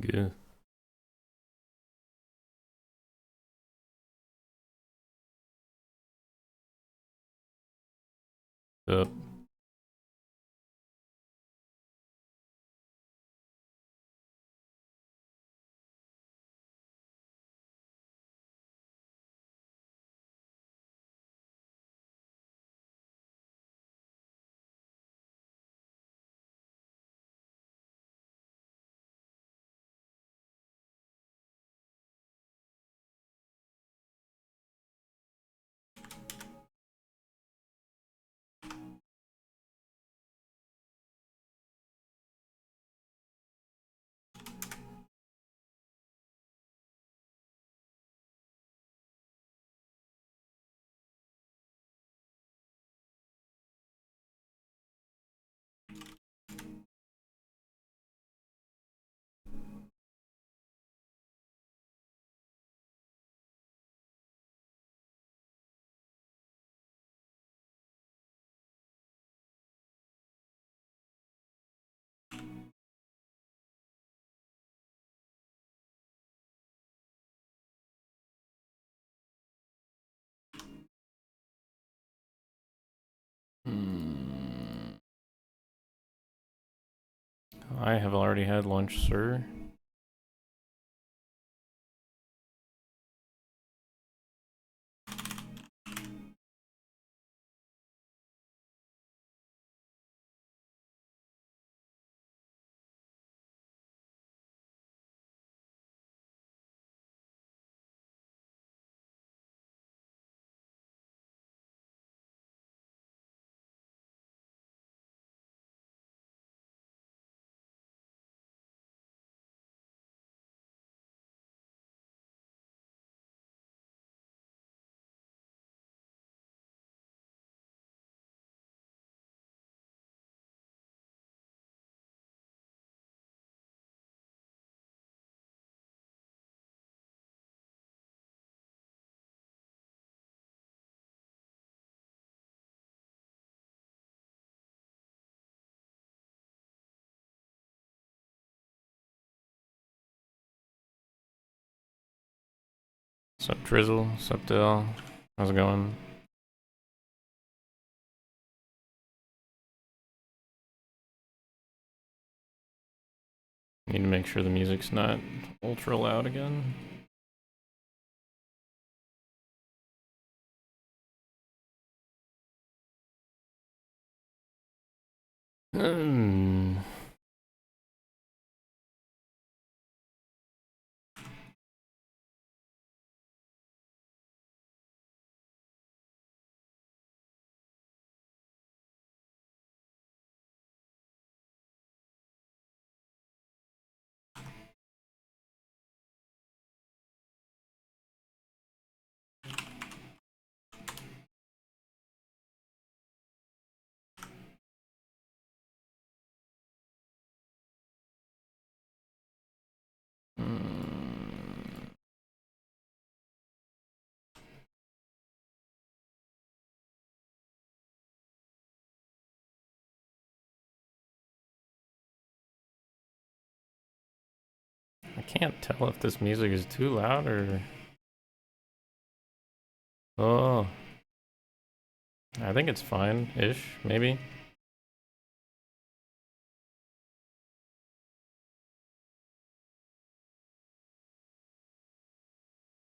Good. Up. I have already had lunch, sir. Sup, Drizzle? Sup, Dill? How's it going? Need to make sure the music's not ultra loud again. Hmm. I can't tell if this music is too loud or... Oh, I think it's fine-ish, maybe.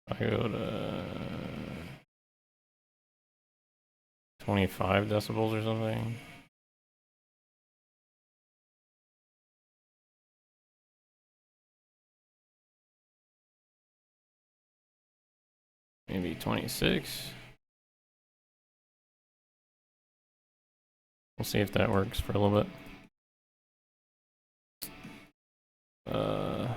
I go to 25 decibels or something. Maybe 26. We'll see if that works for a little bit. Uh,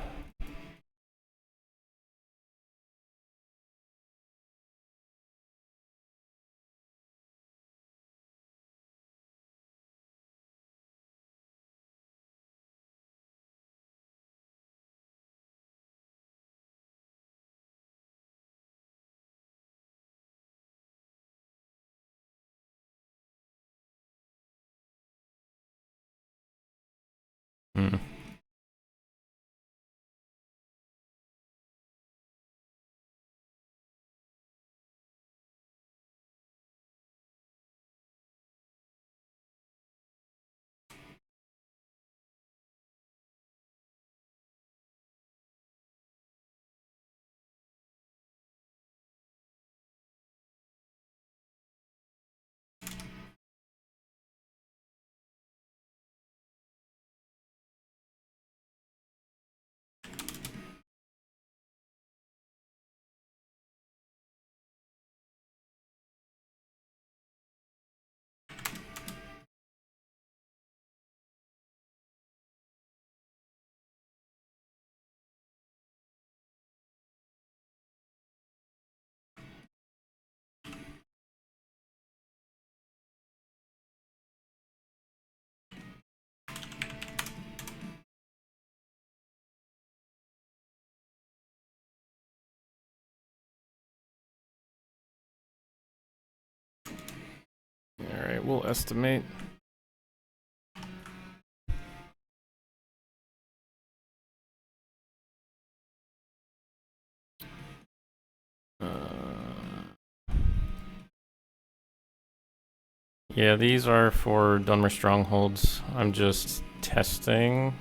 hmm. we'll estimate. Yeah, these are for Dunmer Strongholds. I'm just testing.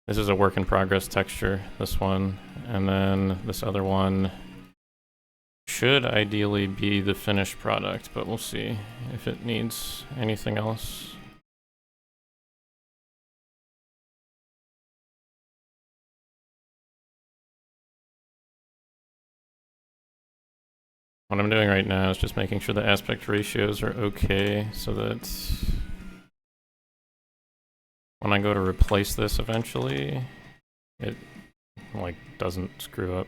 This is a work in progress texture, this one. And then this other one should ideally be the finished product, but we'll see if it needs anything else. What I'm doing right now is just making sure the aspect ratios are okay so that when I go to replace this eventually, it like doesn't screw up.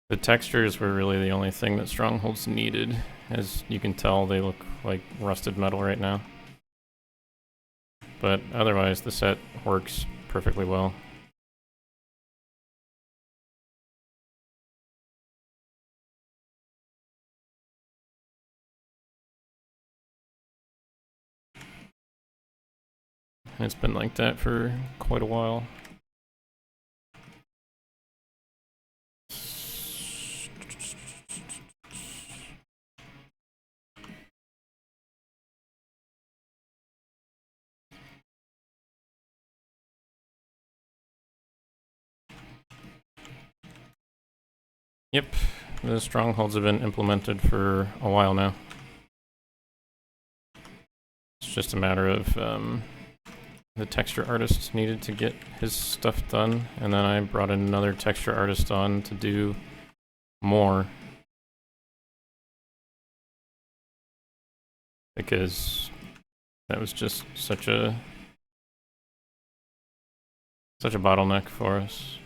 The textures were really the only thing that Strongholds needed. As you can tell, they look like rusted metal right now. But otherwise, the set works perfectly well. It's been like that for quite a while. Yep, the strongholds have been implemented for a while now. It's just a matter of the texture artist needed to get his stuff done, and then I brought in another texture artist on to do more. Because that was just such a bottleneck for us.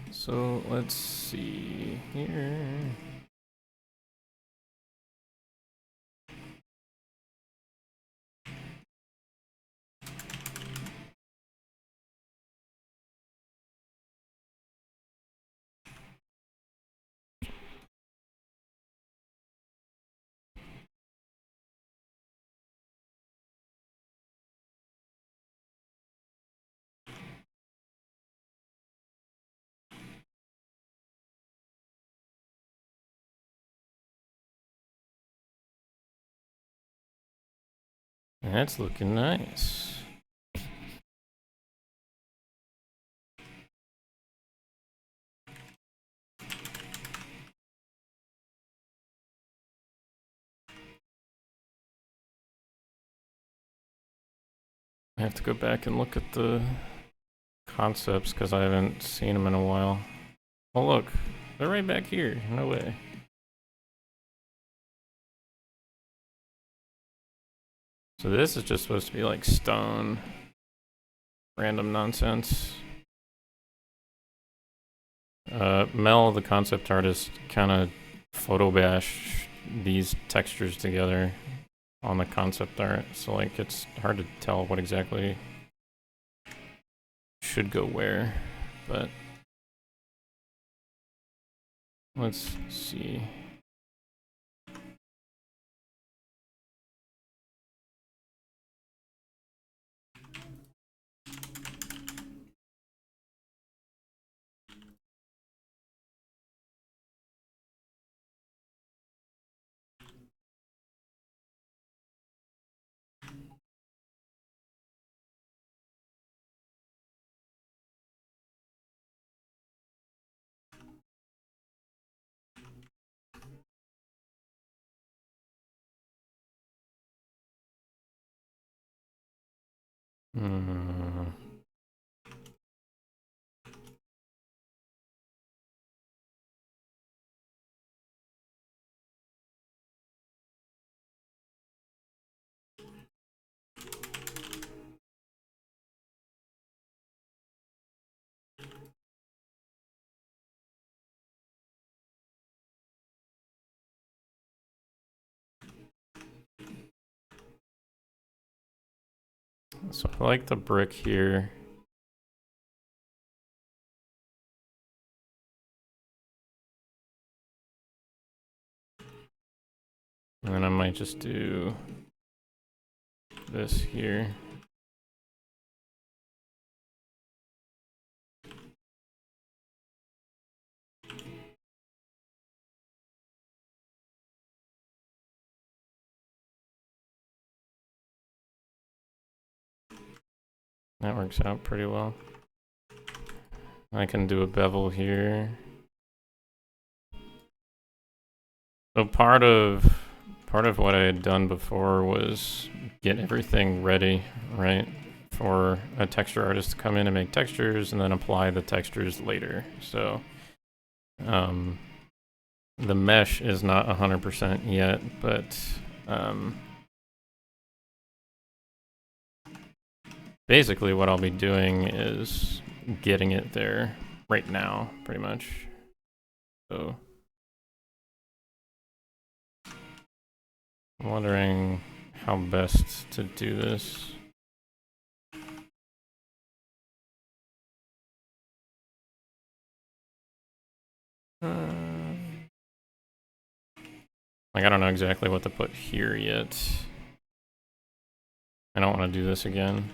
So let's see here. That's looking nice. I have to go back and look at the concepts because I haven't seen them in a while. Oh look, they're right back here. No way. So this is just supposed to be like stone. Random nonsense. Mel, the concept artist, kind of photo bashed these textures together on the concept art, so like it's hard to tell what exactly should go where, but let's see. So I like the brick here. And then I might just do this here. That works out pretty well. I can do a bevel here. So part of what I had done before was get everything ready, right? For a texture artist to come in and make textures and then apply the textures later. So the mesh is not 100% yet, but basically what I'll be doing is getting it there right now, pretty much. So I'm wondering how best to do this. Like, I don't know exactly what to put here yet. I don't want to do this again.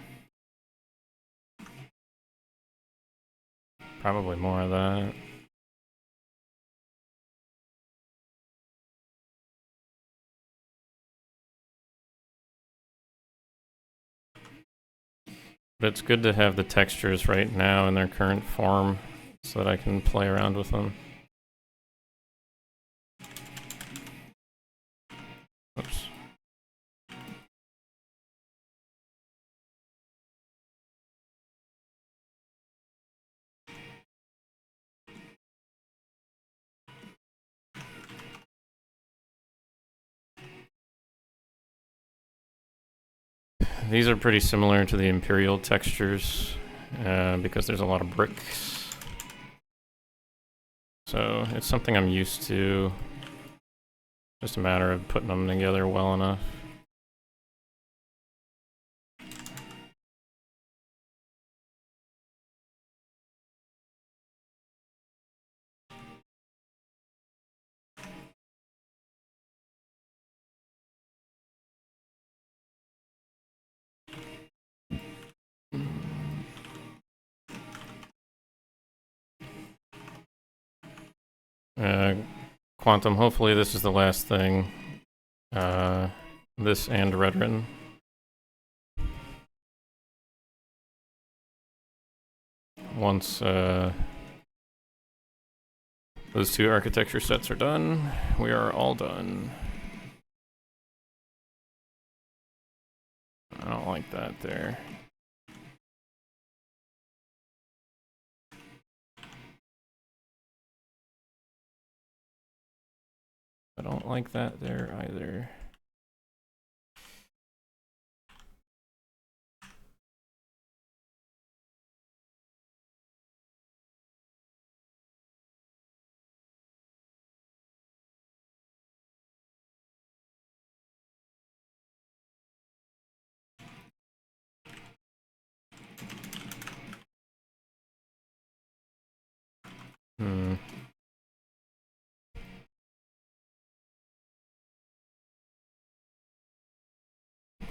Probably more of that. But it's good to have the textures right now in their current form so that I can play around with them. Oops. These are pretty similar to the Imperial textures because there's a lot of bricks. So it's something I'm used to. Just a matter of putting them together well enough. Quantum, hopefully this is the last thing. This and Redoran. Once those two architecture sets are done, we are all done. I don't like that there. I don't like that there either.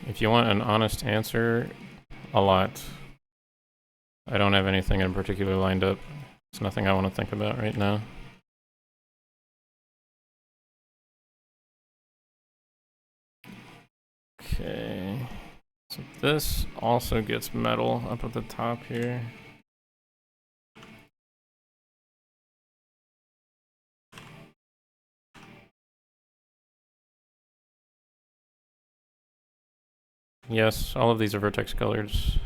If you want an honest answer, a lot. I don't have anything in particular lined up. It's nothing I want to think about right now. Okay. So this also gets metal up at the top here. Yes, all of these are vertex colors.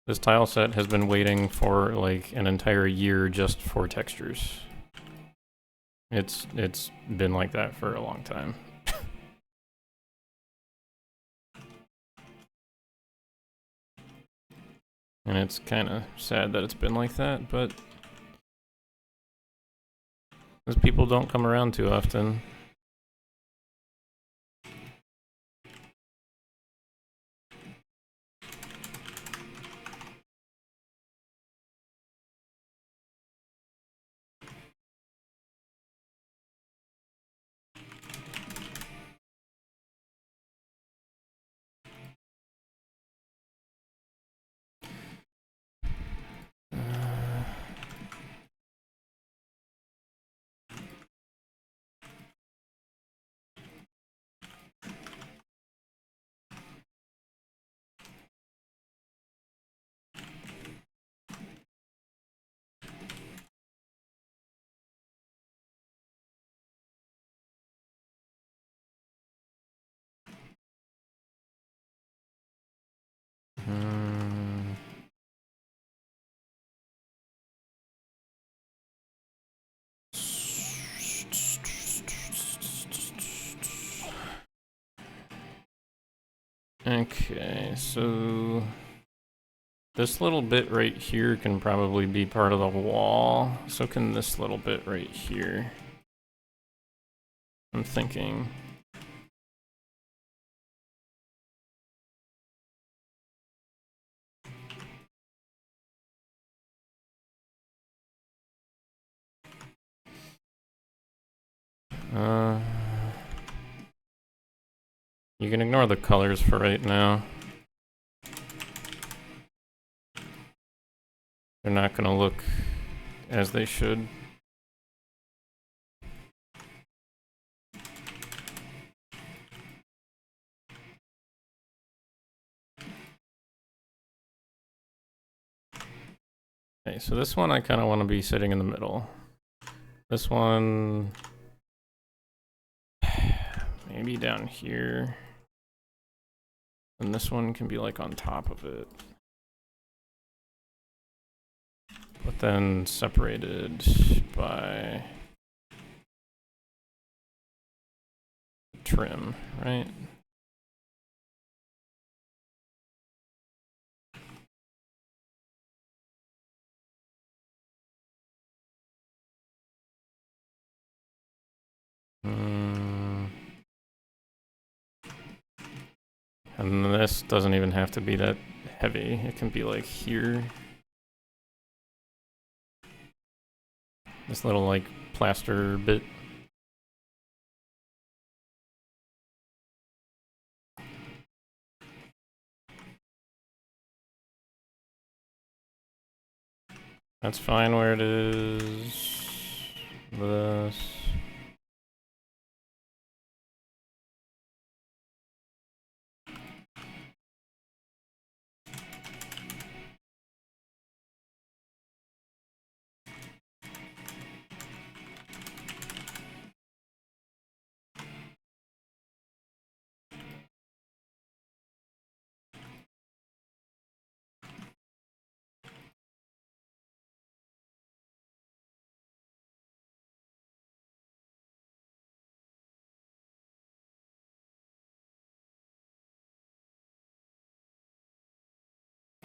This tile set has been waiting for like an entire year just for textures. It's been like that for a long time. And it's kind of sad that it's been like that, but those people don't come around too often. Okay, so this little bit right here can probably be part of the wall. So can this little bit right here. I'm thinking. You can ignore the colors for right now. They're not gonna look as they should. Okay, so this one I kind of want to be sitting in the middle. This one, maybe down here. And this one can be like on top of it. But then separated by trim, right? And this doesn't even have to be that heavy. It can be like here. This little like plaster bit. That's fine where it is. This.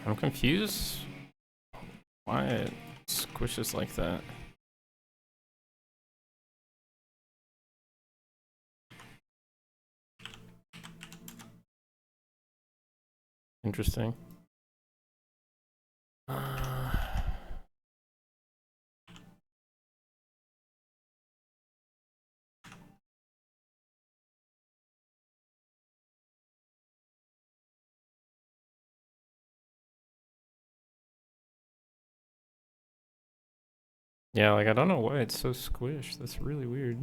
I'm confused why it squishes like that. Interesting. Yeah, like I don't know why it's so squished. That's really weird.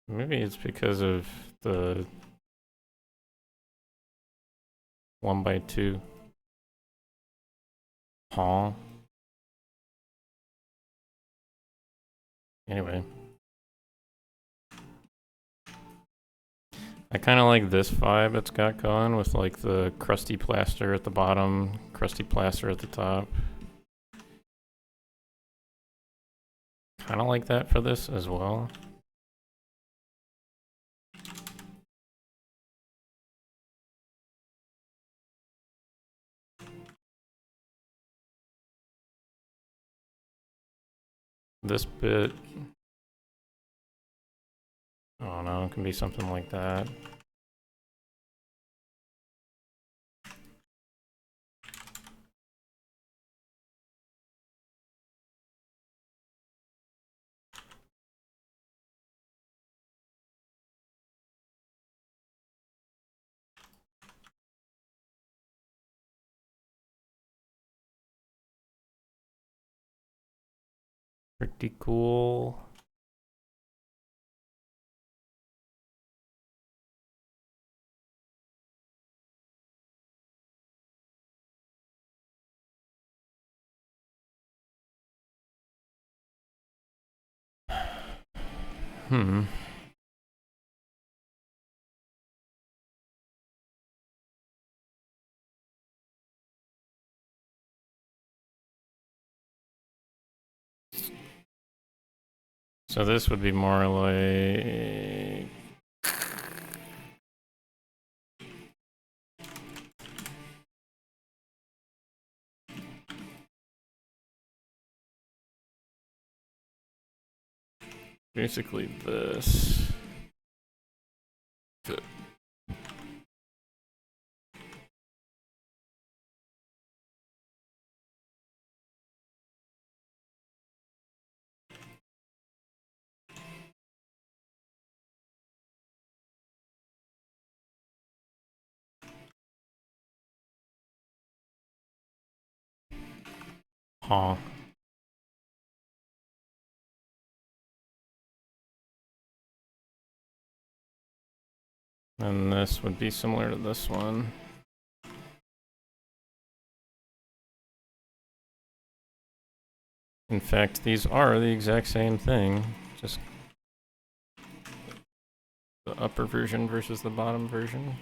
Maybe it's because of the 1x2. Huh? Anyway. I kind of like this vibe it's got going with like the crusty plaster at the bottom, crusty plaster at the top. Kind of like that for this as well. This bit, I don't know, it can be something like that. Pretty cool. So this would be more like... basically this. Huh. And this would be similar to this one. In fact, these are the exact same thing, just the upper version versus the bottom version.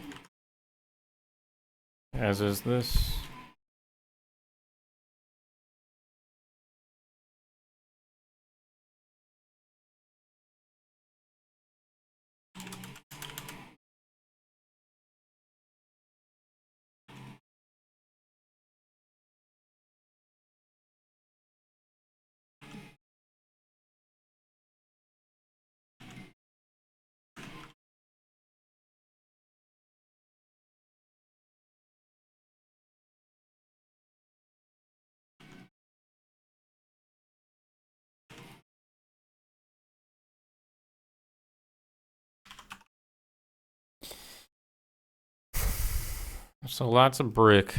As is this. So lots of brick.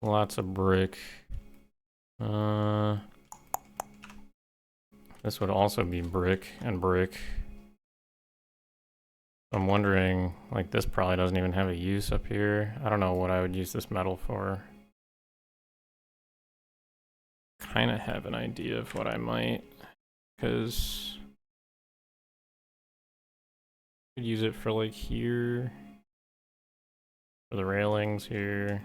Lots of brick. This would also be brick and brick. I'm wondering, like, this probably doesn't even have a use up here. I don't know what I would use this metal for. Kind of have an idea of what I might, because I could use it for, like, here. For the railings here.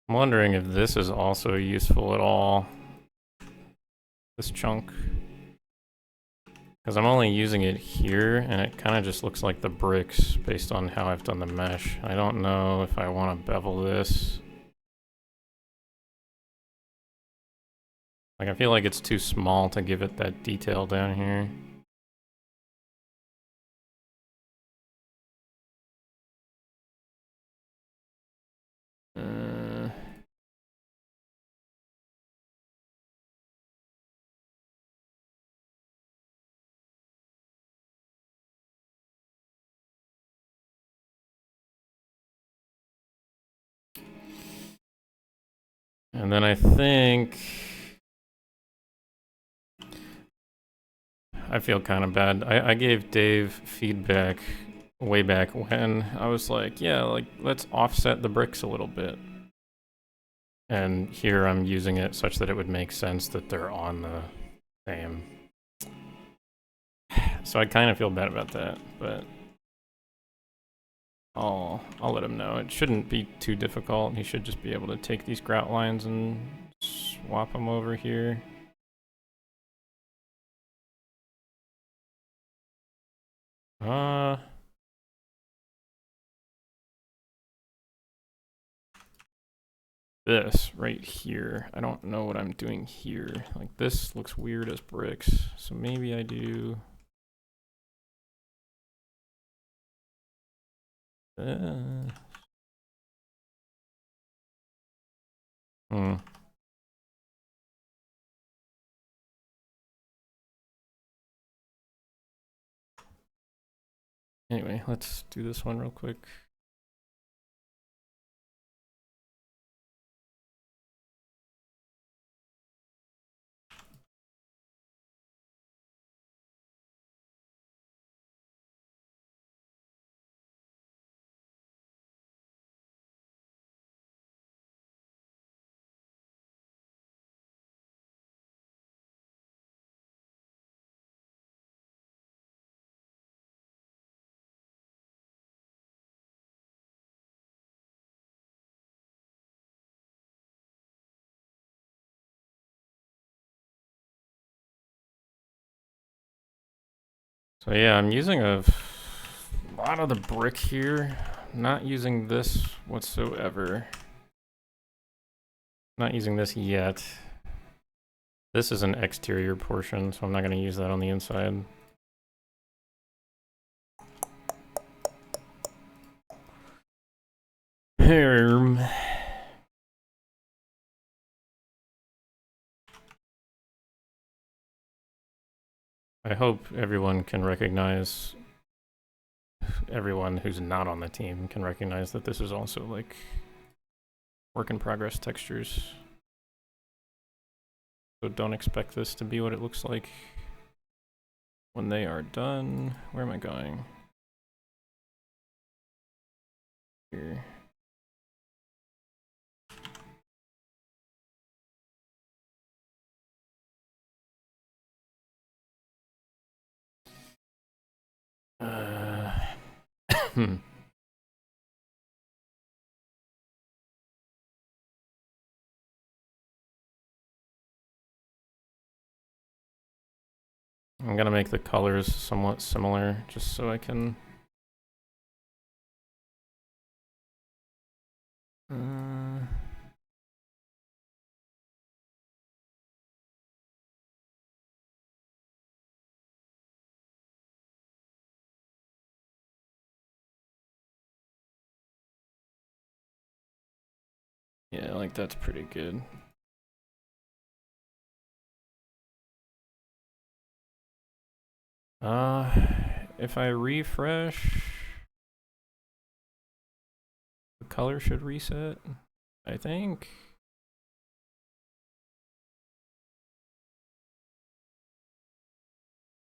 I'm wondering if this is also useful at all. This chunk. Because I'm only using it here, and it kind of just looks like the bricks based on how I've done the mesh. I don't know if I want to bevel this. Like, I feel like it's too small to give it that detail down here. And then I think... I feel kind of bad. I gave Dave feedback way back when. I was like, yeah, like, let's offset the bricks a little bit. And here I'm using it such that it would make sense that they're on the same. So I kind of feel bad about that, but I'll let him know. It shouldn't be too difficult. He should just be able to take these grout lines and swap them over here. This right here. I don't know what I'm doing here. Like, this looks weird as bricks, so maybe I do... Anyway, let's do this one real quick. So yeah, I'm using a lot of the brick here. Not using this whatsoever. Not using this yet. This is an exterior portion, so I'm not going to use that on the inside. I hope everyone can recognize, everyone who's not on the team can recognize that this is also like work in progress textures. So don't expect this to be what it looks like when they are done. Where am I going? Here. I'm gonna make the colors somewhat similar just so I can yeah, like that's pretty good. If I refresh, the color should reset, I think.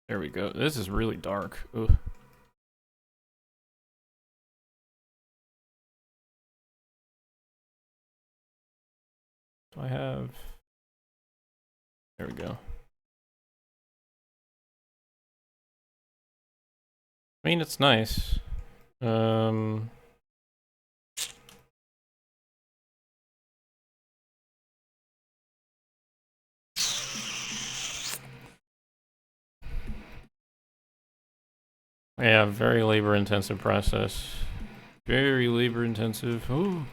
There we go. This is really dark. Ugh. Do I have... There we go. I mean, it's nice. Yeah, very labor-intensive process. Very labor-intensive. Ooh.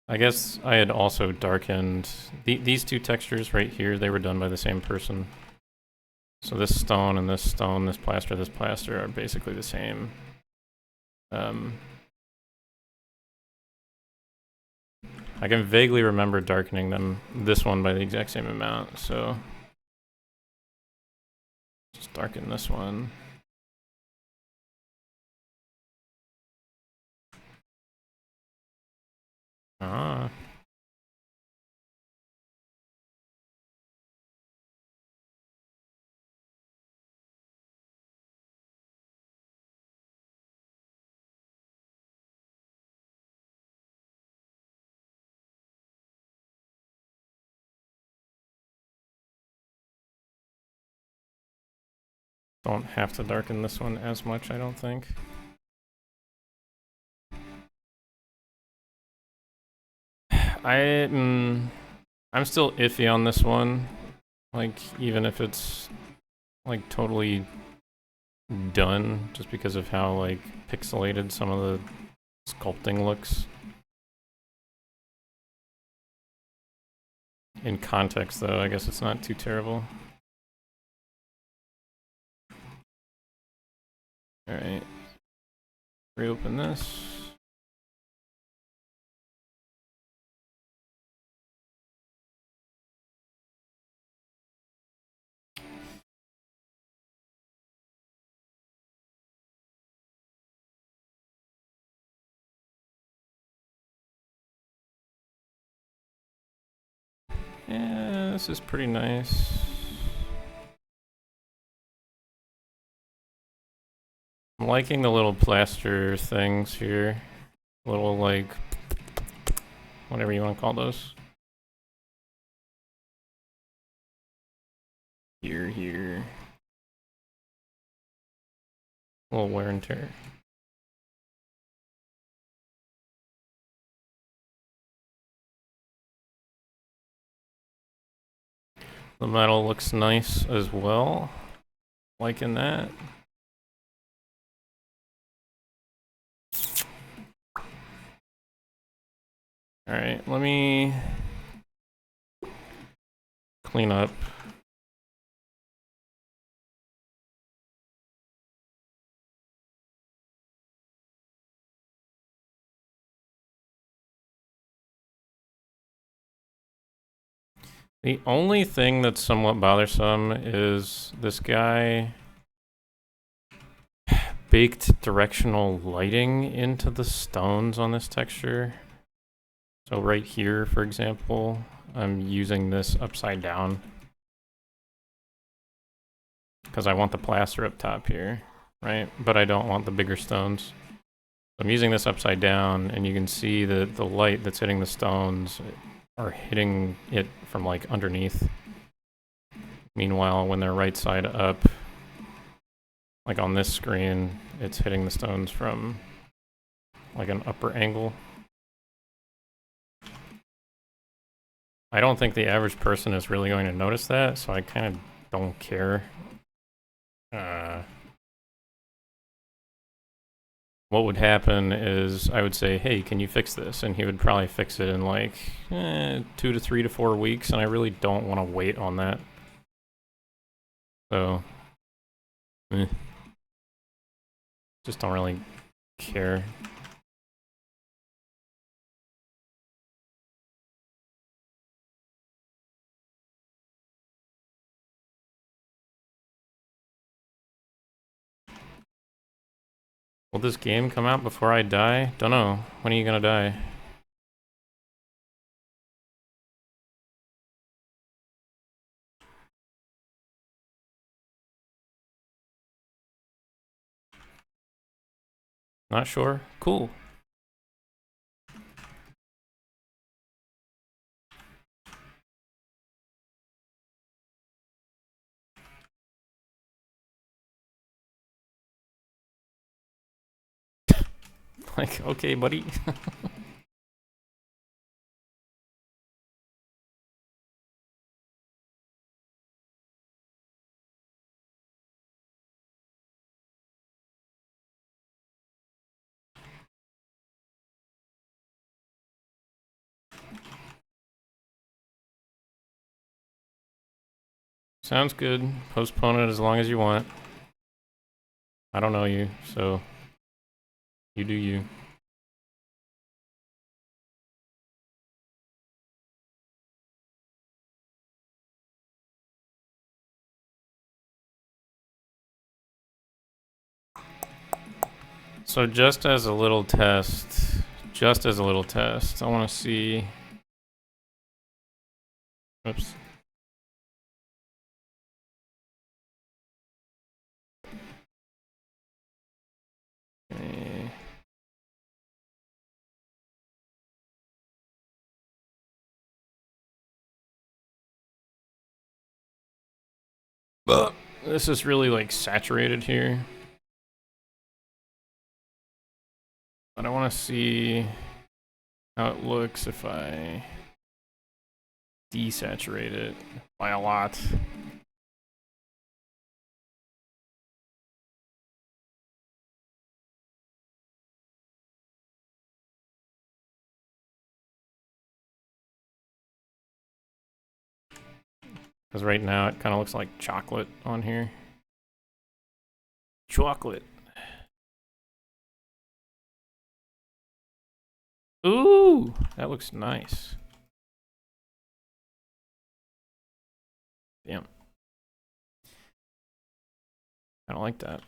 I guess I had also darkened... these two textures right here, they were done by the same person. So this stone and this stone, this plaster are basically the same. I can vaguely remember darkening them, this one by the exact same amount, so... Just darken this one. Ah. Don't have to darken this one as much, I don't think. I'm still iffy on this one. Like, even if it's, like, totally done, just because of how, like, pixelated some of the sculpting looks. In context, though, I guess it's not too terrible. Alright. Reopen this. Yeah, this is pretty nice. I'm liking the little plaster things here. Little, like, whatever you want to call those. Here. A little wear and tear. The metal looks nice as well. Liking that. Alright, let me clean up. The only thing that's somewhat bothersome is this guy baked directional lighting into the stones on this texture. So right here, for example, I'm using this upside down because I want the plaster up top here, right? But I don't want the bigger stones. I'm using this upside down, and you can see that the light that's hitting the stones are hitting it from like underneath. Meanwhile, when they're right side up, like on this screen, it's hitting the stones from like an upper angle. I don't think the average person is really going to notice that, so I kind of don't care. What would happen is I would say, hey, can you fix this? And he would probably fix it in like 2 to 3 to 4 weeks, and I really don't want to wait on that. So, just don't really care. Will this game come out before I die? Don't know. When are you gonna die? Not sure. Cool. Like, okay, buddy. Sounds good. Postpone it as long as you want. I don't know you, so you do you. So just as a little test, I want to see. Oops. Okay. But this is really like saturated here. But I want to see how it looks if I desaturate it by a lot. Because right now it kind of looks like chocolate on here. Chocolate. Ooh, that looks nice. Damn. I don't like that.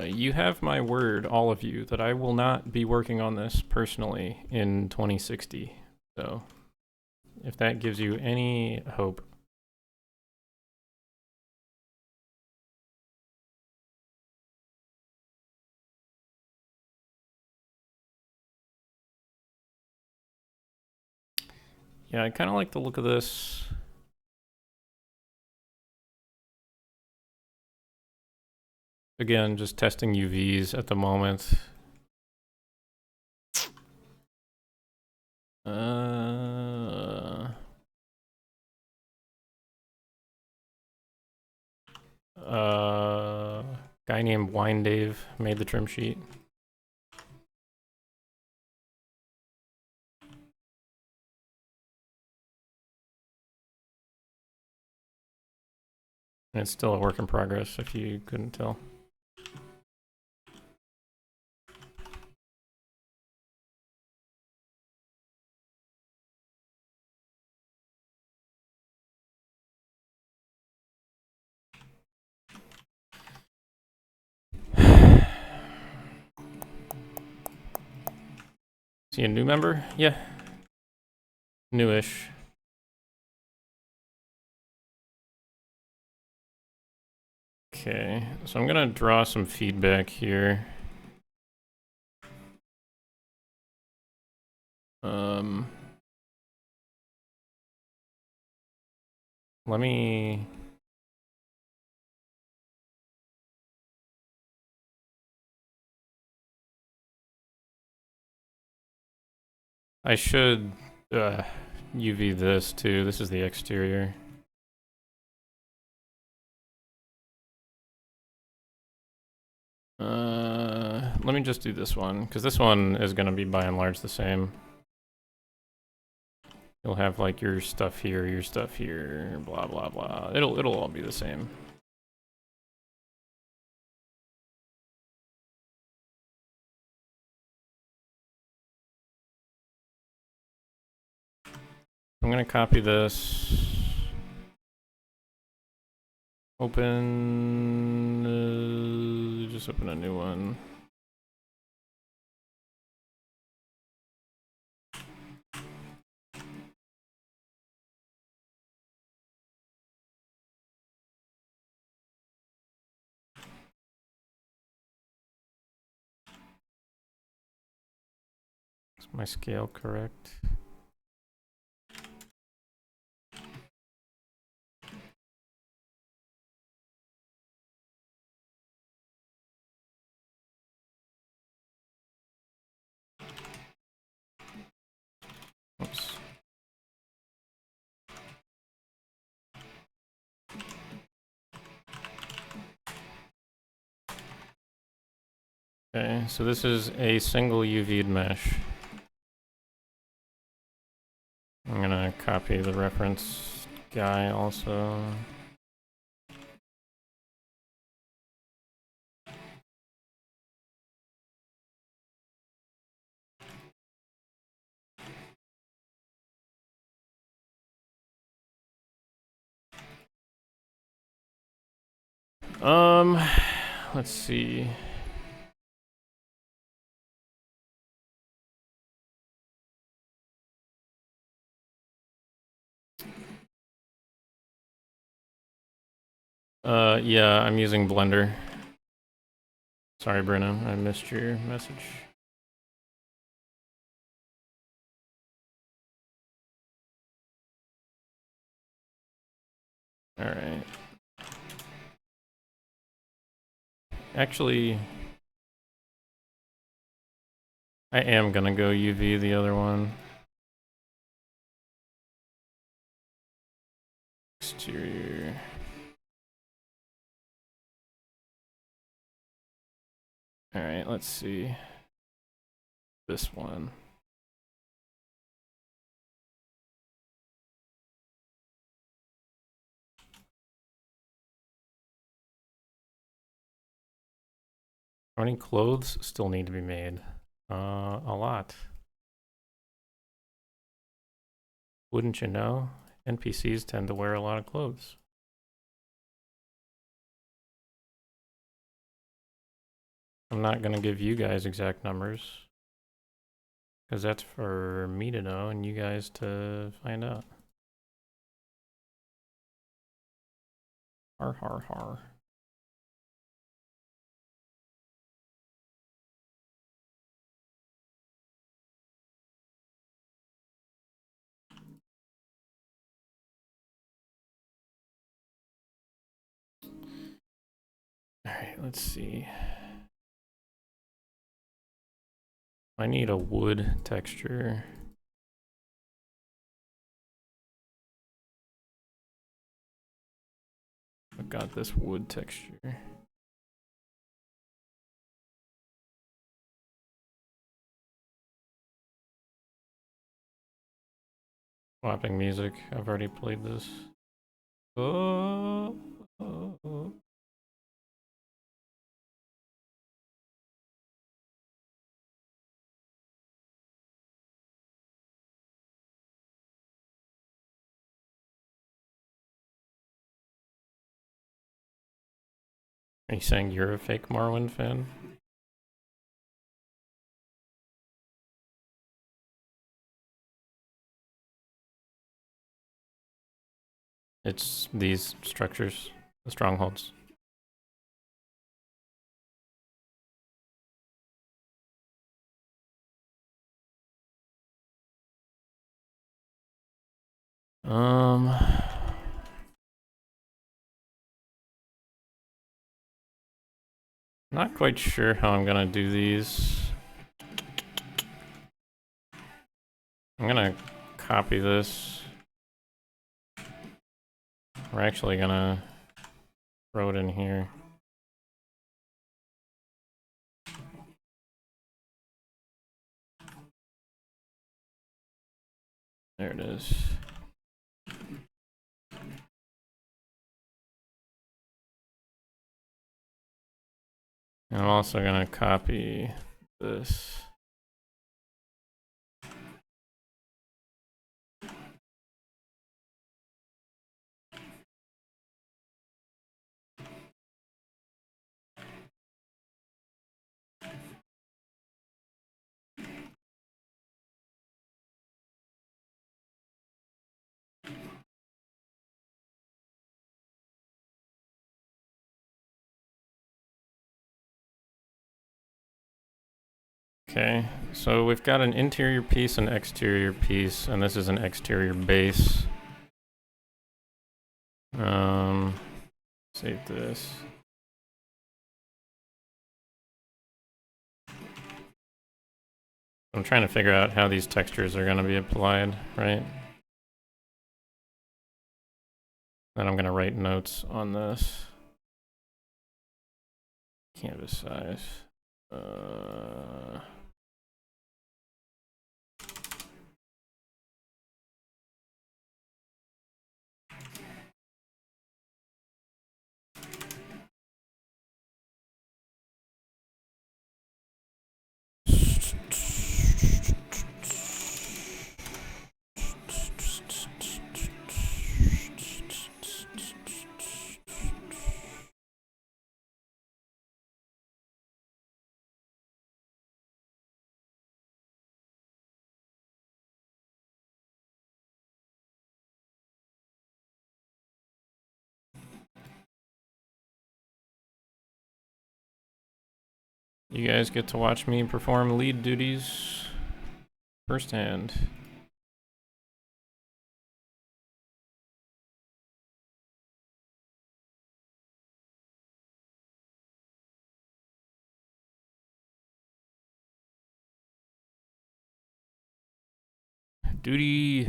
You have my word, all of you, that I will not be working on this personally in 2060. So, if that gives you any hope. Yeah, I kind of like the look of this. Again, just testing UVs at the moment. Guy named Wine Dave made the trim sheet. And it's still a work in progress if you couldn't tell. Is he a new member? Yeah. Newish. Okay, so I'm gonna draw some feedback here. Let me... I should UV this too. This is the exterior. Let me just do this one, because this one is going to be by and large the same. You'll have like your stuff here, blah blah blah. It'll all be the same. I'm gonna copy this. Open, just open a new one. Is my scale correct? Oops. Okay, so this is a single UV'd mesh. I'm gonna copy the reference guy also. Let's see. Yeah, I'm using Blender. Sorry, Brennan, I missed your message. All right. Actually, I am gonna go UV the other one. Exterior. All right, let's see. This one. How many clothes still need to be made? A lot. Wouldn't you know? NPCs tend to wear a lot of clothes. I'm not gonna give you guys exact numbers, because that's for me to know and you guys to find out. Har har har. Alright, let's see. I need a wood texture. I've got this wood texture. Swapping music. I've already played this. Oh. Are you saying you're a fake Morrowind fan? It's these structures, the strongholds. Not quite sure how I'm gonna do these. I'm gonna copy this. We're actually gonna throw it in here. There it is. And I'm also gonna copy this. Okay, so we've got an interior piece and exterior piece, and this is an exterior base. Save this. I'm trying to figure out how these textures are going to be applied, right? Then I'm going to write notes on this. Canvas size. You guys get to watch me perform lead duties firsthand. Duty.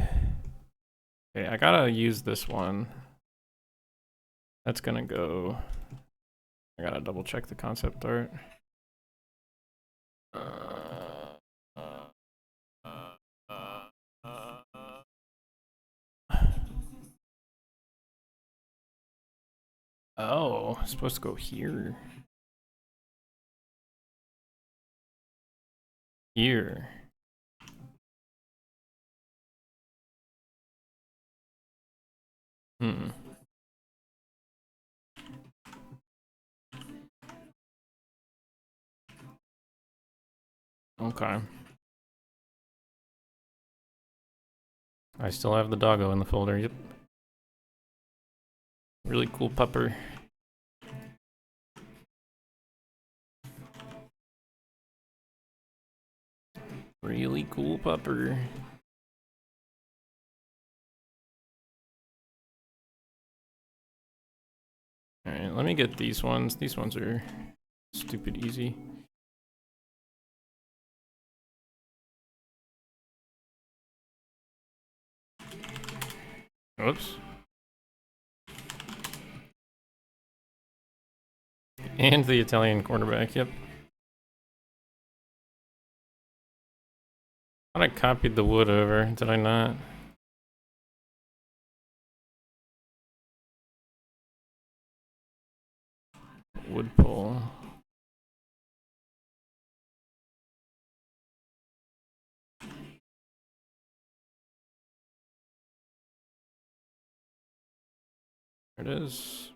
Okay, I gotta use this one. That's gonna go. I gotta double check the concept art. Oh, it's supposed to go here. Here. Hmm. Okay. I still have the doggo in the folder, yep. Really cool pupper. Really cool pupper. Alright, let me get these ones. These ones are stupid easy. Oops. And the Italian quarterback, yep. I thought I copied the wood over, did I not? Wood pole. There it is.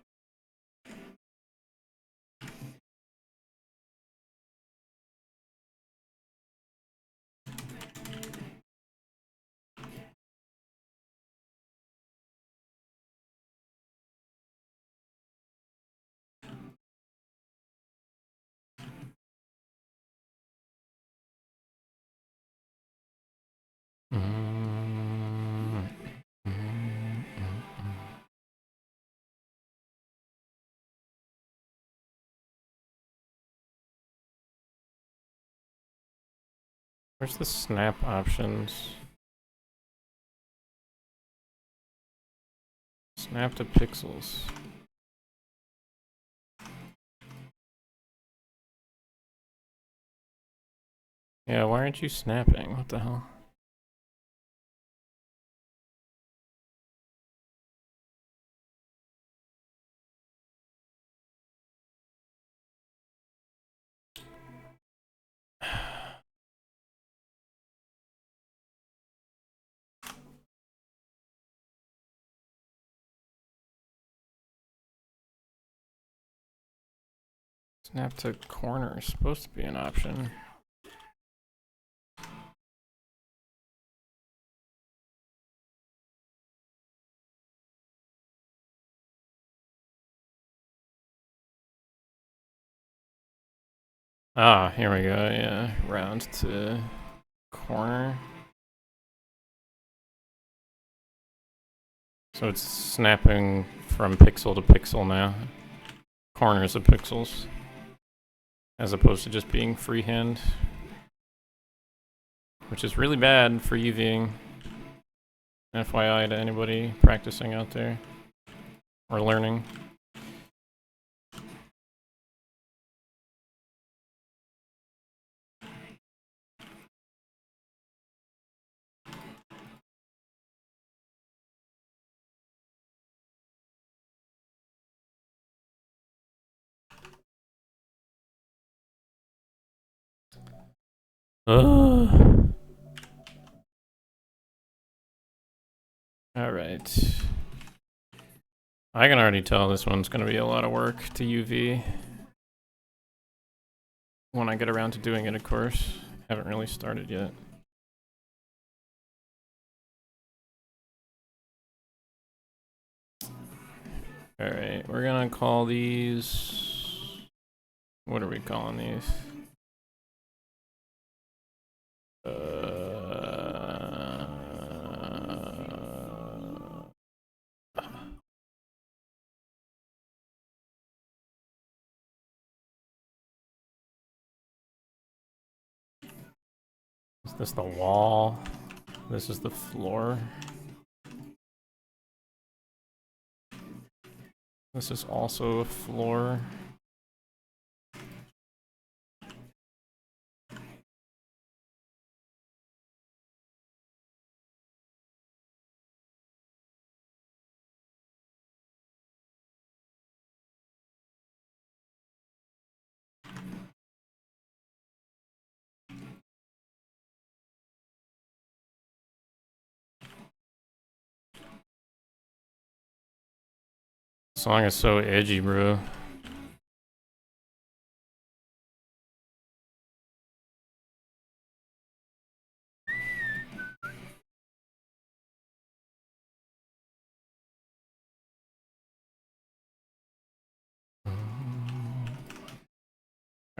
Where's the snap options? Snap to pixels. Yeah, why aren't you snapping? What the hell? Snap to corner is supposed to be an option. Ah, here we go, yeah. Round to corner. So it's snapping from pixel to pixel now. Corners of pixels. As opposed to just being freehand. Which is really bad for UVing. FYI to anybody practicing out there. Or learning. Alright. I can already tell this one's gonna be a lot of work to UV. When I get around to doing it, of course. Haven't really started yet. Alright, we're gonna call these... What are we calling these? Is this the wall? This is the floor. This is also a floor. This song is so edgy, bro.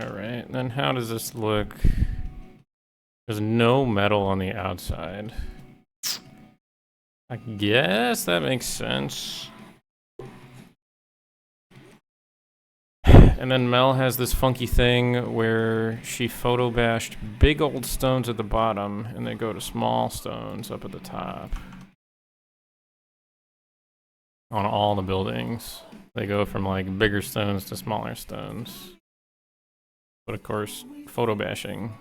Alright, then how does this look? There's no metal on the outside. I guess that makes sense. And then Mel has this funky thing where she photo bashed big old stones at the bottom and they go to small stones up at the top. On all the buildings. They go from like bigger stones to smaller stones. But of course, photo bashing.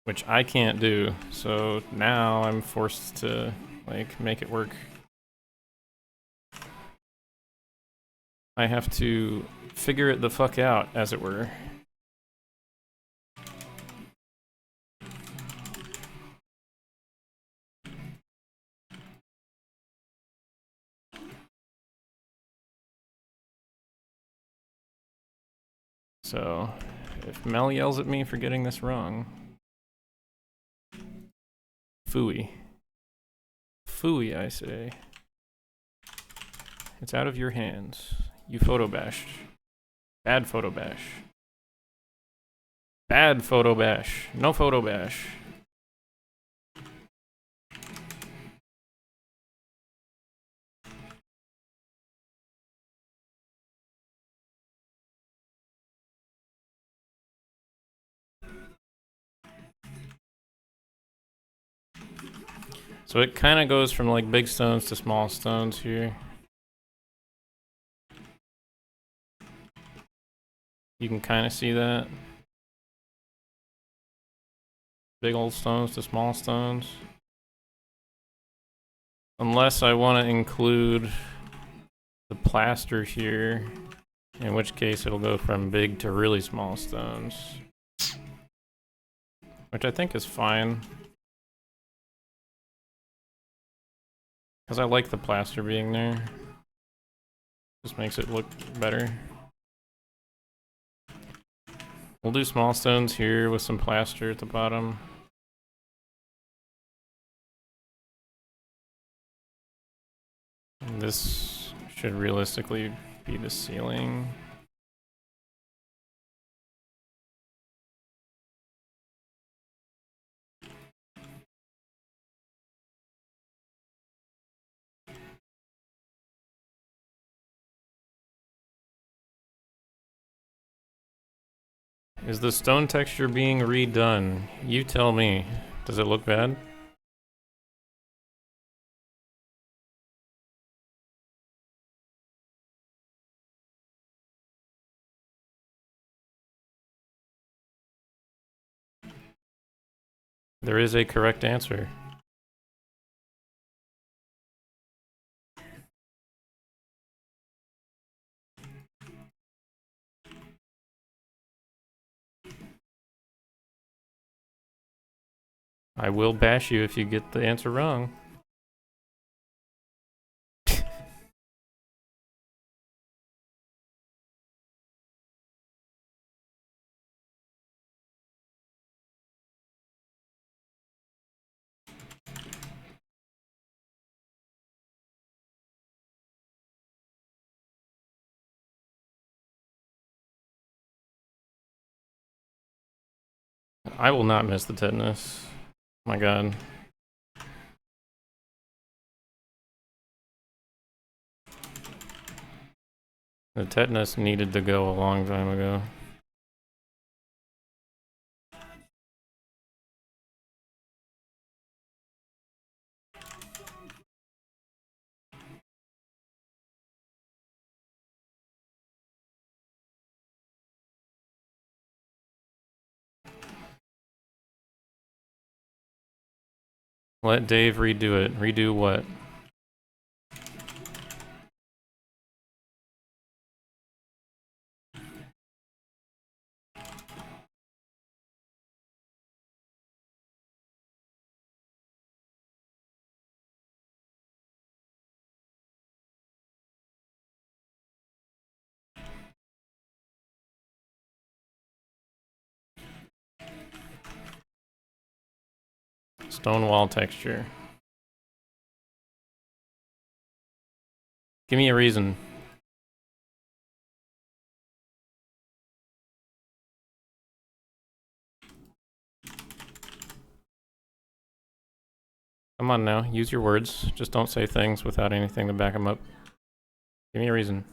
Which I can't do, so now I'm forced to like make it work. I have to figure it the fuck out, as it were. So, if Mel yells at me for getting this wrong, phooey. Phooey, I say. It's out of your hands. You photo bashed. Bad photo bash. Bad photo bash. No photo bash. So it kind of goes from like big stones to small stones here. You can kind of see that. Big old stones to small stones. Unless I want to include the plaster here, in which case it'll go from big to really small stones. Which I think is fine. Because I like the plaster being there. Just makes it look better. We'll do small stones here with some plaster at the bottom. And this should realistically be the ceiling. Is the stone texture being redone? You tell me. Does it look bad? There is a correct answer. I will bash you if you get the answer wrong. I will not miss the tetanus. Oh my god. The tetanus needed to go a long time ago. Let Dave redo it. Redo what? Stone wall texture. Give me a reason. Come on now, use your words. Just don't say things without anything to back them up. Give me a reason.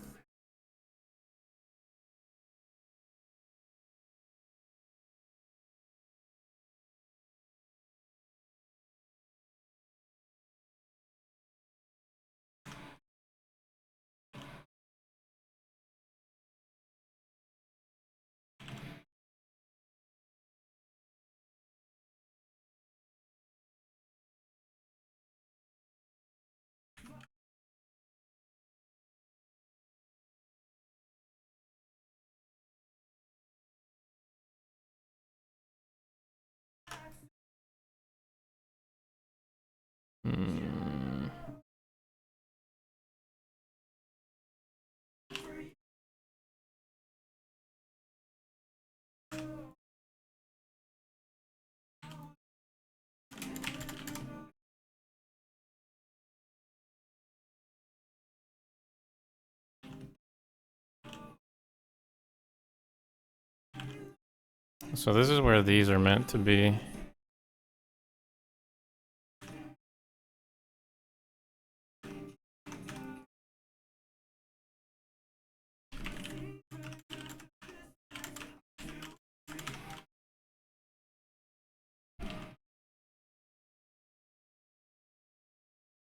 So this is where these are meant to be.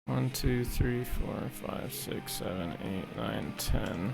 One, two, three, 4, 5, 6, 7, 8, 9, 10.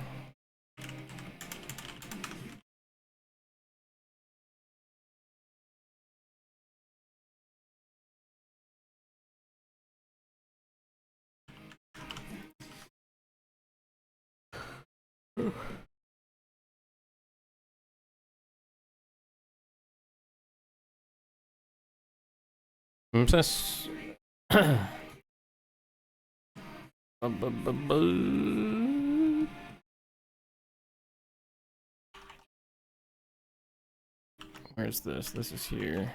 Where's this? This is here.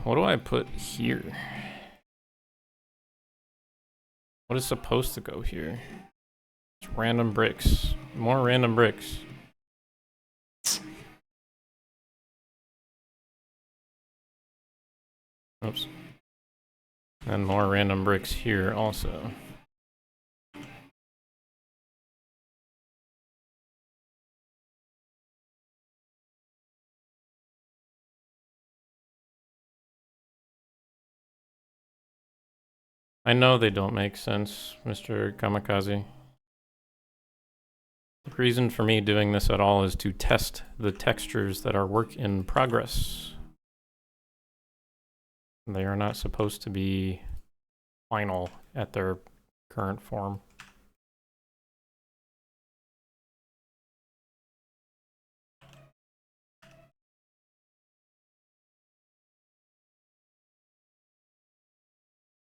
What do I put here? What is supposed to go here? It's random bricks. More random bricks. Oops. And more random bricks here also. I know they don't make sense, Mr. Kamikaze. The reason for me doing this at all is to test the textures that are work in progress. They are not supposed to be final at their current form.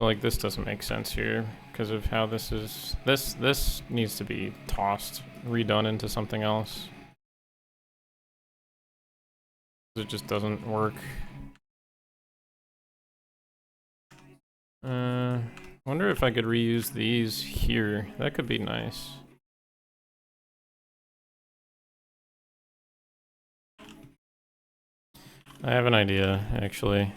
Like, this doesn't make sense here because of how this is. This needs to be tossed, redone into something else. It just doesn't work. Wonder if I could reuse these here. That could be nice. I have an idea, actually.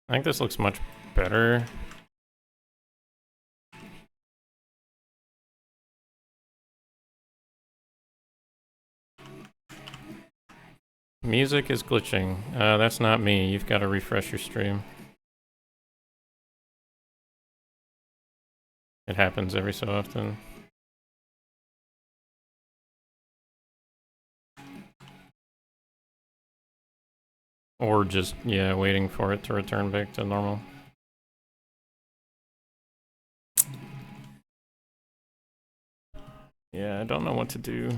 I think this looks much better. Music is glitching. That's not me. You've got to refresh your stream. It happens every so often. Or just, yeah, waiting for it to return back to normal. Yeah, I don't know what to do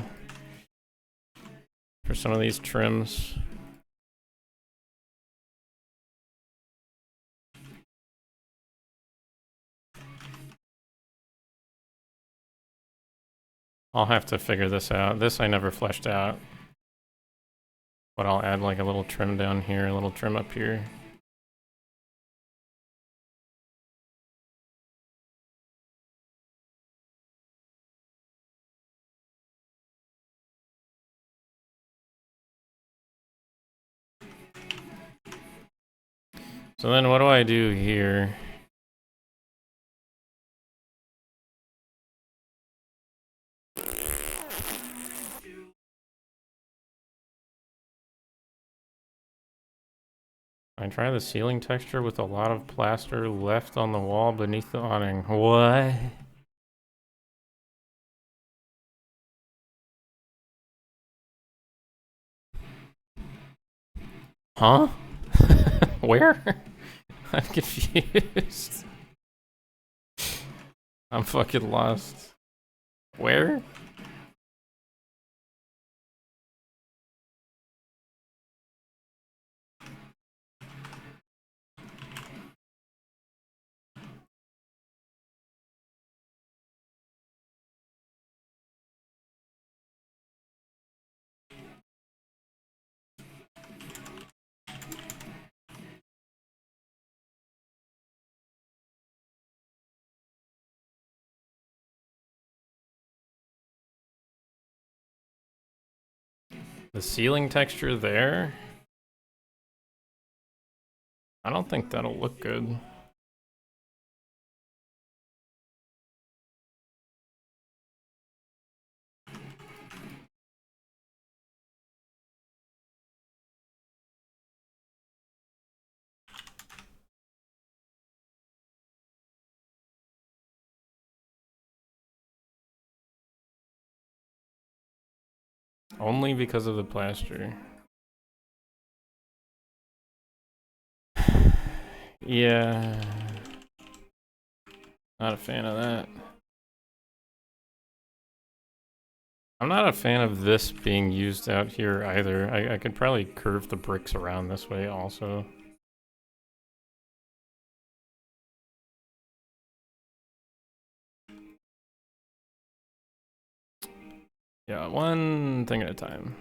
for some of these trims. I'll have to figure this out. This I never fleshed out. But I'll add like a little trim down here, a little trim up here. So then what do I do here? I try the ceiling texture with a lot of plaster left on the wall beneath the awning. What? Huh? Where? I'm confused. I'm fucking lost. Where? The ceiling texture there? I don't think that'll look good. Only because of the plaster. Yeah. Not a fan of that. I'm not a fan of this being used out here either. I could probably curve the bricks around this way also. Yeah, one thing at a time.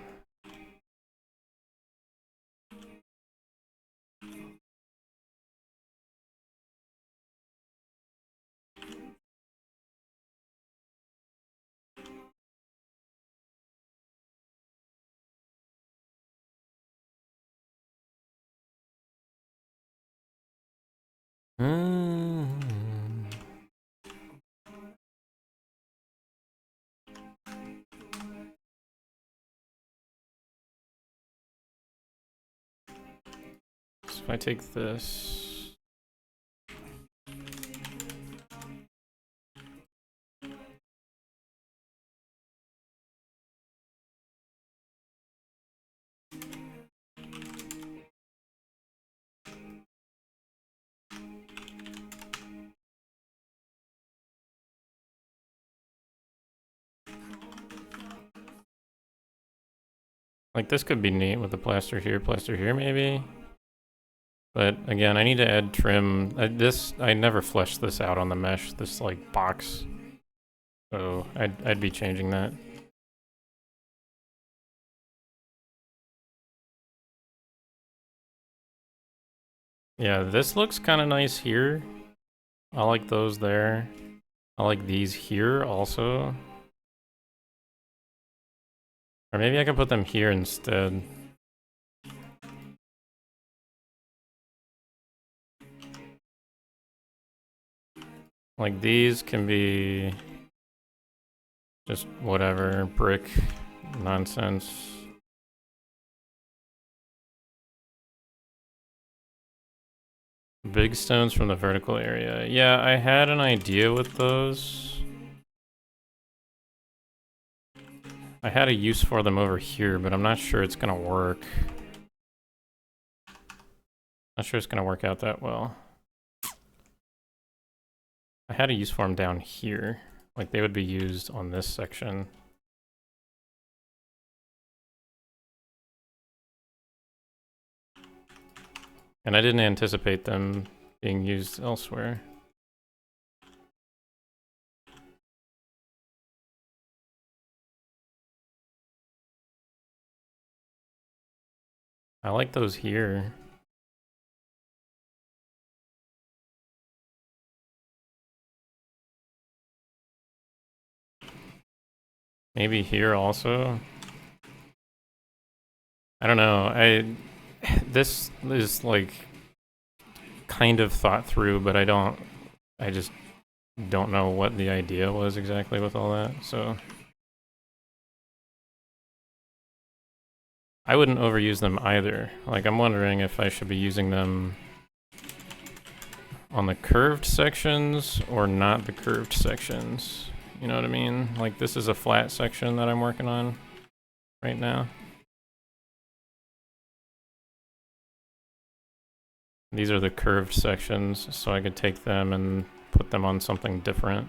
So if I take this... Like, this could be neat with the plaster here maybe. But again, I need to add trim. I never fleshed this out on the mesh, this like box. So I'd be changing that. Yeah, this looks kind of nice here. I like those there. I like these here also. Or maybe I could put them here instead. Like these can be just whatever, brick nonsense. Big stones from the vertical area. Yeah, I had an idea with those. I had a use for them over here, but I'm not sure it's gonna work. Not sure it's gonna work out that well. I had a use for them down here. Like they would be used on this section. And I didn't anticipate them being used elsewhere. I like those here. Maybe here also. I don't know. This is like kind of thought through, but I just don't know what the idea was exactly with all that, so I wouldn't overuse them either. Like, I'm wondering if I should be using them on the curved sections or not the curved sections. You know what I mean? Like, this is a flat section that I'm working on right now. These are the curved sections, so I could take them and put them on something different.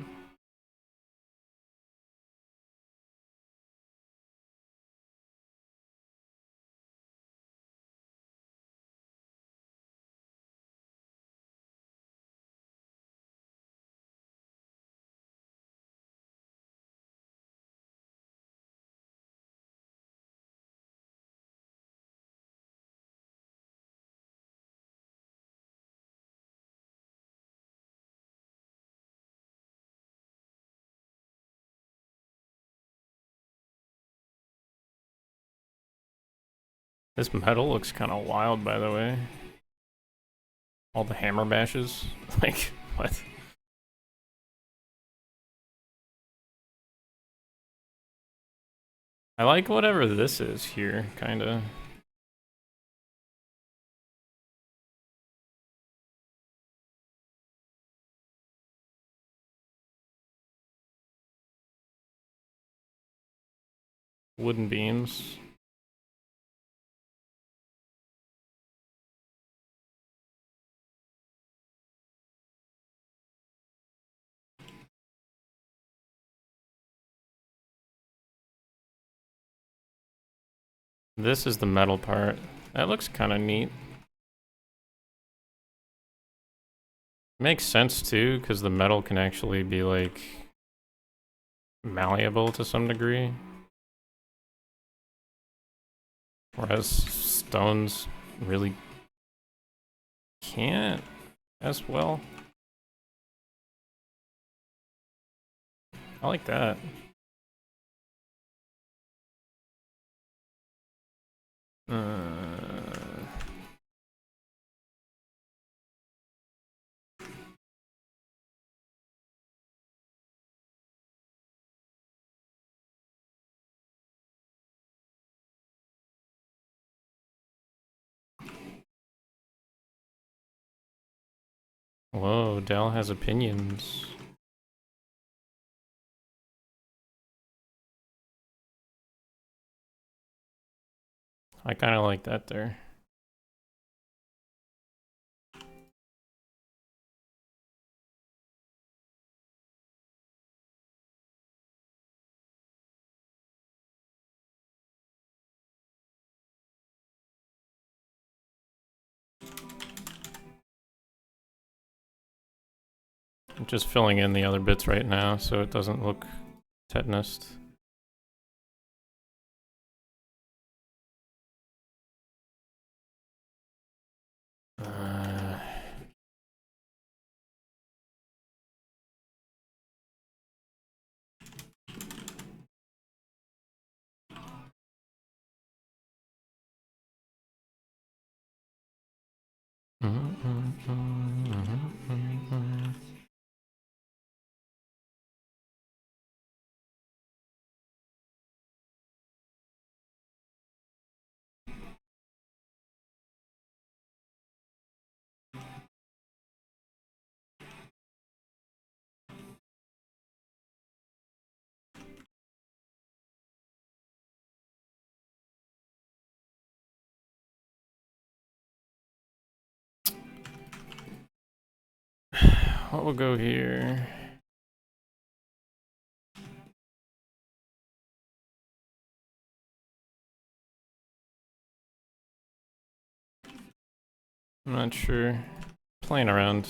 This metal looks kind of wild, by the way. All the hammer bashes. Like, what? I like whatever this is here, kinda. Wooden beams. This is the metal part. That looks kind of neat. Makes sense too, because the metal can actually be like malleable to some degree. Whereas stones really can't as well. I like that. Whoa, Dell has opinions. I kind of like that there. I'm just filling in the other bits right now so it doesn't look tetanused. What will go here? I'm not sure. Playing around.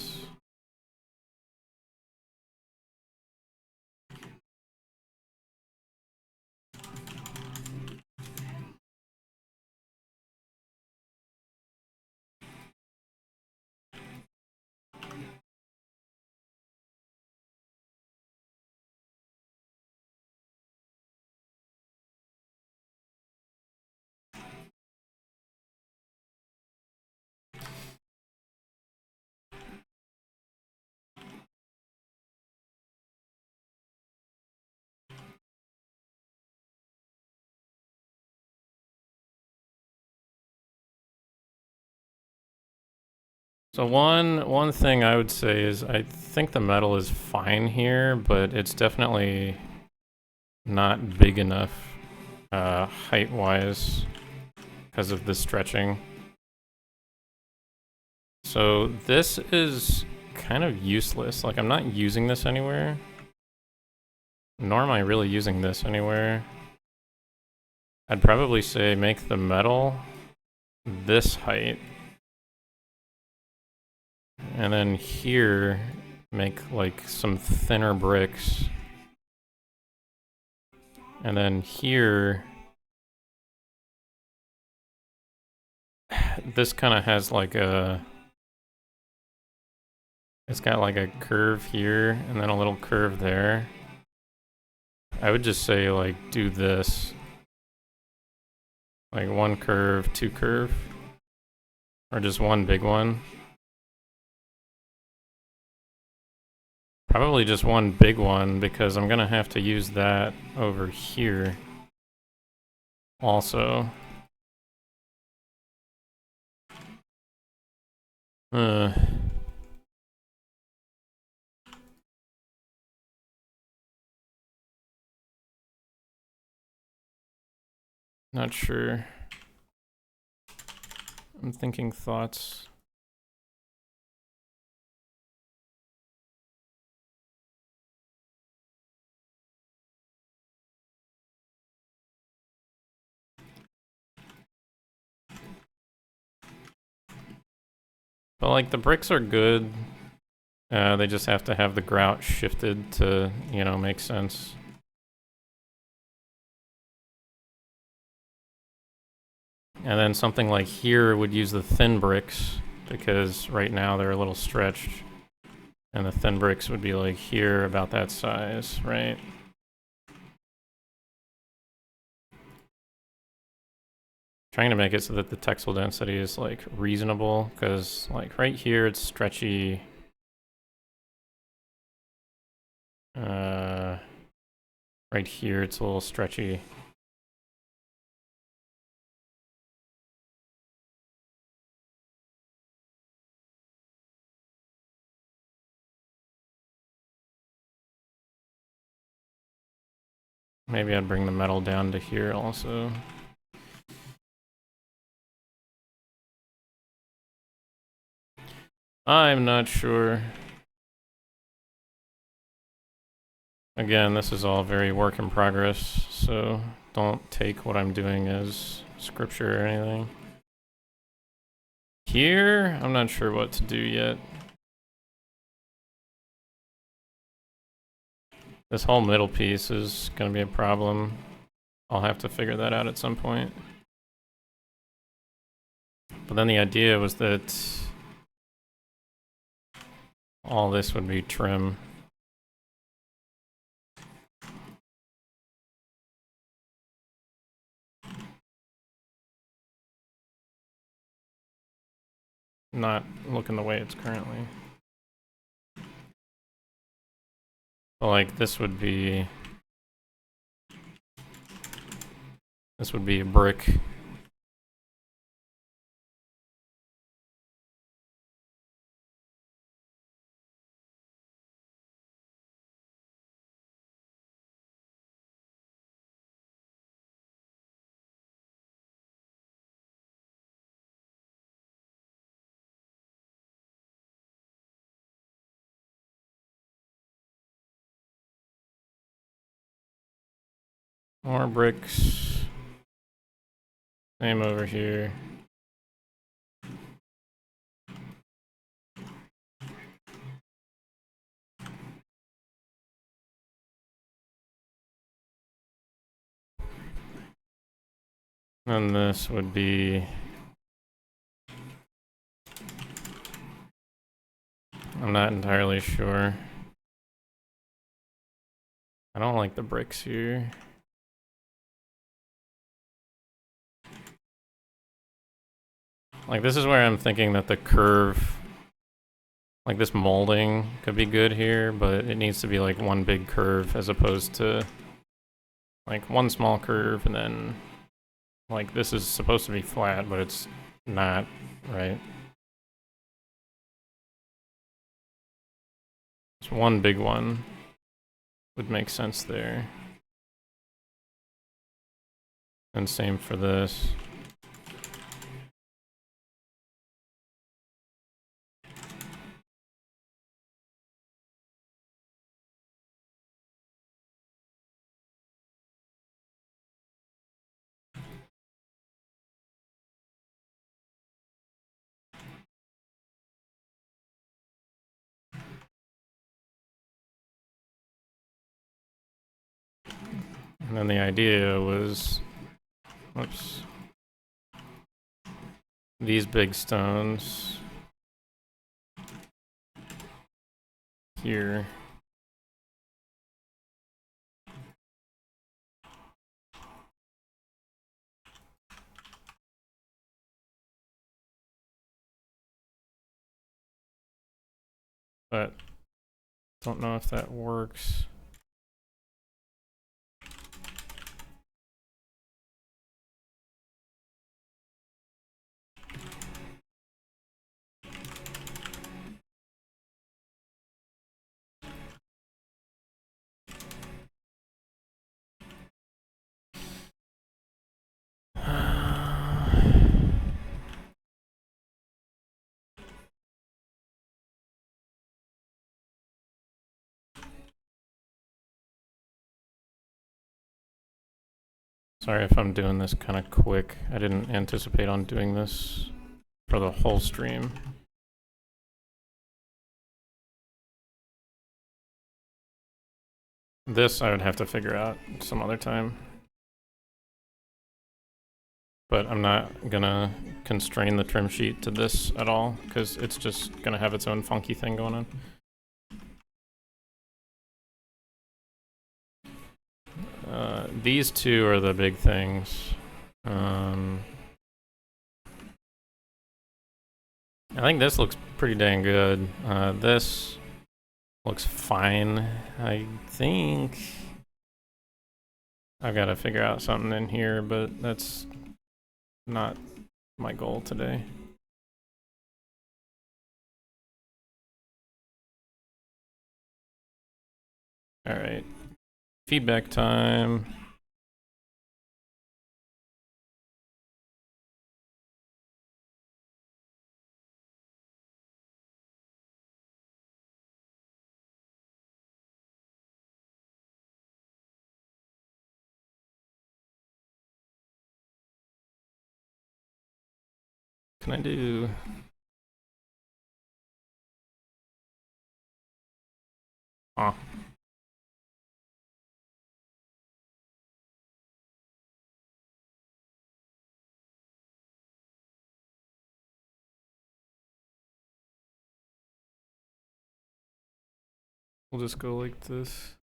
So one thing I would say is I think the metal is fine here, but it's definitely not big enough height-wise because of the stretching. So this is kind of useless. Like, I'm not using this anywhere. Nor am I really using this anywhere. I'd probably say make the metal this height. And then here, make like some thinner bricks. And then here, this kind of has like a, it's got like a curve here and then a little curve there. I would just say like do this. Like one curve, two curve. Or just one big one. Probably just one big one because I'm gonna have to use that over here also. Not sure. I'm thinking thoughts. But like the bricks are good. They just have to have the grout shifted to, you know, make sense. And then something like here would use the thin bricks because right now they're a little stretched. And the thin bricks would be like here, about that size, right? Trying to make it so that the textile density is like reasonable because like right here it's stretchy. Right here it's a little stretchy. Maybe I'd bring the metal down to here also. I'm not sure. Again, this is all very work in progress, so don't take what I'm doing as scripture or anything. Here, I'm not sure what to do yet. This whole middle piece is going to be a problem. I'll have to figure that out at some point. But then the idea was that all this would be trim. Not looking the way it's currently. But like this would be a brick. More bricks. Same over here. And this would be... I'm not entirely sure. I don't like the bricks here. Like this is where I'm thinking that the curve, like this molding could be good here, but it needs to be like one big curve as opposed to like one small curve and then like this is supposed to be flat, but it's not, right? Just one big one would make sense there. And same for this. And then the idea was, whoops, these big stones here. But don't know if that works. Sorry if I'm doing this kind of quick. I didn't anticipate on doing this for the whole stream. This I would have to figure out some other time. But I'm not gonna constrain the trim sheet to this at all, because it's just gonna have its own funky thing going on. These two are the big things. I think this looks pretty dang good. This looks fine. I think I've got to figure out something in here, but that's not my goal today. All right, feedback time. Can I do? Oh. We'll just go like this.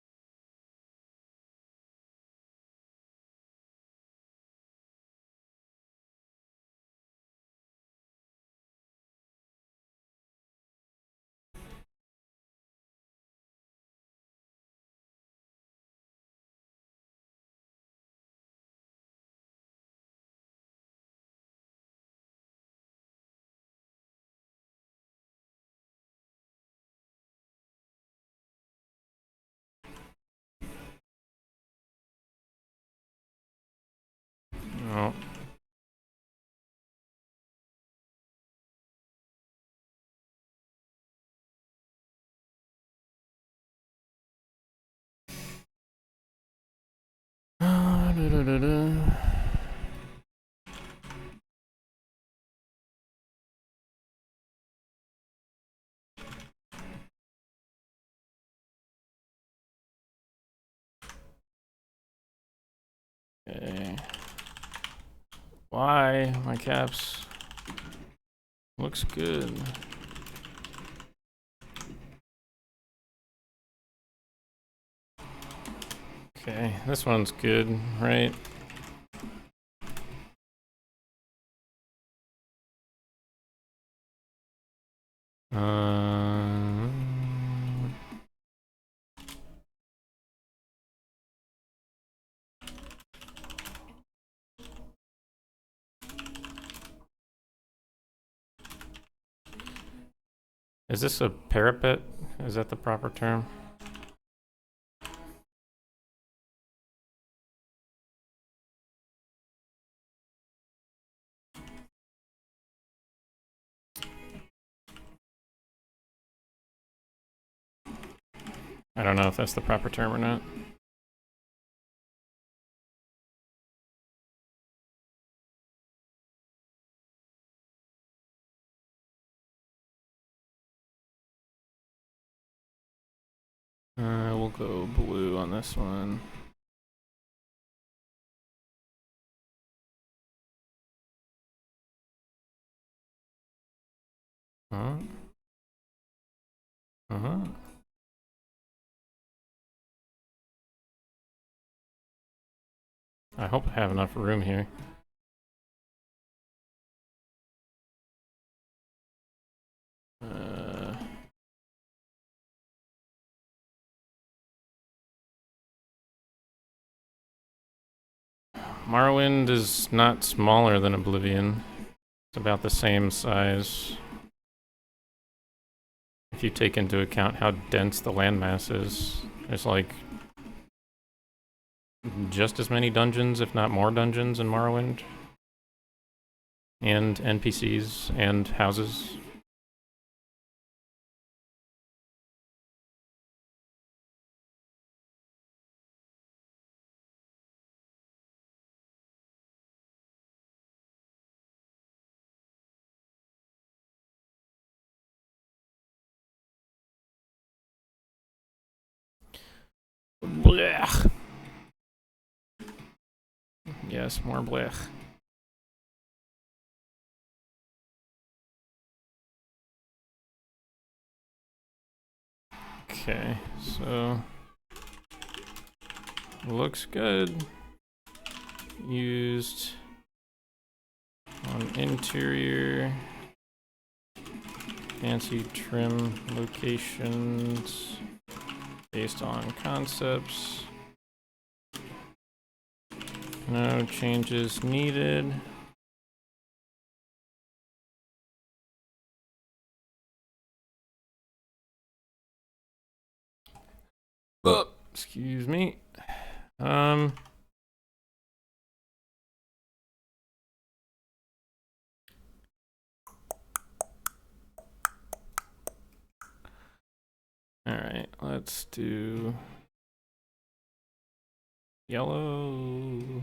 No. Okay. Why? My caps looks good. Okay, this one's good, right? Is this a parapet? Is that the proper term? I don't know if that's the proper term or not. We'll go blue on this one. I hope I have enough room here. Morrowind is not smaller than Oblivion. It's about the same size. If you take into account how dense the landmass is, there's like just as many dungeons, if not more dungeons in Morrowind. And NPCs and houses. Blech. Yes, more blech. Okay, so looks good. Used on interior, fancy trim locations based on concepts. No changes needed. Excuse me. All right, let's do yellow.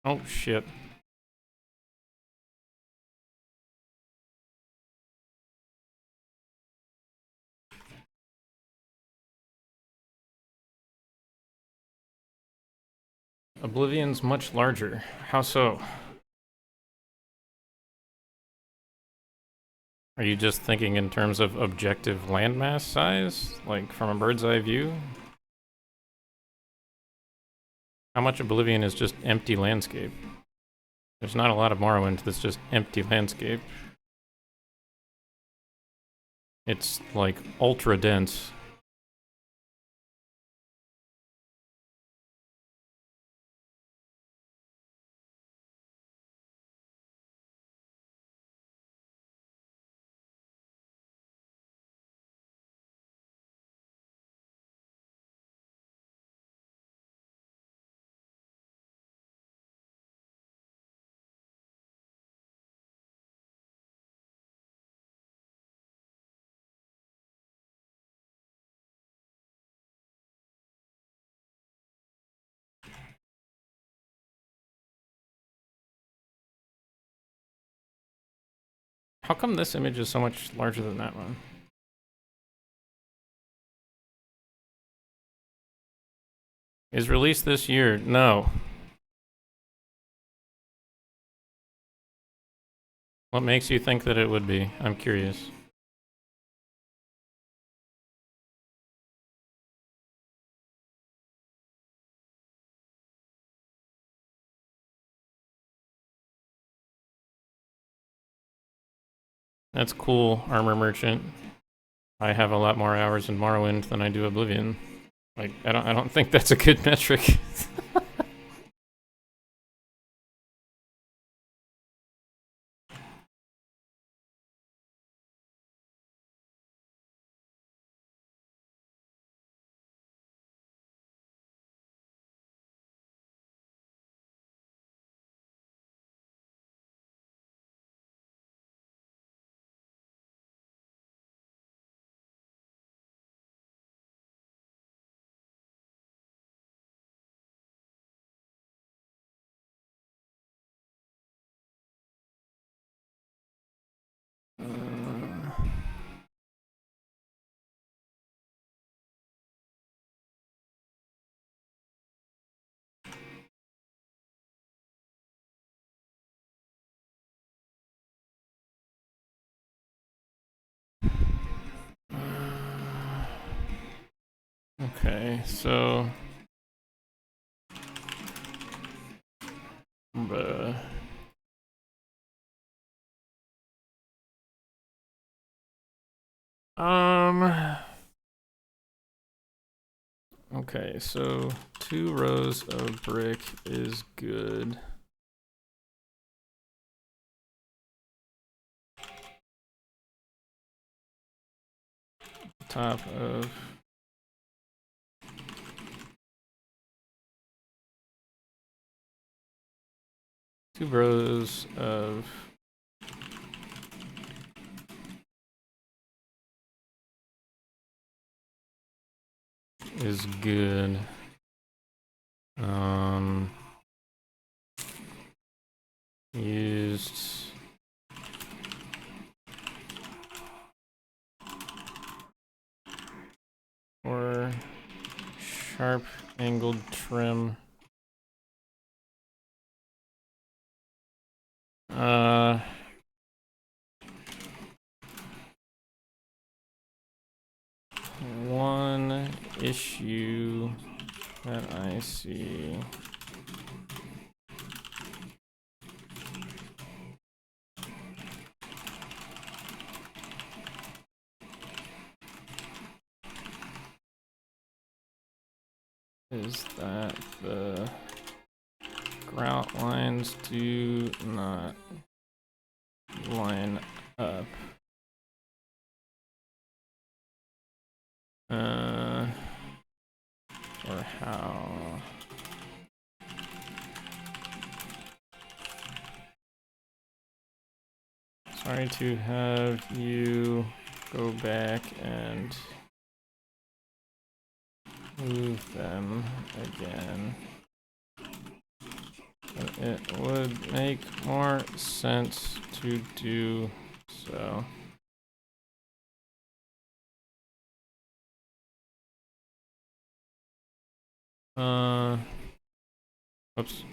Oh shit. Oblivion's much larger. How so? Are you just thinking in terms of objective landmass size? Like from a bird's eye view? How much Oblivion is just empty landscape? There's not a lot of Morrowind that's just empty landscape. It's like ultra dense. How come this image is so much larger than that one? Is released this year? No. What makes you think that it would be? I'm curious. That's cool, armor merchant. I have a lot more hours in Morrowind than I do Oblivion. Like, I don't think that's a good metric. Okay, so... Okay, so 2 rows of brick is good. Top of... Two rows of... is good. Used... or sharp angled trim. One issue that I see is that the grout lines do not line up. Or how? Sorry to have you go back and move them again. But it would make more sense to do so. Oops.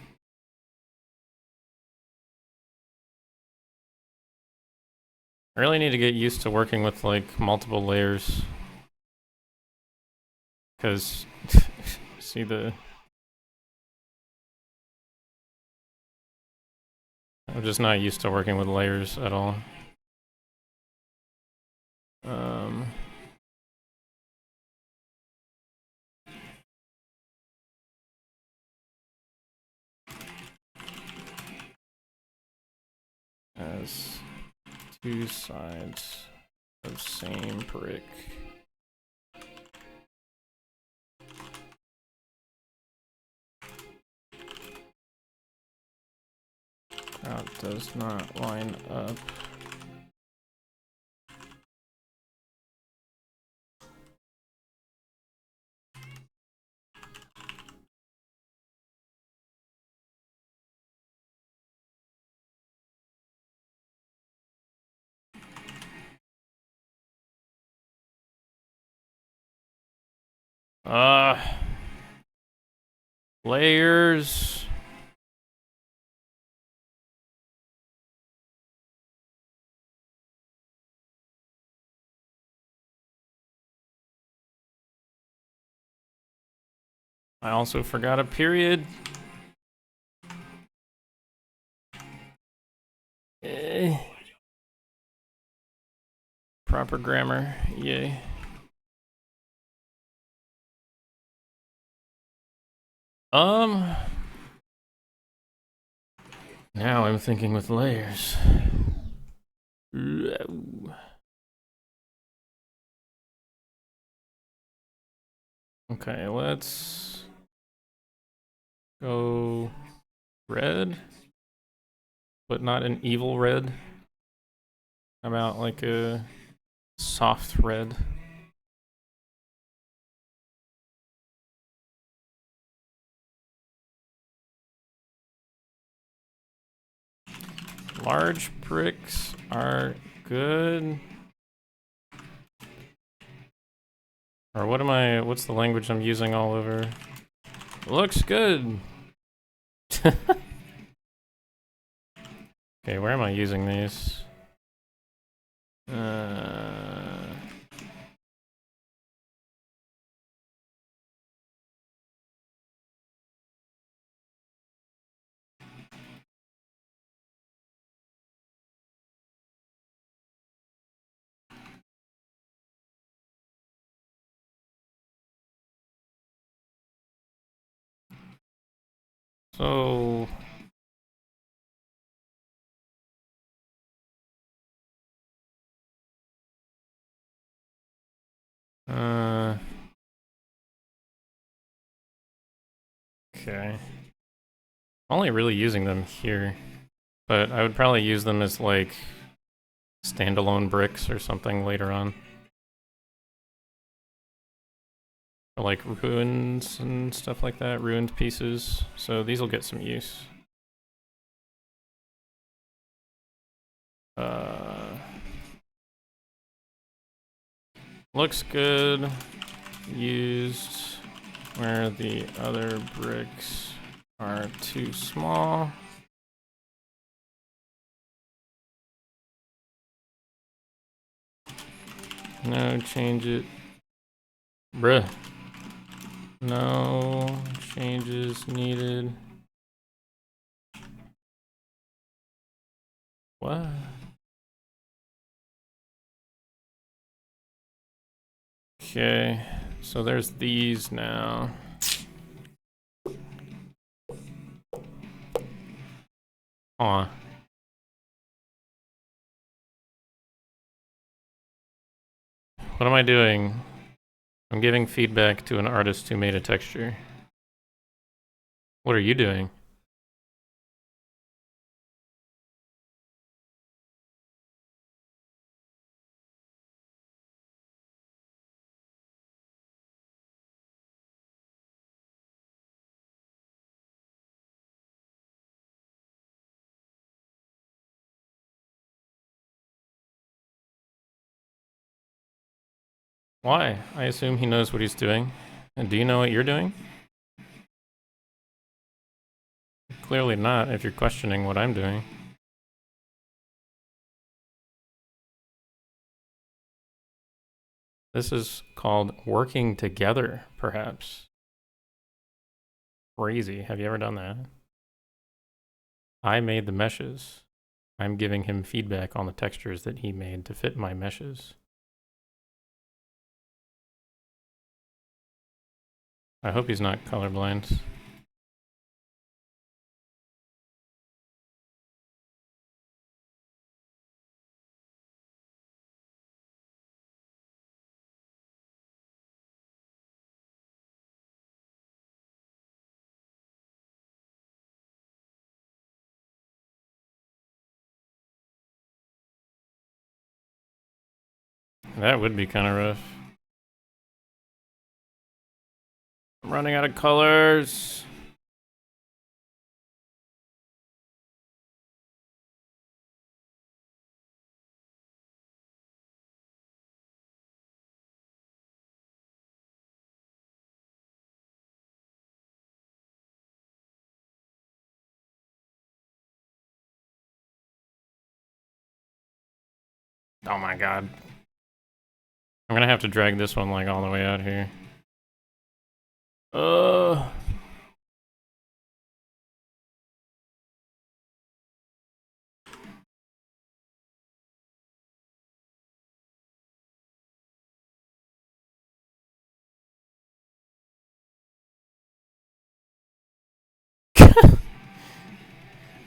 I really need to get used to working with like multiple layers. Because see I'm just not used to working with layers at all. As 2 sides of same brick. That does not line up. Layers. I also forgot a period. Proper grammar, yay. Now I'm thinking with layers. Okay, let's go red, but not an evil red. How about like a soft red? Large bricks are good. Or what's the language I'm using all over? Looks good. Okay, where am I using these? So okay. I'm only really using them here, but I would probably use them as like standalone bricks or something later on. Or like ruins and stuff like that, ruined pieces. So these will get some use. Looks good. Used where the other bricks are too small. No change it. Bruh. No changes needed. What? Okay, so there's these now. Aw. What am I doing? I'm giving feedback to an artist who made a texture. What are you doing? Why? I assume he knows what he's doing. And do you know what you're doing? Clearly not, if you're questioning what I'm doing. This is called working together, perhaps. Crazy. Have you ever done that? I made the meshes. I'm giving him feedback on the textures that he made to fit my meshes. I hope he's not colorblind. That would be kind of rough. I'm running out of colors. Oh my god. I'm gonna have to drag this one like all the way out here.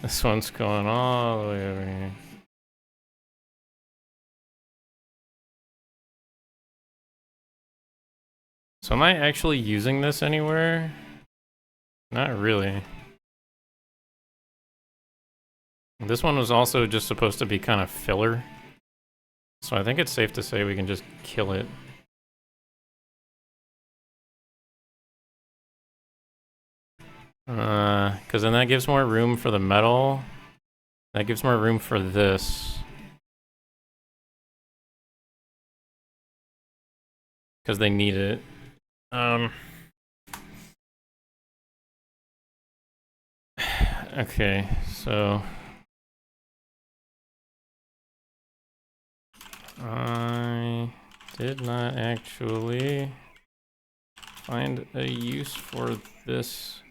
This one's going all the way over here. So am I actually using this anywhere? Not really. This one was also just supposed to be kind of filler. So I think it's safe to say we can just kill it. Because then that gives more room for the metal. That gives more room for this. Because they need it. Okay, so I did not actually find a use for this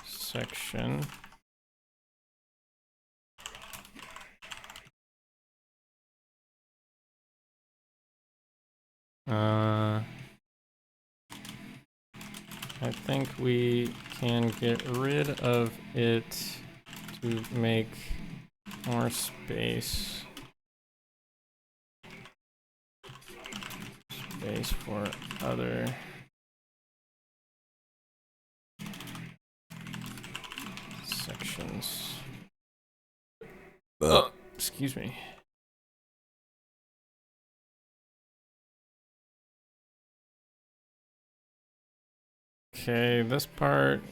section. I think we can get rid of it to make more space. Space for other sections. Excuse me. Okay, this part.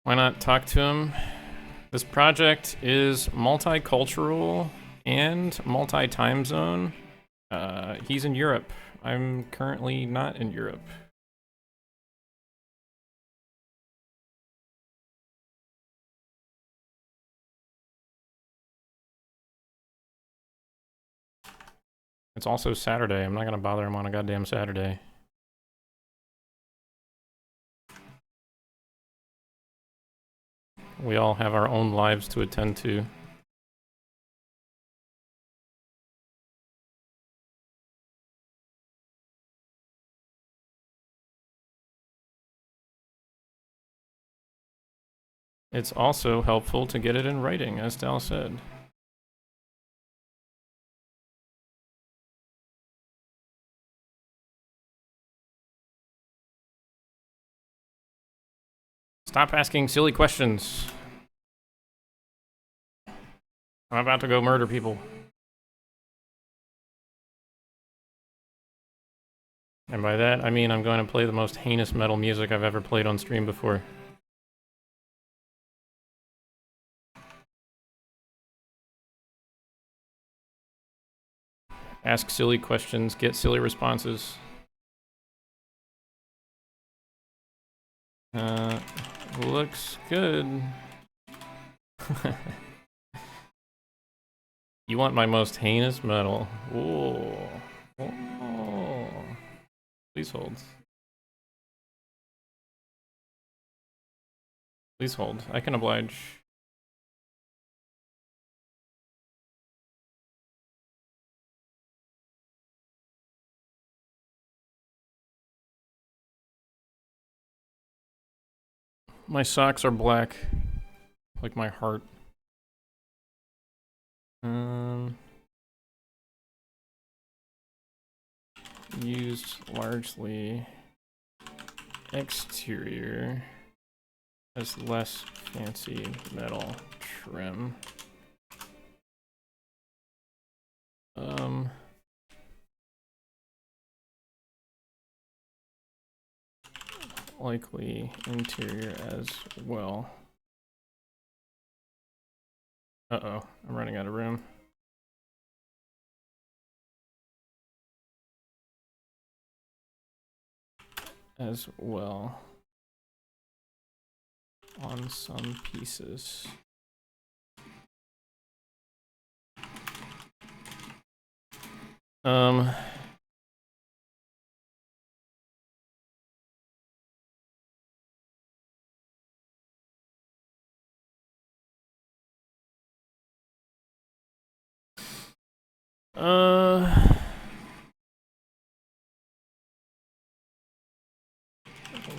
Why not talk to him? This project is multicultural and multi-time zone. He's in Europe. I'm currently not in Europe. It's also Saturday. I'm not gonna bother him on a goddamn Saturday. We all have our own lives to attend to. It's also helpful to get it in writing, as Dal said. Stop asking silly questions. I'm about to go murder people. And by that, I mean I'm going to play the most heinous metal music I've ever played on stream before. Ask silly questions, get silly responses. Looks good. You want my most heinous metal? Ooh. Oh. Please hold. Please hold. I can oblige. My socks are black. Like my heart. Used largely exterior as less fancy metal trim. Likely interior as well. Uh-oh, I'm running out of room. As well on some pieces.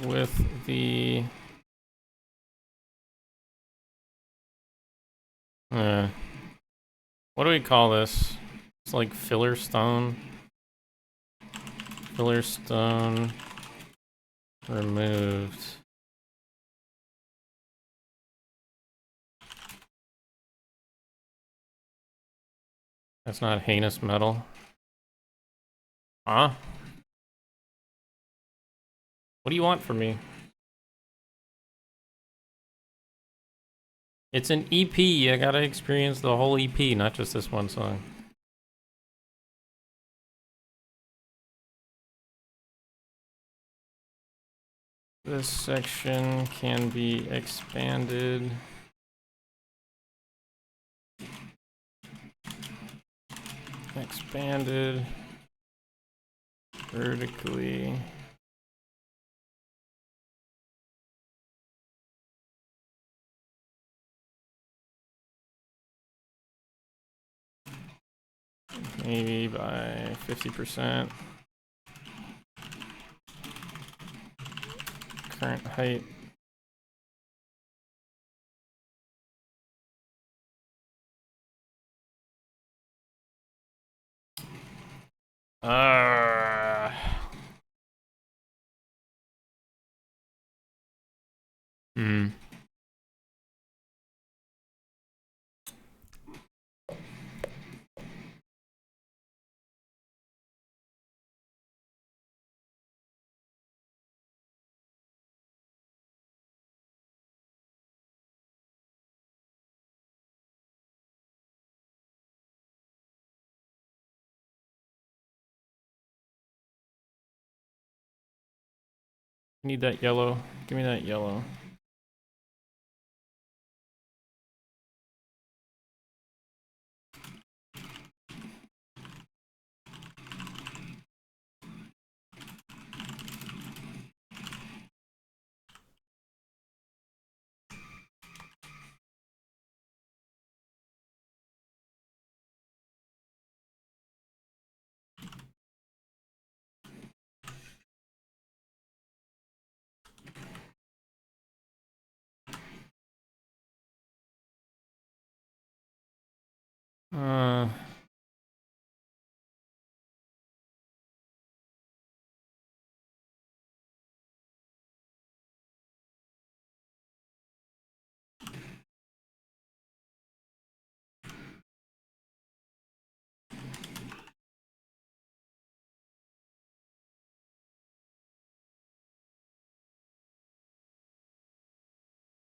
With the what do we call this? It's like filler stone. Filler stone removed. That's not heinous metal. Huh? What do you want from me? It's an EP. I gotta experience the whole EP, not just this one song. This section can be expanded. Expanded vertically. Maybe by 50%. Current height. Need that yellow. Give me that yellow.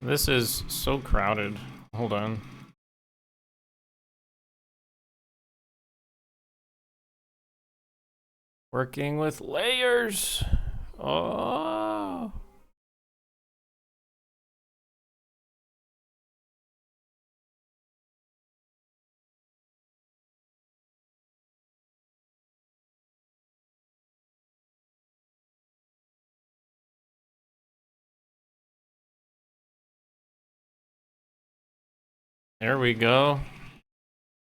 This is so crowded. Hold on. Working with layers. Oh. There we go.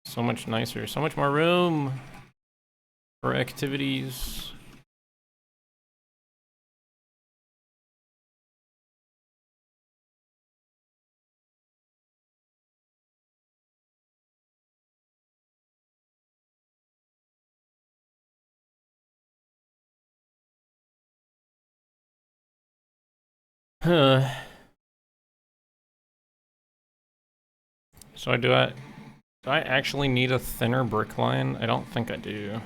So much nicer. So much more room for activities. So do I actually need a thinner brick line? I don't think I do.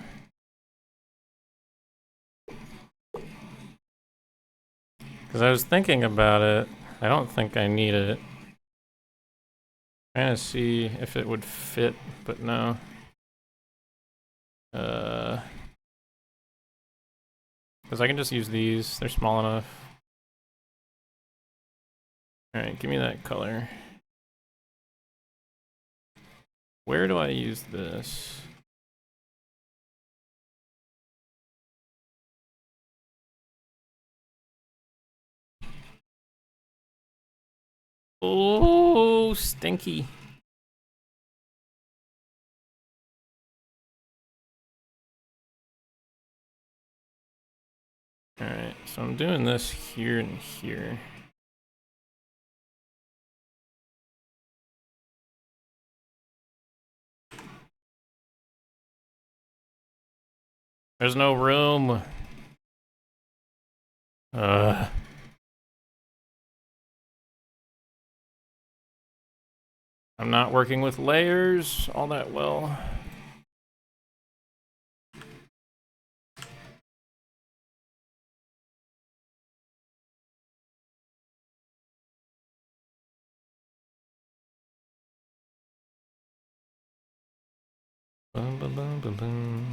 Because I was thinking about it. I don't think I need it. Trying to see if it would fit, but no. Because I can just use these. They're small enough. Alright, give me that color. Where do I use this? Oh, stinky. Alright, so I'm doing this here and here. There's no room. I'm not working with layers all that well. Bum, bum, bum, bum, bum.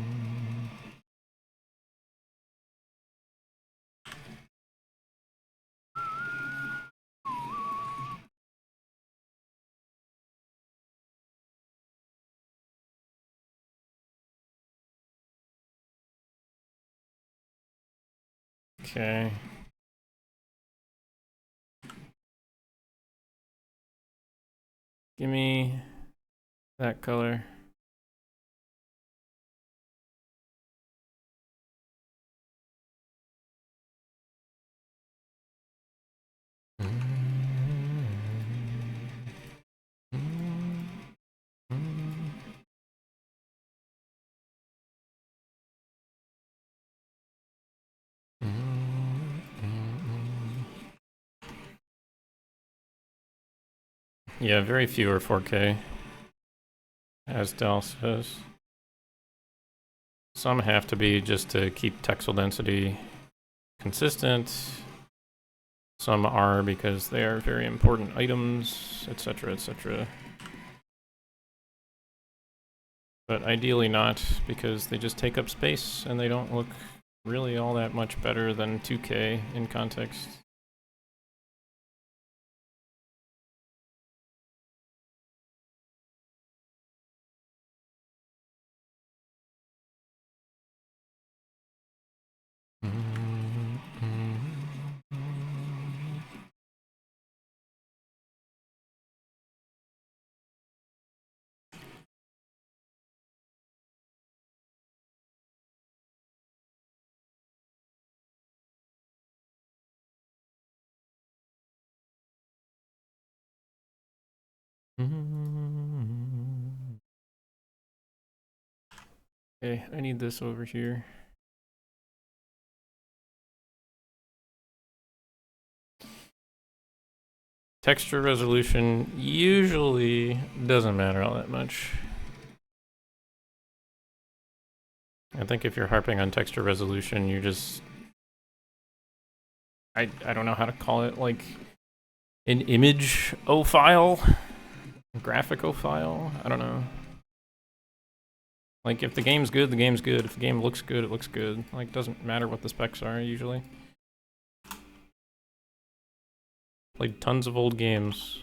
Okay. Give me that color. Yeah, very few are 4K, as Dell says. Some have to be just to keep texel density consistent. Some are because they are very important items, etc., etc. But ideally not, because they just take up space and they don't look really all that much better than 2K in context. Okay, I need this over here. Texture resolution usually doesn't matter all that much. I think if you're harping on texture resolution, you're just... I don't know how to call it, like an image O-file? Graphic O-file? I don't know. Like, if the game's good, the game's good. If the game looks good, it looks good. Like, doesn't matter what the specs are, usually. Played tons of old games.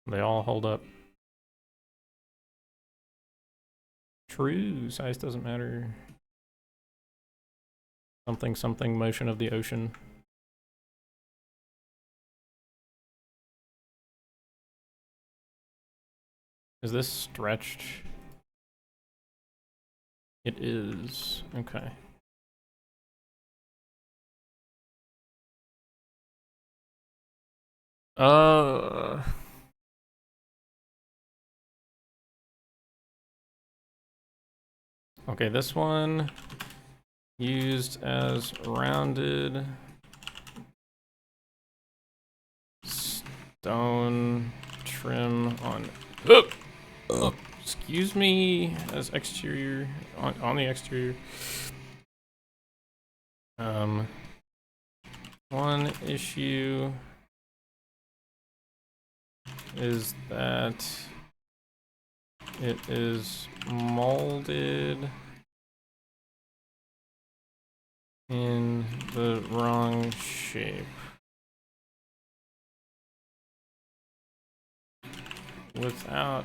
They all hold up. True, size doesn't matter. Something, something, motion of the ocean. Is this stretched? It is. Okay. Okay, this one used as rounded stone trim on. Excuse me, as exterior on the exterior. One issue is that it is molded in the wrong shape. Without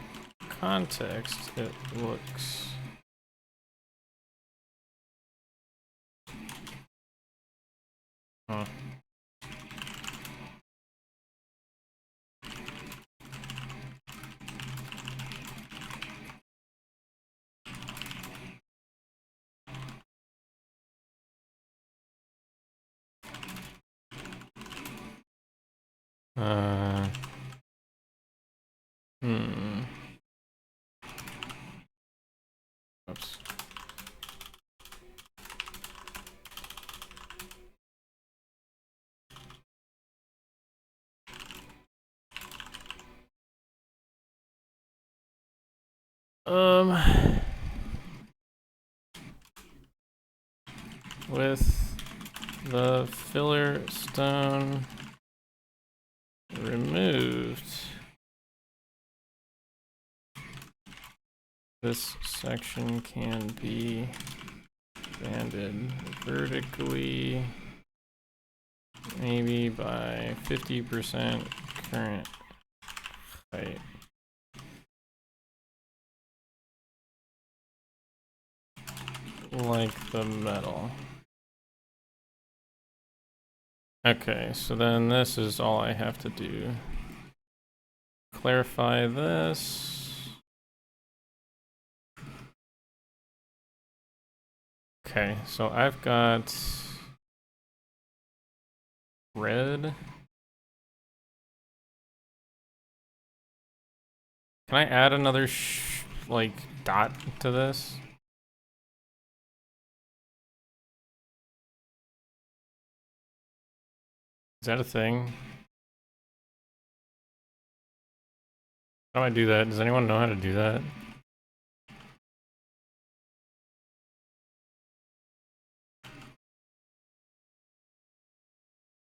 context, it looks... Huh. Hmm. Oops. With the filler stone removed, this section can be banded vertically, maybe by 50% current height. Like the metal. Okay, so then this is all I have to do. Clarify this. Okay, so I've got red. Can I add another like dot to this? Is that a thing? How do I do that? Does anyone know how to do that?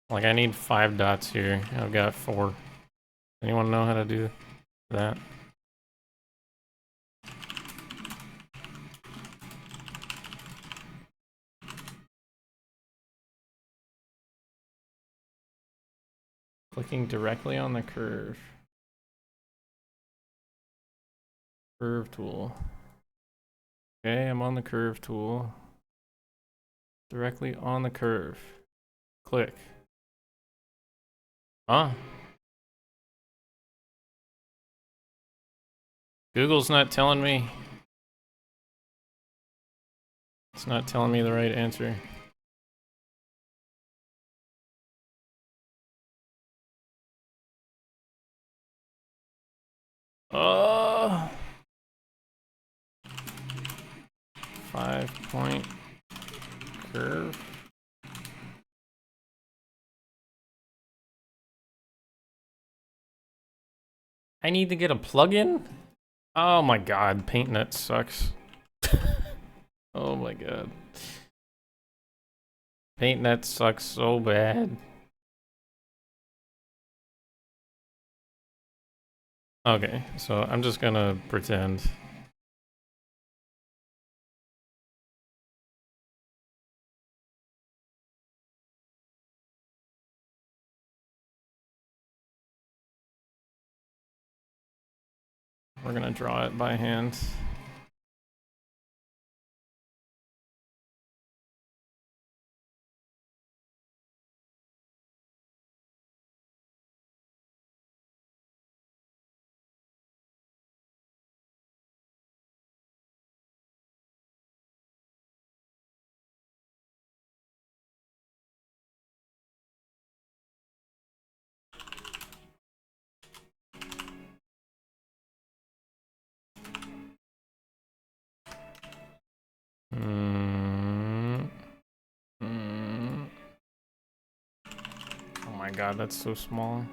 Like I need 5 dots here. I've got 4. Anyone know how to do that? Clicking directly on the curve. Curve tool. Okay, I'm on the curve tool. Directly on the curve. Click. Huh? Google's not telling me. It's not telling me the right answer. Oh. 5-point curve. I need to get a plugin? Oh my god, PaintNet sucks. Oh my god. PaintNet sucks so bad. Okay, so I'm just gonna pretend. We're gonna draw it by hand. Oh my god, that's so small.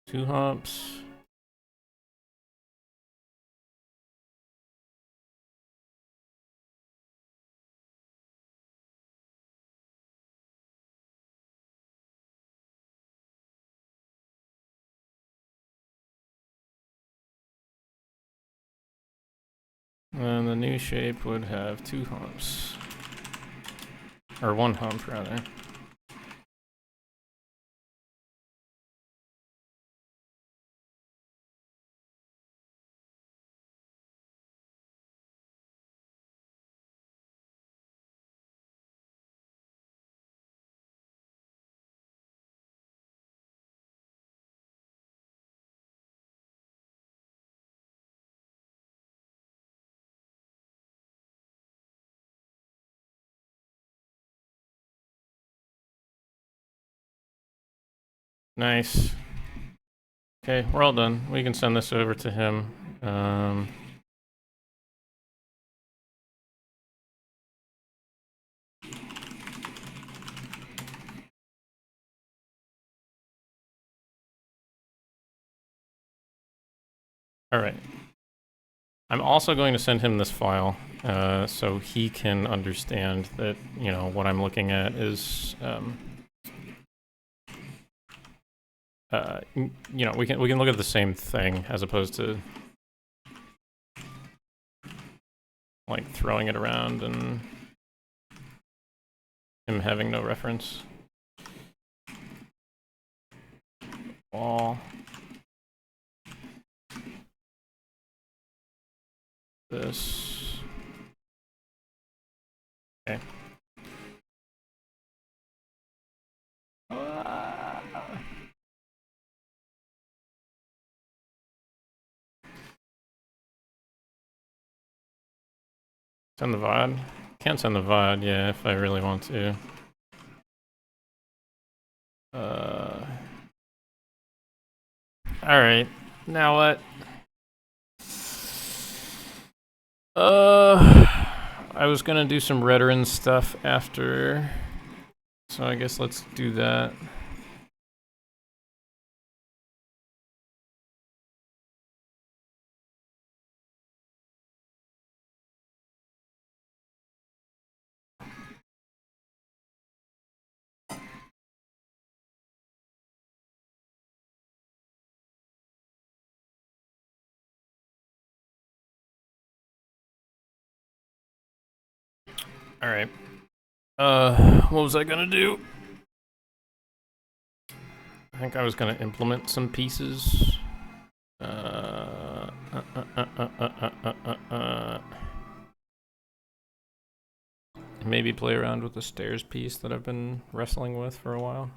Two humps. And the new shape would have 2 humps. Or 1 hump, rather. Nice. Okay, we're all done. We can send this over to him. All right. I'm also going to send him this file so he can understand that, you know, what I'm looking at is, you know, we can look at the same thing as opposed to like throwing it around and him having no reference. All this. Okay. Send the VOD? Can't send the VOD, yeah, if I really want to. Alright, now what? I was gonna do some Redoran stuff after, so I guess let's do that. Alright. What was I gonna do? I think I was gonna implement some pieces. Maybe play around with the stairs piece that I've been wrestling with for a while.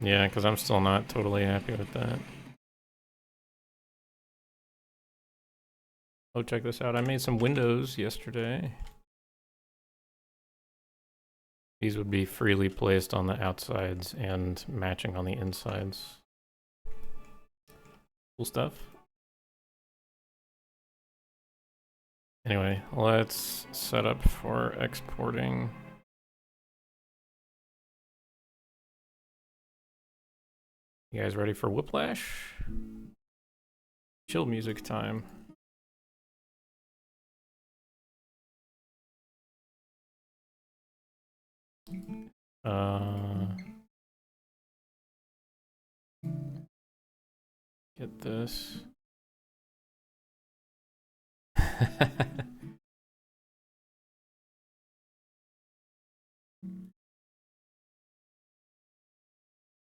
Yeah, because I'm still not totally happy with that. Oh, check this out. I made some windows yesterday. These would be freely placed on the outsides and matching on the insides. Cool stuff. Anyway, let's set up for exporting. You guys ready for Whiplash? Chill music time. Get this.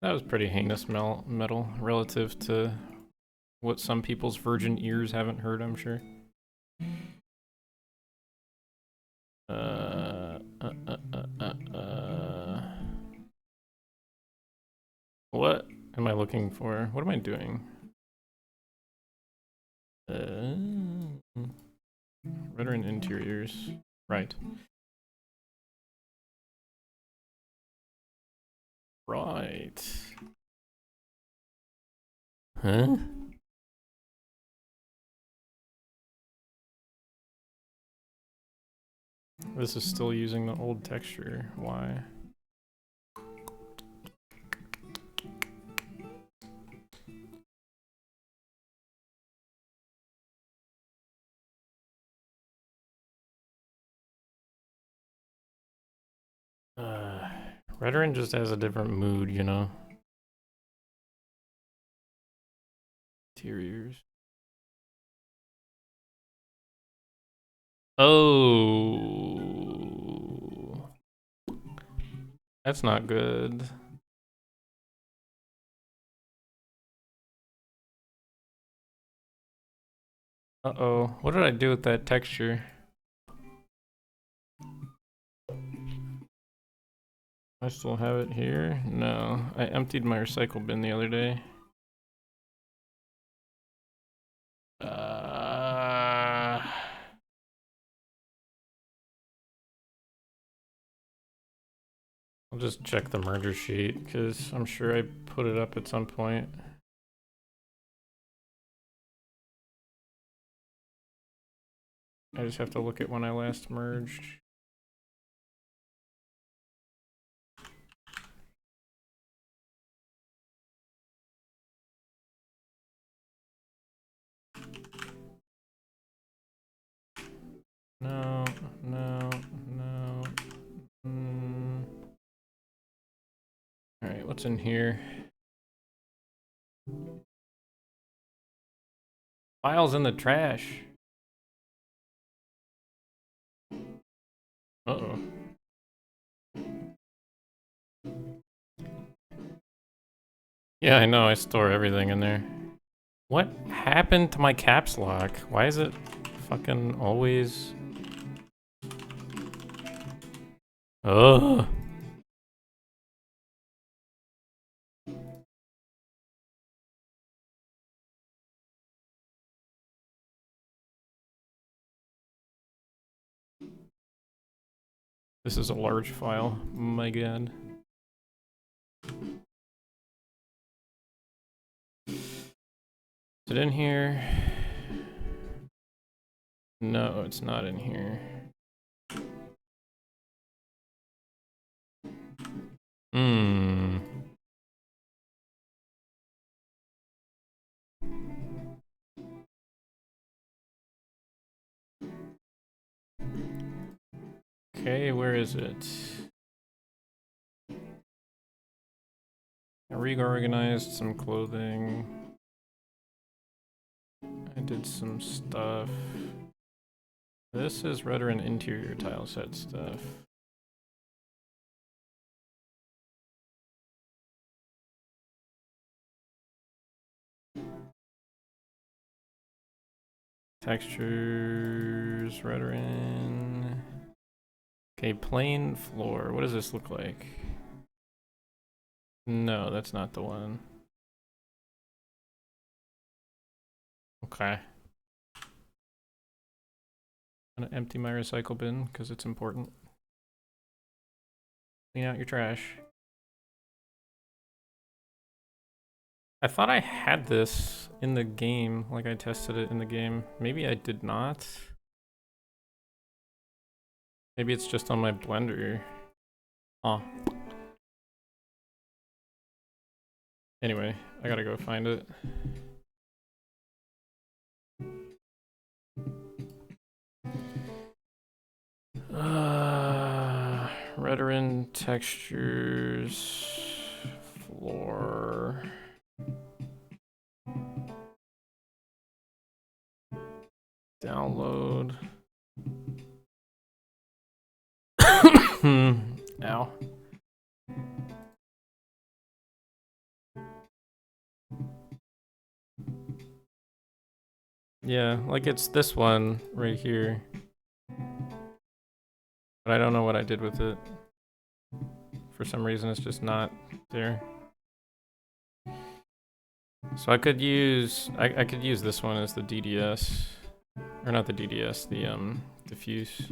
That was pretty heinous metal relative to what some people's virgin ears haven't heard, I'm sure. What am I looking for? What am I doing? Redoran interiors. Right. Right. Huh? This is still using the old texture. Why? Redoran just has a different mood, you know? Interiors. Oh. That's not good. Uh-oh, what did I do with that texture? I still have it here? No, I emptied my recycle bin the other day. I'll just check the merger sheet, because I'm sure I put it up at some point. I just have to look at when I last merged. No, no, no. Alright, what's in here? Files in the trash. Uh-oh. Yeah, I know, I store everything in there. What happened to my caps lock? Why is it fucking always... Ugh. This is a large file. My god. Is it in here? No, it's not in here. Hmm. Okay, where is it? I reorganized some clothing. I did some stuff. This is Redoran interior tileset stuff. Textures, Redoran. Okay, plain floor. What does this look like? No, that's not the one. Okay. I'm gonna empty my recycle bin because it's important. Clean out your trash. I thought I had this in the game, like I tested it in the game. Maybe I did not. Maybe it's just on my Blender. Oh. Anyway, I gotta go find it. Redoran textures, floor. Download. Ow. Yeah, like it's this one right here. But I don't know what I did with it. For some reason it's just not there. So I could use I could use this one as the DDS. Or not the DDS, the diffuse.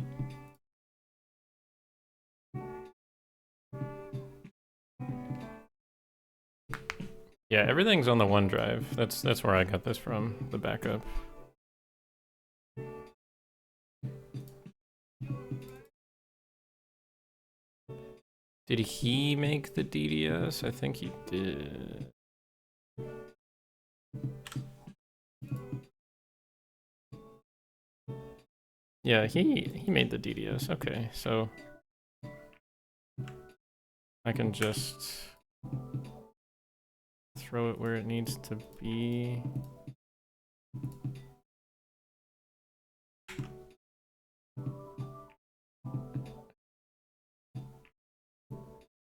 Yeah, everything's on the OneDrive. That's where I got this from, the backup. Did he make the DDS? I think he did. Yeah, he made the DDS. Okay, so I can just throw it where it needs to be.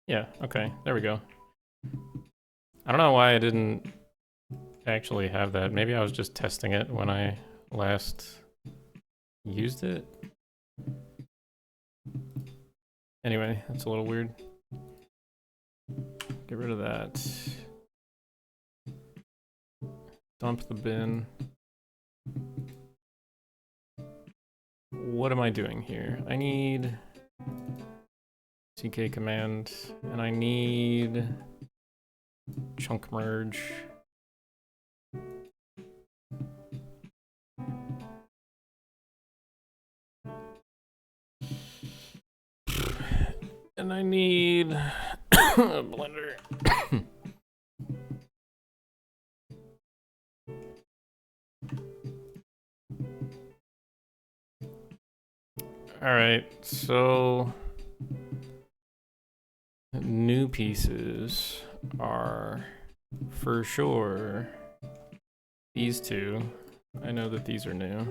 Yeah, okay, there we go. I don't know why I didn't actually have that. Maybe I was just testing it when I last used it. Anyway, that's a little weird. Get rid of that. Dump the bin. What am I doing here? I need CK command, and I need chunk merge. And I need a blender. Alright, so new pieces are for sure these two. I know that these are new.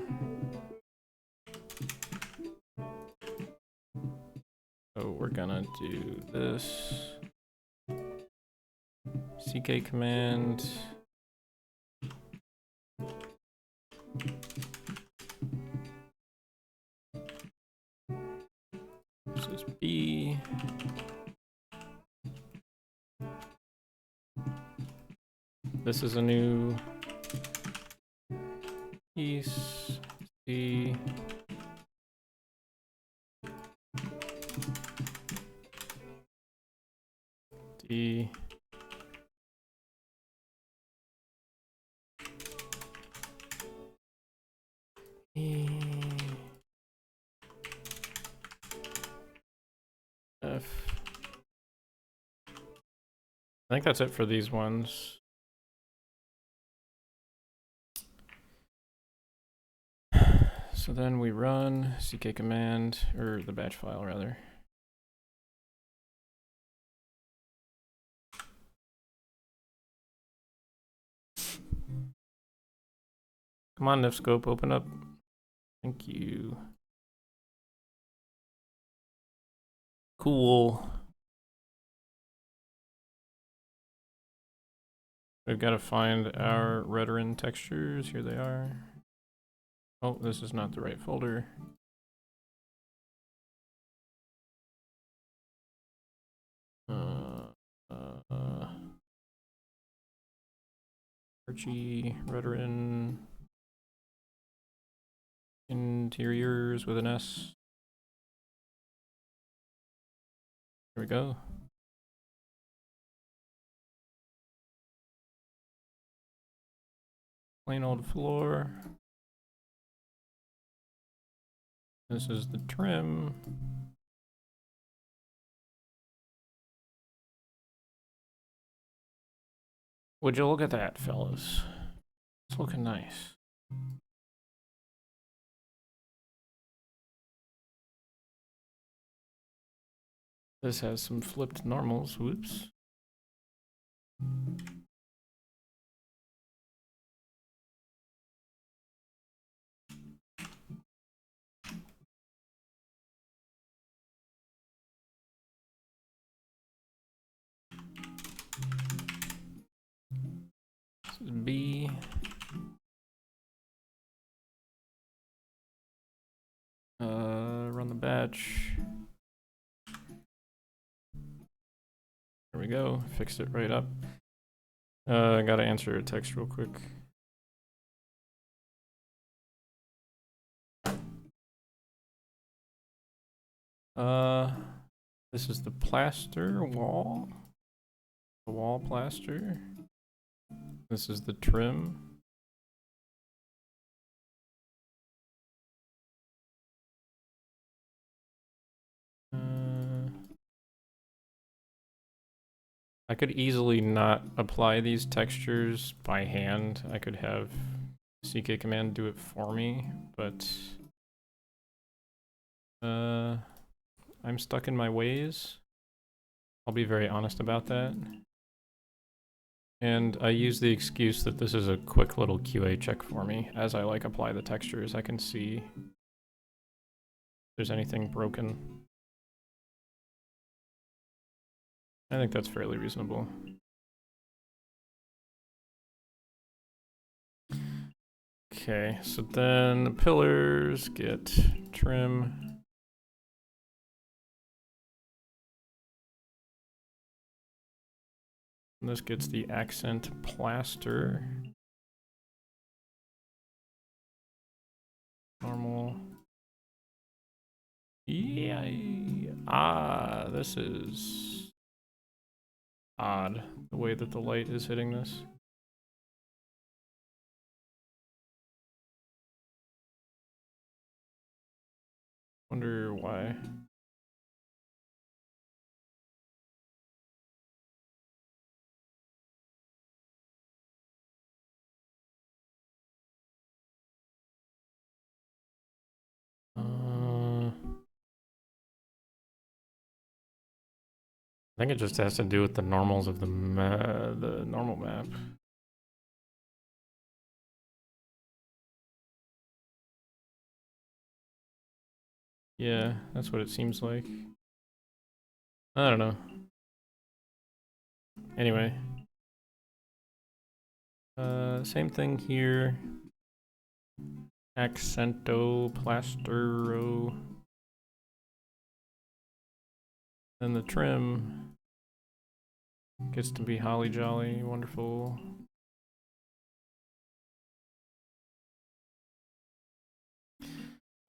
So we're gonna do this. CK command. This is B. This is a new piece. C. D. E. F. I think that's it for these ones. So then we run CK command, or the batch file rather. Come on, Nifscope, open up. Thank you. Cool. We've got to find our Redoran textures. Here they are. Oh, this is not the right folder. Archie, Redoran, interiors with an S. Here we go. Plain old floor. This is the trim. Would you look at that, fellas? It's looking nice. This has some flipped normals. Whoops. This is B. Run the batch. There we go. Fixed it right up. I gotta answer a text real quick. This is the plaster wall. The wall plaster. This is the trim. I could easily not apply these textures by hand. I could have CK command do it for me, but I'm stuck in my ways. I'll be very honest about that. And I use the excuse that this is a quick little QA check for me. As I like apply the textures, I can see if there's anything broken. I think that's fairly reasonable. Okay, so then the pillars get trim. And this gets the accent plaster. Normal. Yeah. Ah, this is odd, the way that the light is hitting this. Wonder why. I think it just has to do with the normals of the normal map. Yeah, that's what it seems like. I don't know. Anyway. Same thing here. Accento, plastero. Then the trim gets to be holly jolly, wonderful.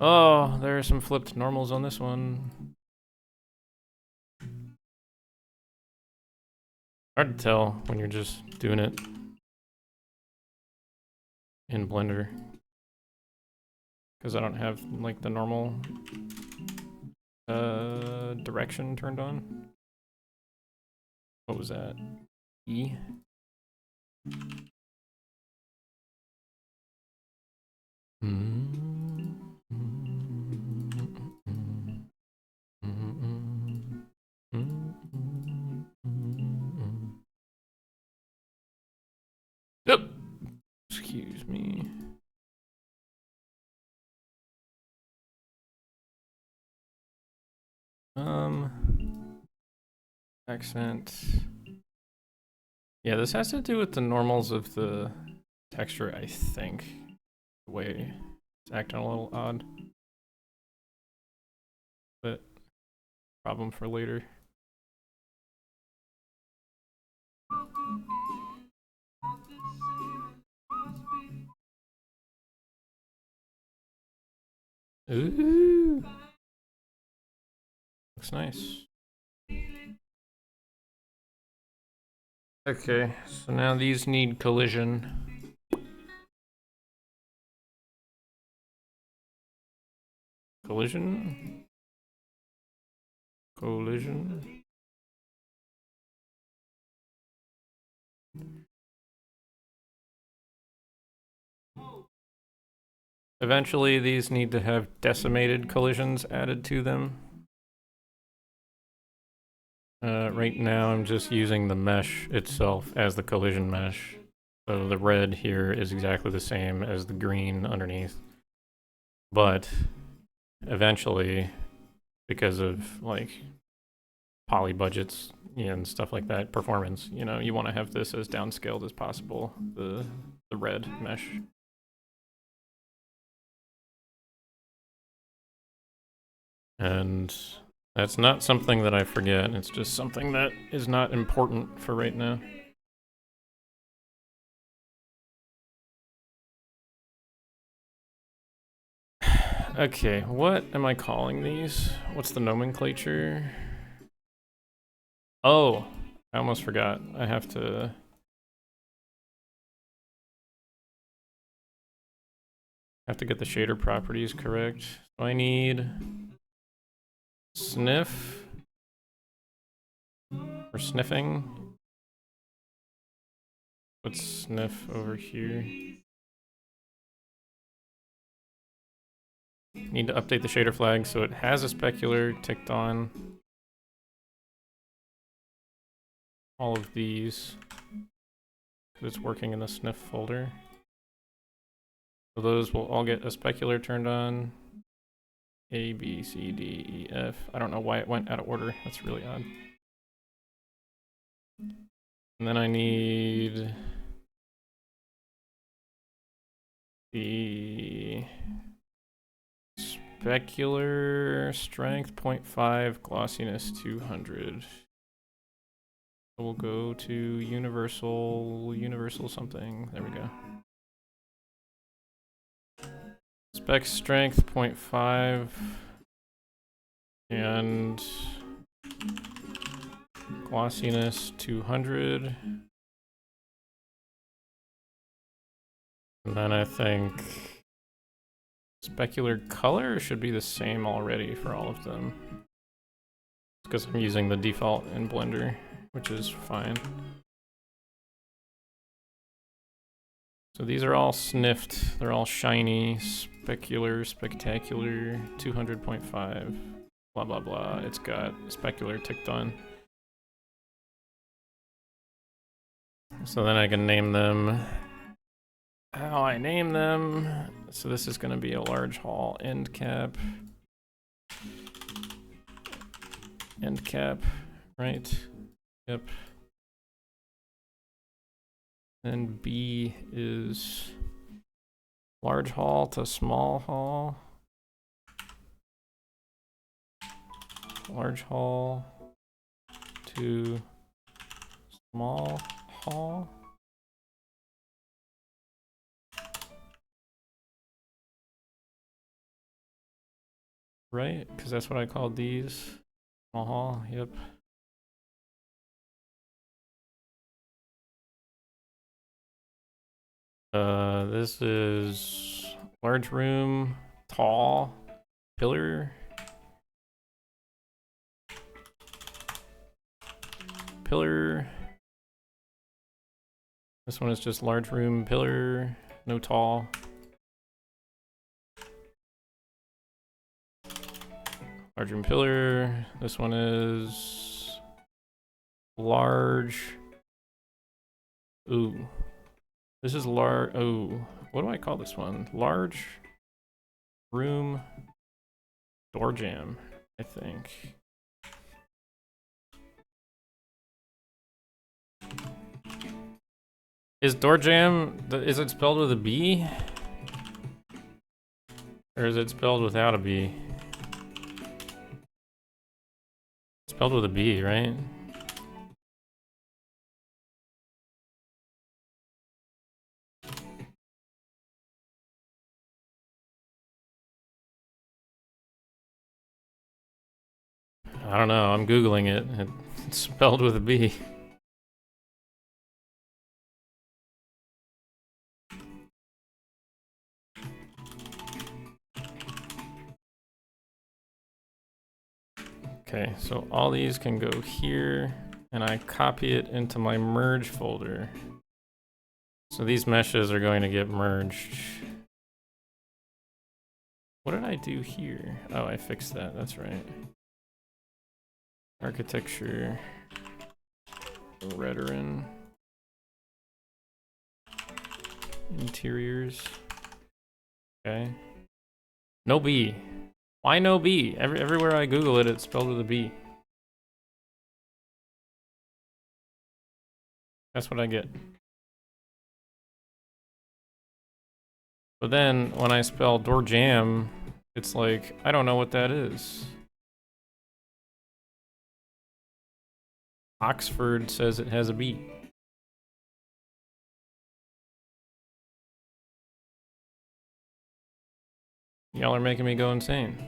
Oh, there are some flipped normals on this one. Hard to tell when you're just doing it in Blender, because I don't have like the normal direction turned on. What was that? E? Yep. Excuse me. Accent. Yeah, this has to do with the normals of the texture, I think. The way it's acting a little odd. But problem for later. Ooh. Looks nice. Okay, so now these need collision. Collision? Collision? Eventually, these need to have decimated collisions added to them. Right now, I'm just using the mesh itself as the collision mesh. So the red here is exactly the same as the green underneath. But eventually, because of like poly budgets and stuff like that, performance, you know, you want to have this as downscaled as possible, the red mesh. And that's not something that I forget, it's just something that is not important for right now. Okay, what am I calling these? What's the nomenclature? Oh, I almost forgot. I have to get the shader properties correct. So I need sniff or sniffing. What's sniff over here? Need to update the shader flag so it has a specular ticked on all of these. It's working in the sniff folder. So those will all get a specular turned on. A, B, C, D, E, F. I don't know why it went out of order. That's really odd. And then I need the specular strength 0.5, glossiness 200. We'll go to universal something. There we go. Spec strength 0.5 and glossiness 200. And then I think specular color should be the same already for all of them. Because I'm using the default in Blender, which is fine. So these are all sniffed, they're all shiny, specular, spectacular, 200.5, blah blah blah. It's got specular ticked on. So then I can name them how I name them. So this is going to be a large hall end cap, right? Yep. And B is large hall to small hall. Large hall to small hall. Right? Because that's what I called these. Small hall, yep. This is large room, tall, pillar. This one is just large room, pillar, no tall. Large room, pillar. This one is large. Ooh. This is large. Oh, what do I call this one? Large room door jam, I think. Is door jam, is it spelled with a B? Or is it spelled without a B? It's spelled with a B, right? I don't know, I'm Googling it. It's spelled with a B. Okay, so all these can go here, and I copy it into my merge folder. So these meshes are going to get merged. What did I do here? Oh, I fixed that, that's right. Architecture, Redoran, interiors. Okay. No B. Why no B? Everywhere I Google it, it's spelled with a B. That's what I get. But then when I spell door jam, it's like, I don't know what that is. Oxford says it has a B. Y'all are making me go insane.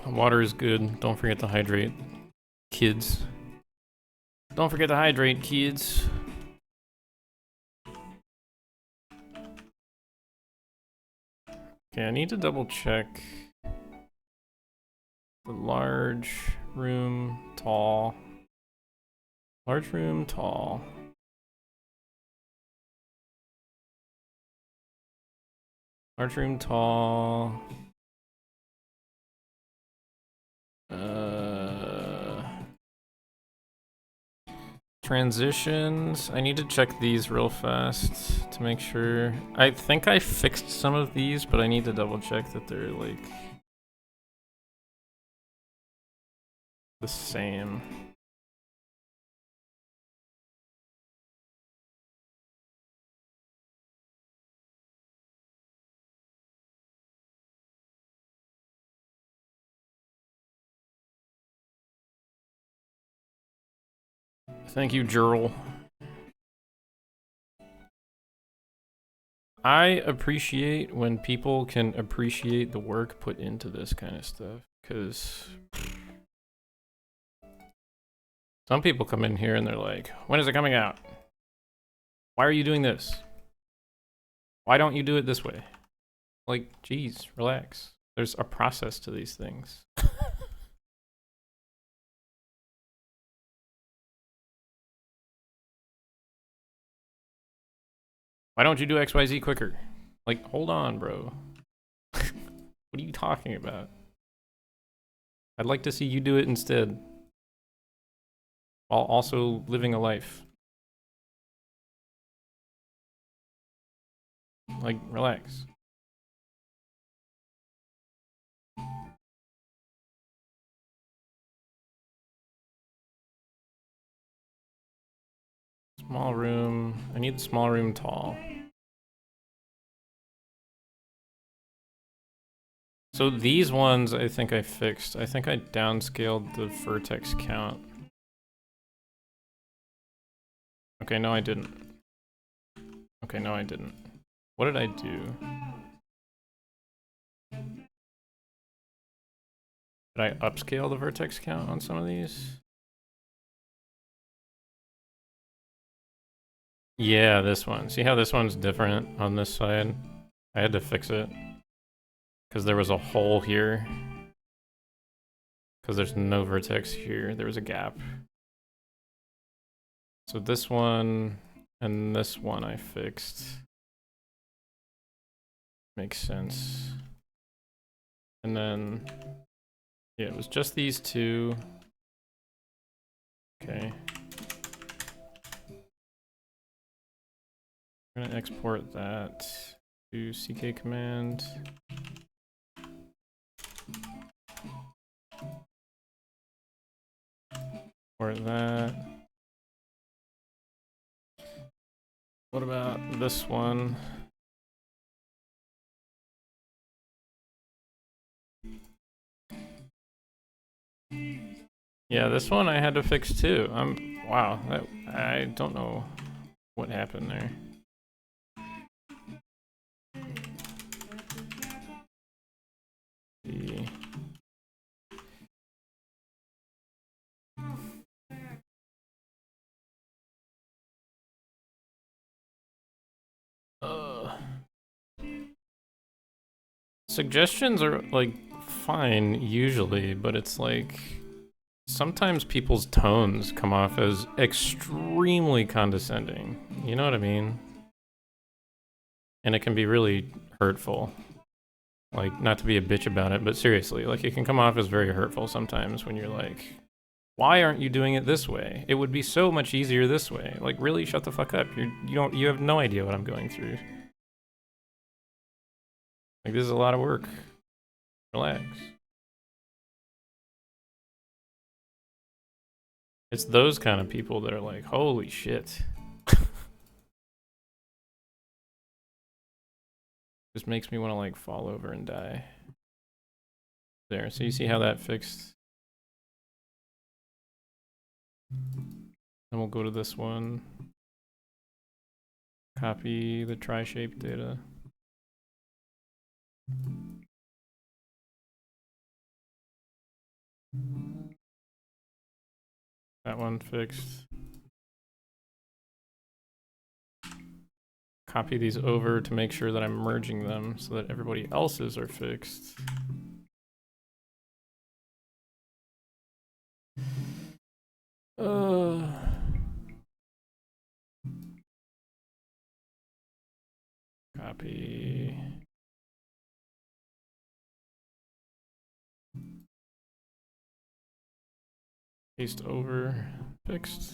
Water is good. Don't forget to hydrate, kids. Don't forget to hydrate, kids. Okay, I need to double check the large room tall. Large room tall. Large room tall. Transitions. I need to check these real fast to make sure. I think I fixed some of these, but I need to double check that they're like the same. Thank you, Jurl. I appreciate when people can appreciate the work put into this kind of stuff, because some people come in here and they're like, when is it coming out? Why are you doing this? Why don't you do it this way? Like, geez, relax. There's a process to these things. Why don't you do XYZ quicker? Like, hold on, bro. What are you talking about? I'd like to see you do it instead. While also living a life. Like, relax. Small room. I need the small room tall. So these ones I think I fixed. I think I downscaled the vertex count. Okay, no I didn't. Okay, no I didn't. What did I do? Did I upscale the vertex count on some of these? Yeah, this one. See how this one's different on this side? I had to fix it. Because there was a hole here. Because there's no vertex here. There was a gap. So this one and this one I fixed. Makes sense. And then, yeah, it was just these two. Okay. I'm gonna export that to CK command. Export that. What about this one? Yeah, this one I had to fix too. Wow, I don't know what happened there. See. Suggestions are like fine usually, but it's like sometimes people's tones come off as extremely condescending. You know what I mean? And it can be really hurtful. Like, not to be a bitch about it, but seriously, like it can come off as very hurtful sometimes when you're like, why aren't you doing it this way? It would be so much easier this way. Like, really, shut the fuck up. You have no idea what I'm going through. Like, this is a lot of work. Relax. It's those kind of people that are like, holy shit. Just makes me want to like fall over and die. There, so you see how that fixed? Then we'll go to this one. Copy the tri-shape data. That one fixed. copy these over to make sure that I'm merging them so that everybody else's are fixed. Copy. Paste over. Fixed.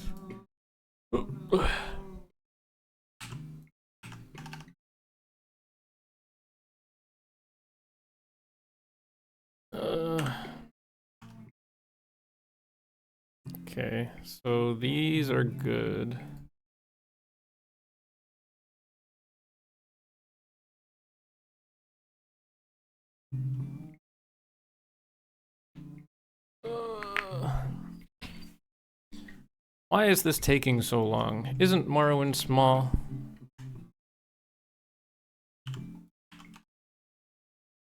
Okay, so these are good. Why is this taking so long? Isn't Morrowind small?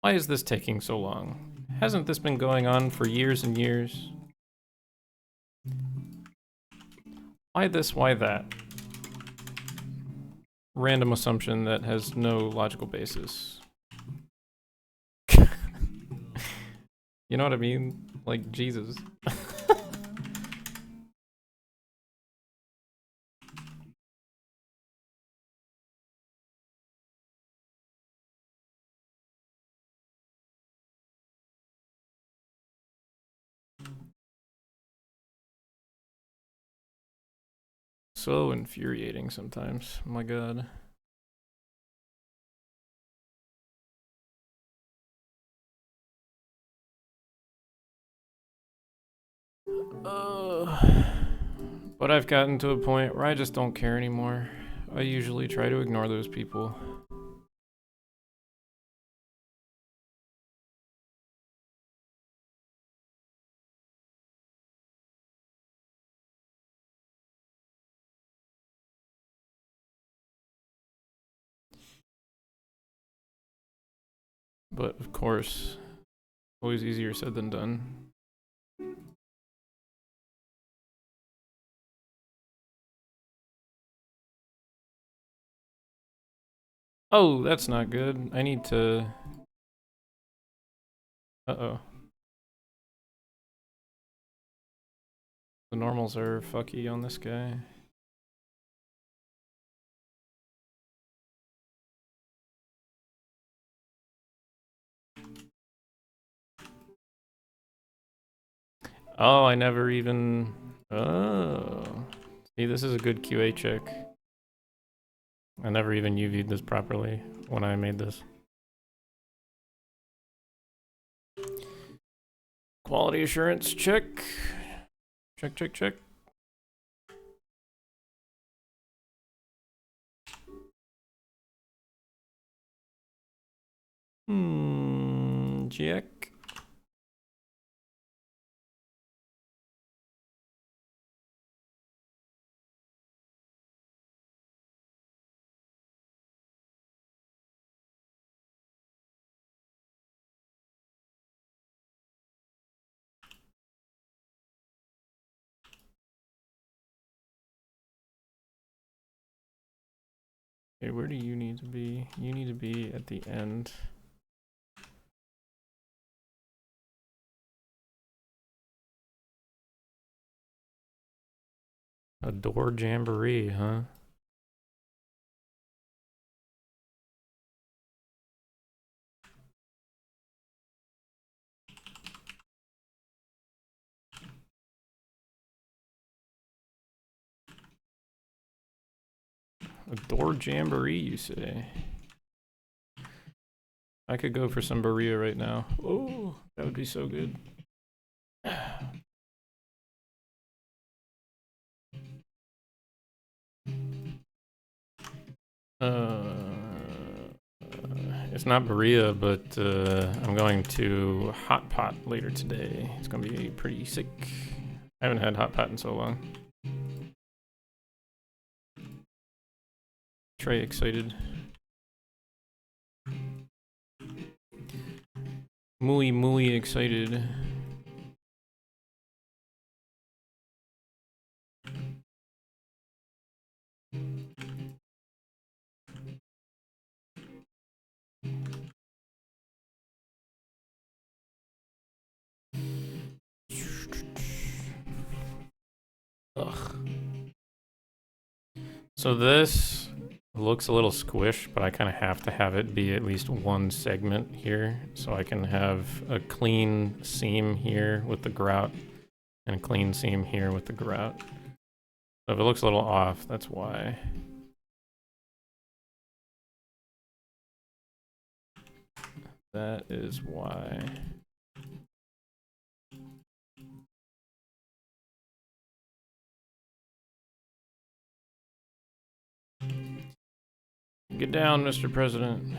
Why is this taking so long? Hasn't this been going on for years and years? Why this, why that? Random assumption that has no logical basis. You know what I mean? Like, Jesus. So infuriating sometimes. Oh my god. But I've gotten to a point where I just don't care anymore. I usually try to ignore those people. But of course, always easier said than done. Oh, that's not good. I need to... Uh-oh. The normals are fucky on this guy. Oh, I never even... Oh. See, this is a good QA check. I never even UV'd this properly when I made this. Quality assurance check. Check, check, check. Check. Okay, where do you need to be? You need to be at the end. A door jamboree, huh? A door jamboree, you say? I could go for some burrito right now. Oh, that would be so good. It's not Berea, but I'm going to Hot Pot later today. It's gonna be pretty sick. I haven't had Hot Pot in so long. Trey excited. Muy excited. Ugh. So this looks a little squished, but I kind of have to have it be at least one segment here, so I can have a clean seam here with the grout and a clean seam here with the grout. So if it looks a little off, that's why. That is why. Get down, Mr. President.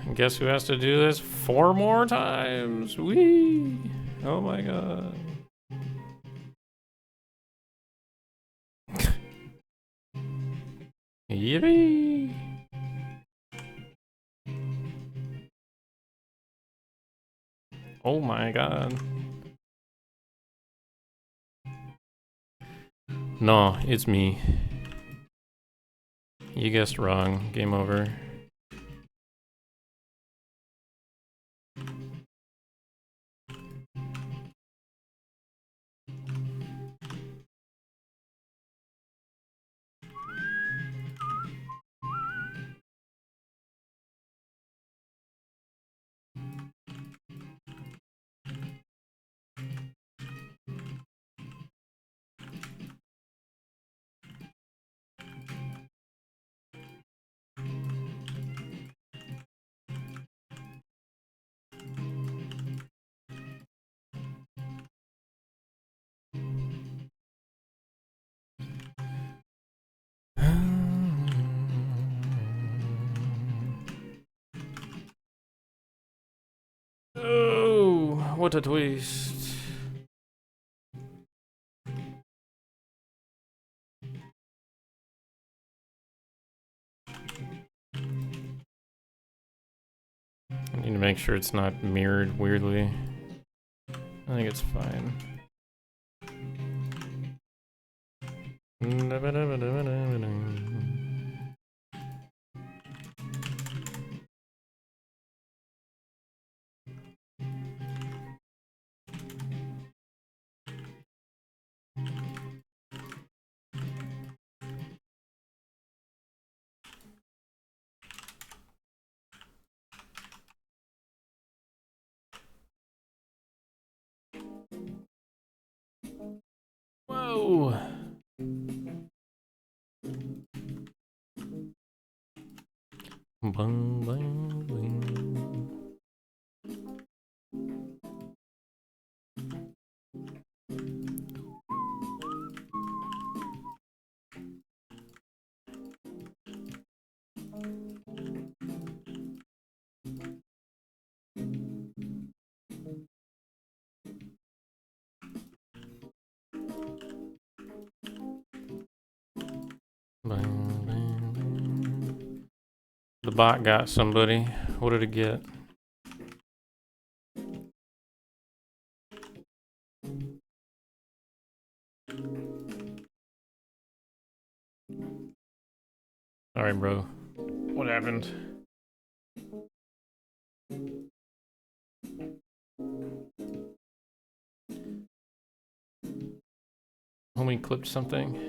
And guess who has to do this 4 more times? Whee! Oh my god. Yippee! Oh my god. No, it's me. You guessed wrong. Game over. Oh, what a twist. I need to make sure it's not mirrored weirdly. I think it's fine. Whoa! Bang, bang, bang. Bang, bang, bang. The bot got somebody. What did it get? Alright, bro. What happened? Homie clipped something.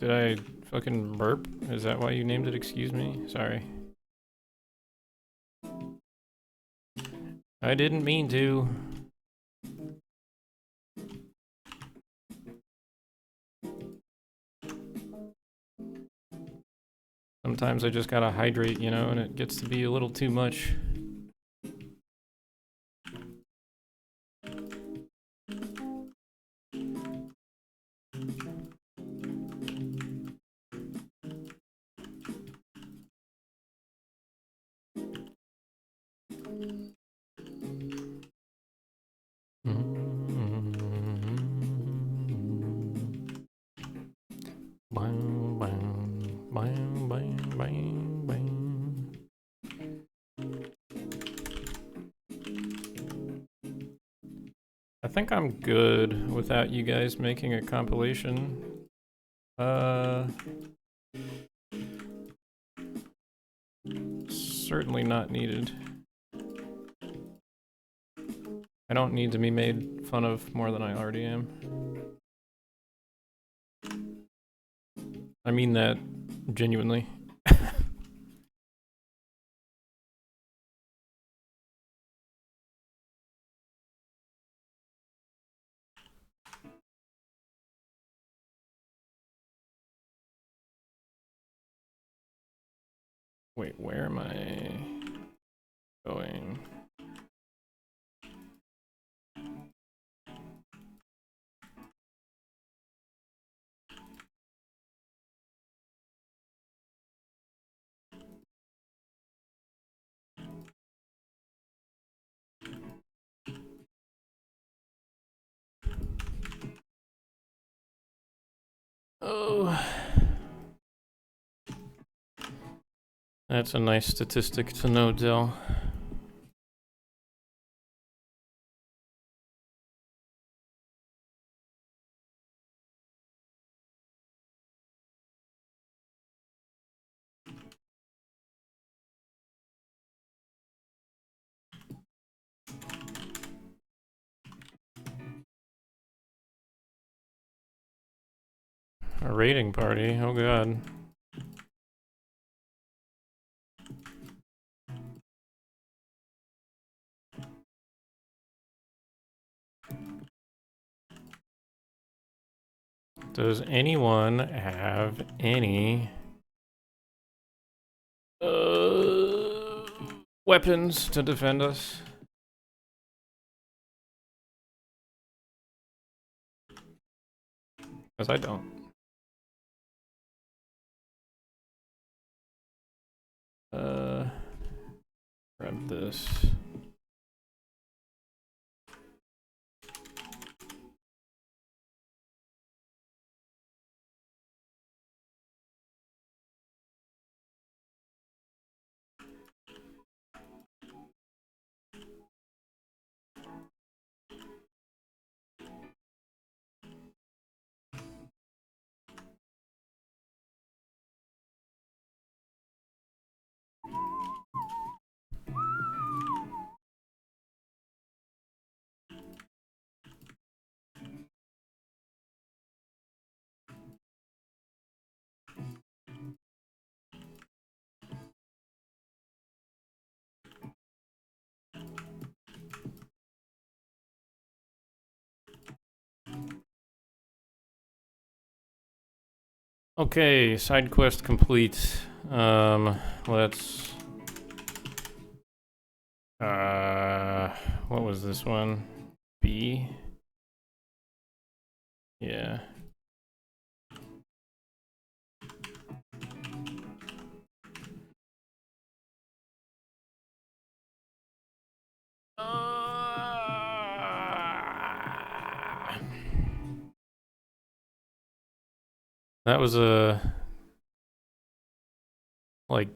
Did I fucking burp? Is that why you named it? Excuse me? Sorry. I didn't mean to. Sometimes I just gotta hydrate, you know, and it gets to be a little too much. Bang, bang. I think I'm good without you guys making a compilation. Certainly not needed. I don't need to be made fun of more than I already am. I mean that genuinely. Wait, where am I going? Oh. That's a nice statistic to know, Dell. A raiding party, oh god. Does anyone have any weapons to defend us? Because I don't. Grab this. Okay, side quest complete. Let's... what was this one? B? Yeah. That was a... like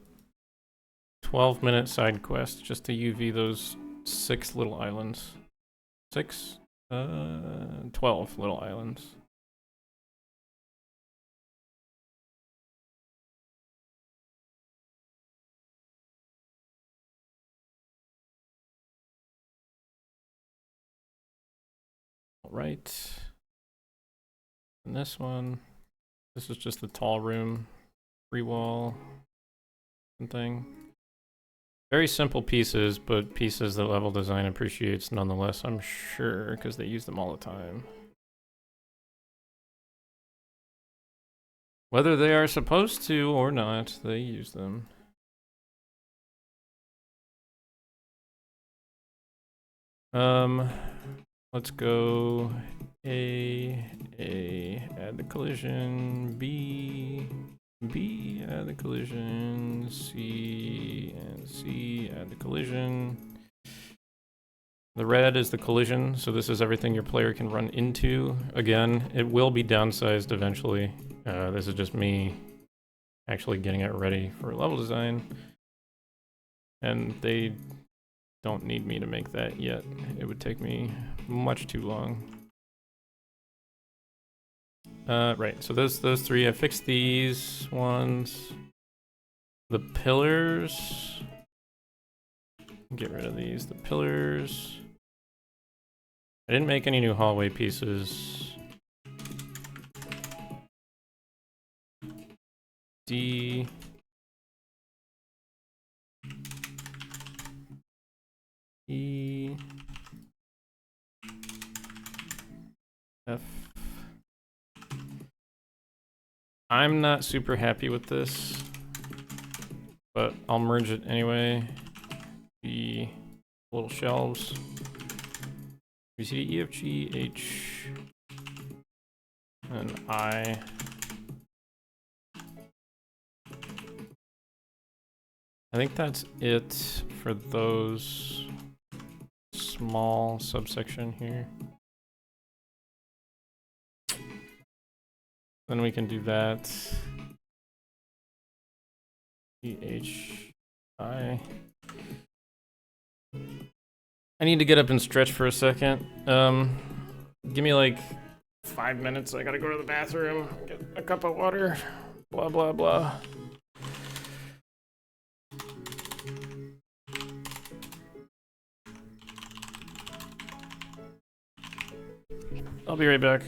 12-minute side quest just to UV those 6 little islands. 6? 12 little islands. Right. And this one, this is just the tall room, free wall and thing. Very simple pieces, but pieces that level design appreciates nonetheless, I'm sure, because they use them all the time. Whether they are supposed to or not, they use them. Let's go A, add the collision, B, add the collision, C, and C, add the collision. The red is the collision, so this is everything your player can run into. Again, it will be downsized eventually. This is just me actually getting it ready for level design. And they don't need me to make that yet. It would take me much too long. Right, so those three, I fixed these ones. The pillars, get rid of these. The pillars, I didn't make any new hallway pieces. D. E. F. I'm not super happy with this, but I'll merge it anyway. The little shelves. B, C, D, E, F, G, H, and I. I think that's it for those small subsection here. Then we can do that. E-H-I. I need to get up and stretch for a second. Give me like 5 minutes. I gotta go to the bathroom, get a cup of water, blah, blah, blah. I'll be right back.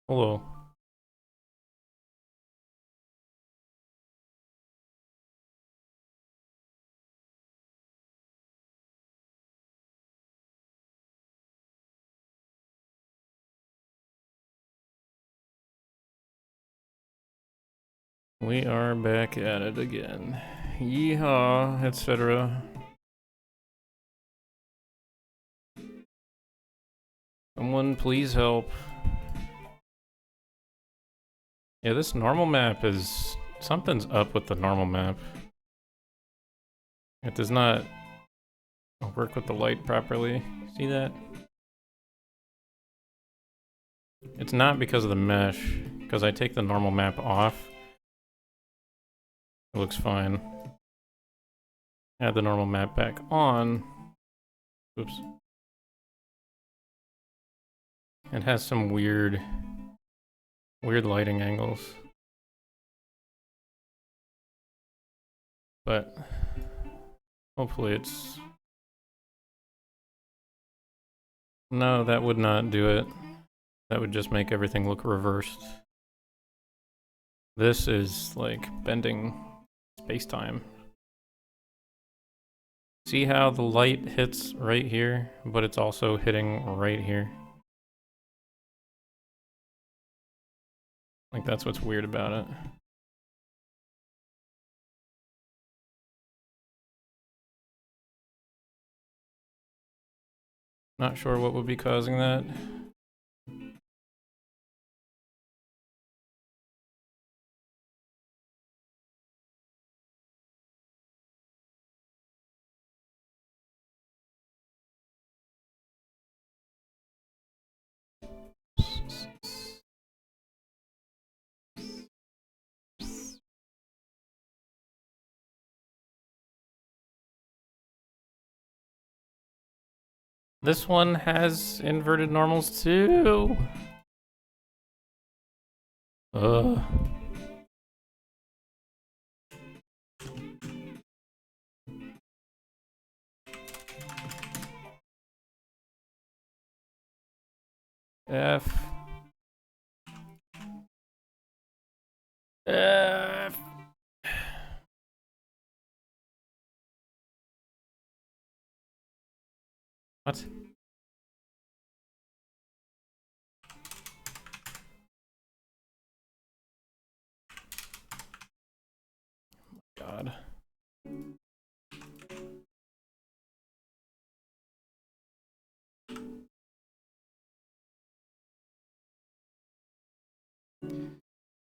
Hello. We are back at it again. Yeehaw, etc. Someone please help. Yeah, this normal map is Something's up with the normal map. It does not work with the light properly. See that? It's not because of the mesh, because I take the normal map off. It looks fine. Add the normal map back on. Oops. It has some weird lighting angles. But hopefully it's... No, that would not do it. That would just make everything look reversed. This is like bending space-time. See how the light hits right here, but it's also hitting right here? Like, that's what's weird about it. Not sure what would be causing that. This one has inverted normals too. Ugh. F. F. What? God.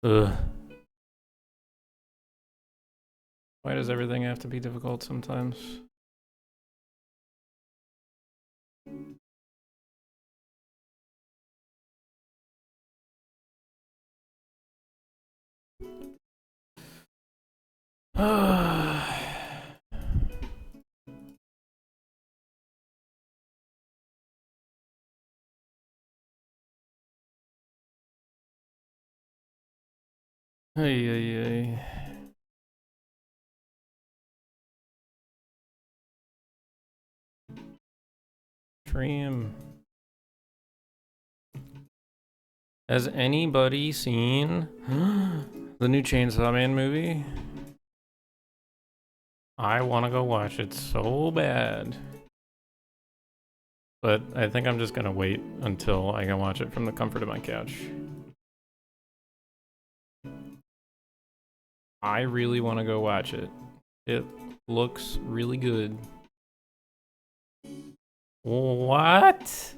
Ugh. Why does everything have to be difficult sometimes? Ay, ay, ay. Dream. Has anybody seen the new Chainsaw Man movie? I want to go watch it so bad. But I think I'm just gonna wait until I can watch it from the comfort of my couch. I really want to go watch it. It looks really good. What?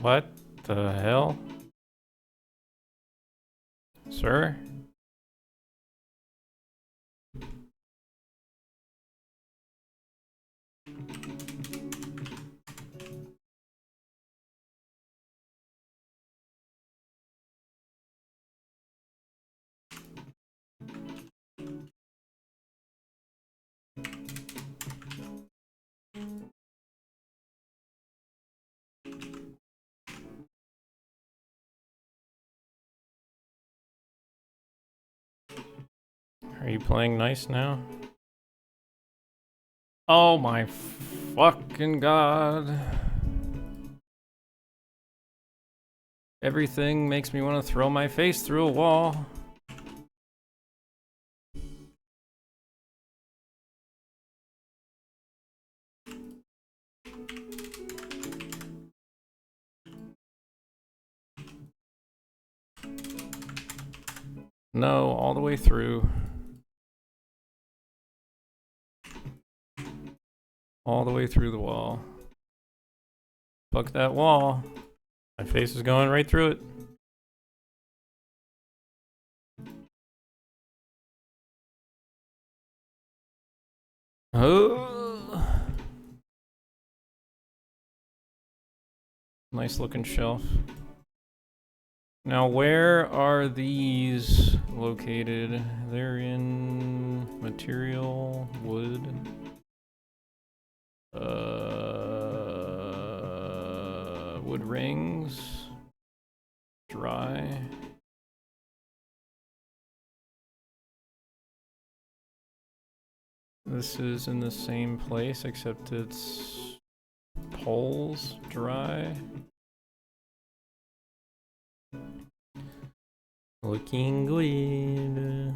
What the hell? Sir? Are you playing nice now? Oh my fucking god. Everything makes me want to throw my face through a wall. No, all the way through. All the way through the wall. Fuck that wall. My face is going right through it. Oh. Nice looking shelf. Now, where are these located? They're in material, wood. Wood rings. Dry. This is in the same place, except it's poles, dry. Looking good.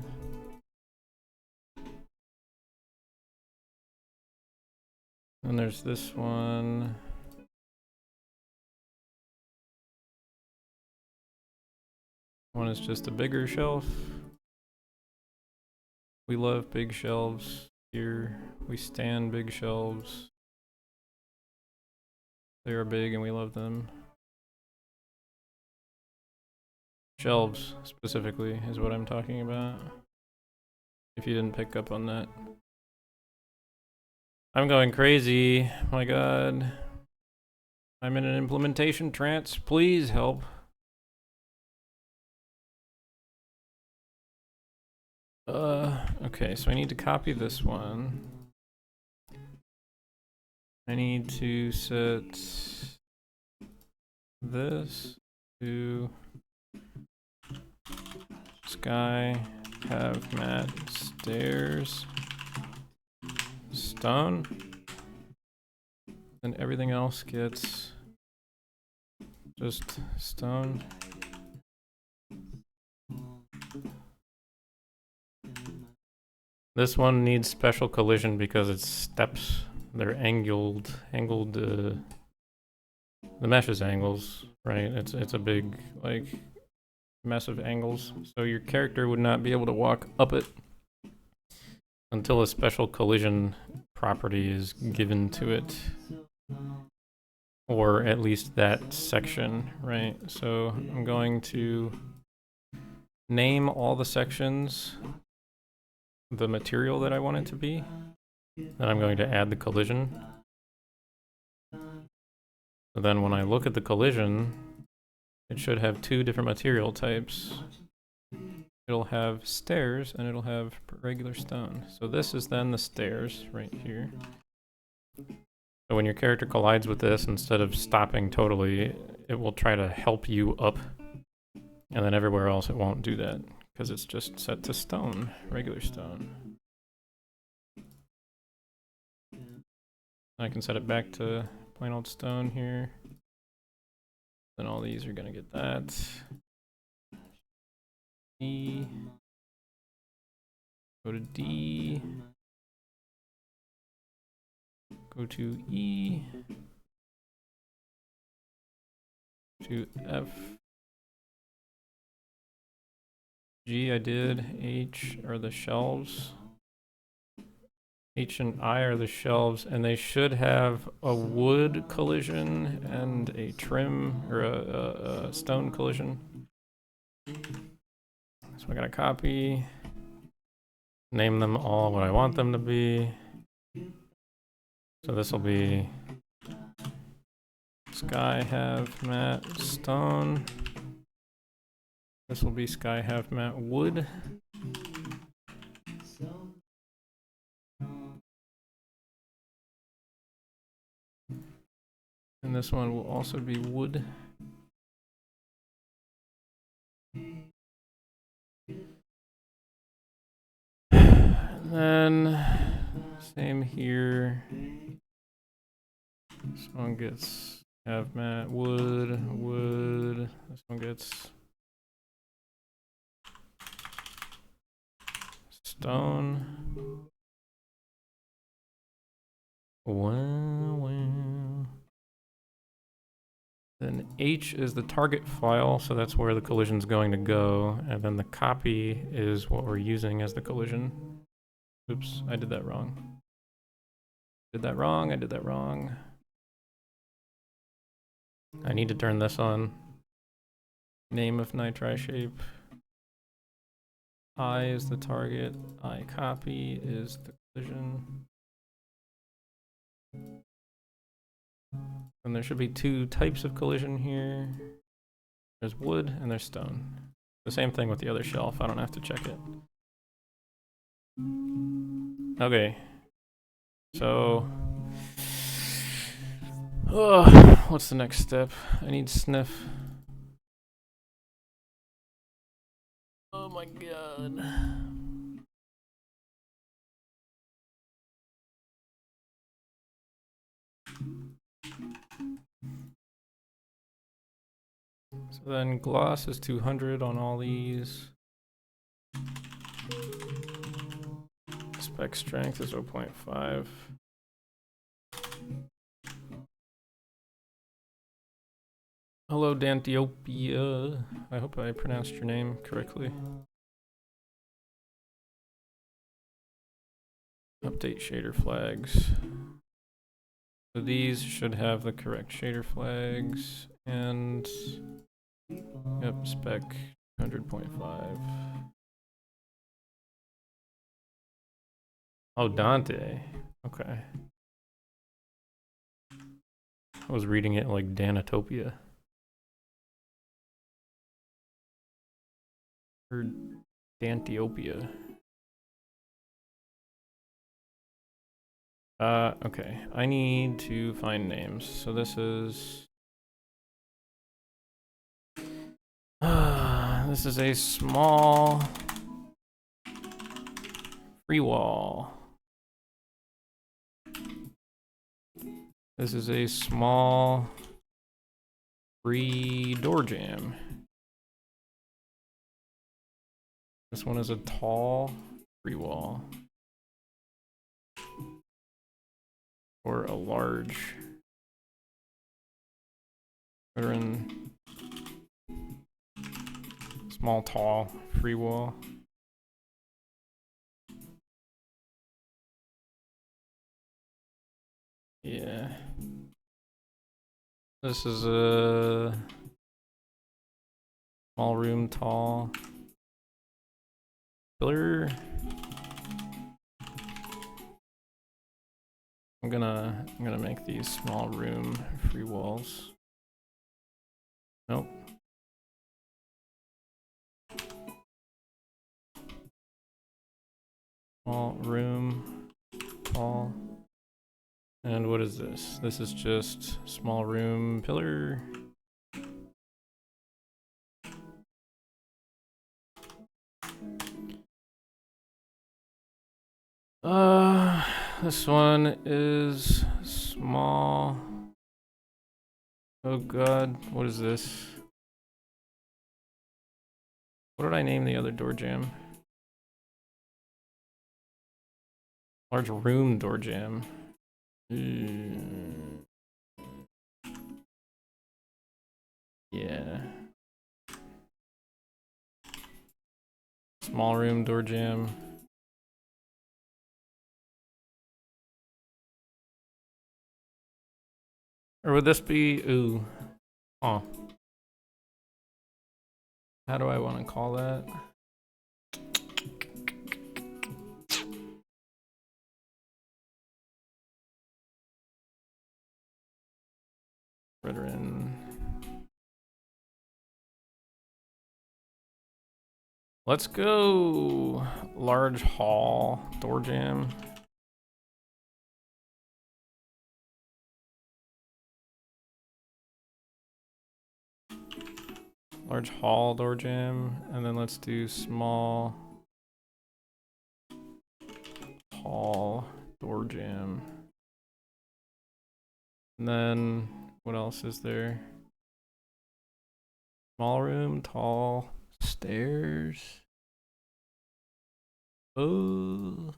And there's this one. One is just a bigger shelf. We love big shelves here. We stand big shelves. They are big and we love them. Shelves, specifically, is what I'm talking about. If you didn't pick up on that. I'm going crazy. My god. I'm in an implementation trance. Please help. Okay, so I need to copy this one. I need to set this to sky, have mat, stairs, stone. And everything else gets just stone. This one needs special collision because it's steps. They're angled. The mesh is angles, right? It's a big, like, mess of angles. So your character would not be able to walk up it until a special collision property is given to it. Or at least that section, right? So I'm going to name all the sections the material that I want it to be. Then I'm going to add the collision. So then when I look at the collision, it should have two different material types. It'll have stairs and it'll have regular stone. So this is then the stairs right here. So when your character collides with this, instead of stopping totally, it will try to help you up. And then everywhere else it won't do that, because it's just set to stone, regular stone. I can set it back to plain old stone here. Then all these are gonna get that. E. Go to D. Go to E. To F. G I did. H are the shelves. H and I are the shelves, and they should have a wood collision and a trim, or a stone collision. So I gotta copy, name them all what I want them to be. So this will be sky, have, mat, stone. This will be sky, have, mat, wood. And this one will also be wood. And then same here. This one gets have mat, wood. This one gets stone. Wow. Then H is the target file, so that's where the collision's going to go, and then the copy is what we're using as the collision. Oops, I did that wrong. I did that wrong. I need to turn this on. Name of nitri shape. I is the target. I copy is the collision. And there should be two types of collision here. There's wood and there's stone. The same thing with the other shelf. I don't have to check it. Okay. So, what's the next step? I need sniff. Oh my god. So then gloss is 200 on all these. Spec strength is 0.5. Hello, Dantiopia. I hope I pronounced your name correctly. Update shader flags. So these should have the correct shader flags, and yep, spec 100.5. Oh, Dante. Okay. I was reading it like Danatopia. Or Dantiopia. Okay. I need to find names. So this is... this is a small free wall. This is a small free door jam. This one is a tall free wall. Or a large veteran, small, tall, free wall. Yeah. This is a small room, tall. Pillar. I'm gonna make these small room free walls. Nope. Small room, tall. And what is this? This is just small room pillar. This one is small. Oh god, what is this? What did I name the other door jam? Large room door jam. Yeah. Small room door jam. Or would this be, ooh. Oh. How do I want to call that? Redoran. Let's go large hall door jam. Large hall door jam, and then let's do small hall door jam. And then what else is there? Small room, tall, stairs. Oh.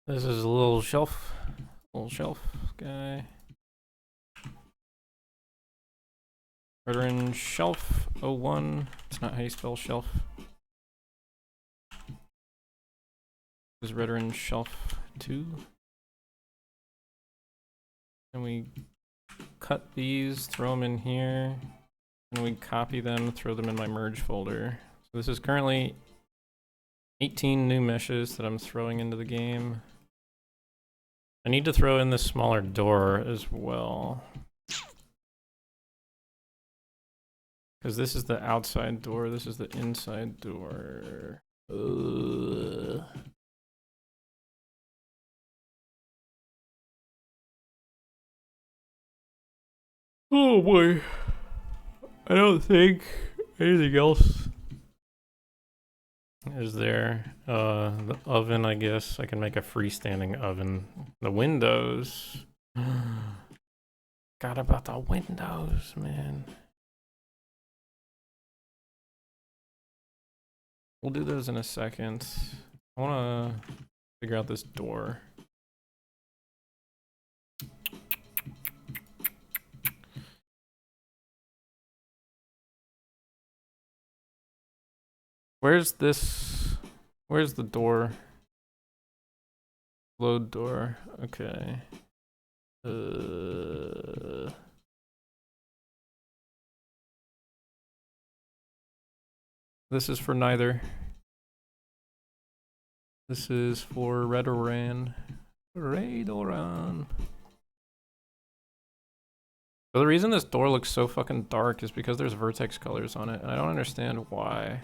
This is a little shelf guy. Redoran shelf 01. It's not how you spell shelf. Is Redoran shelf 2. And we cut these, throw them in here, and we copy them, throw them in my merge folder. So this is currently 18 new meshes that I'm throwing into the game. I need to throw in this smaller door as well. Because this is the outside door, this is the inside door. Oh boy. I don't think anything else is there. The oven, I guess. I can make a freestanding oven. The windows. Forgot about the windows, man. We'll do those in a second. I want to figure out this door. Where's this? Where's the door? Load door. Okay. This is for neither. This is for Redoran. Redoran. So the reason this door looks so fucking dark is because there's vertex colors on it, and I don't understand why.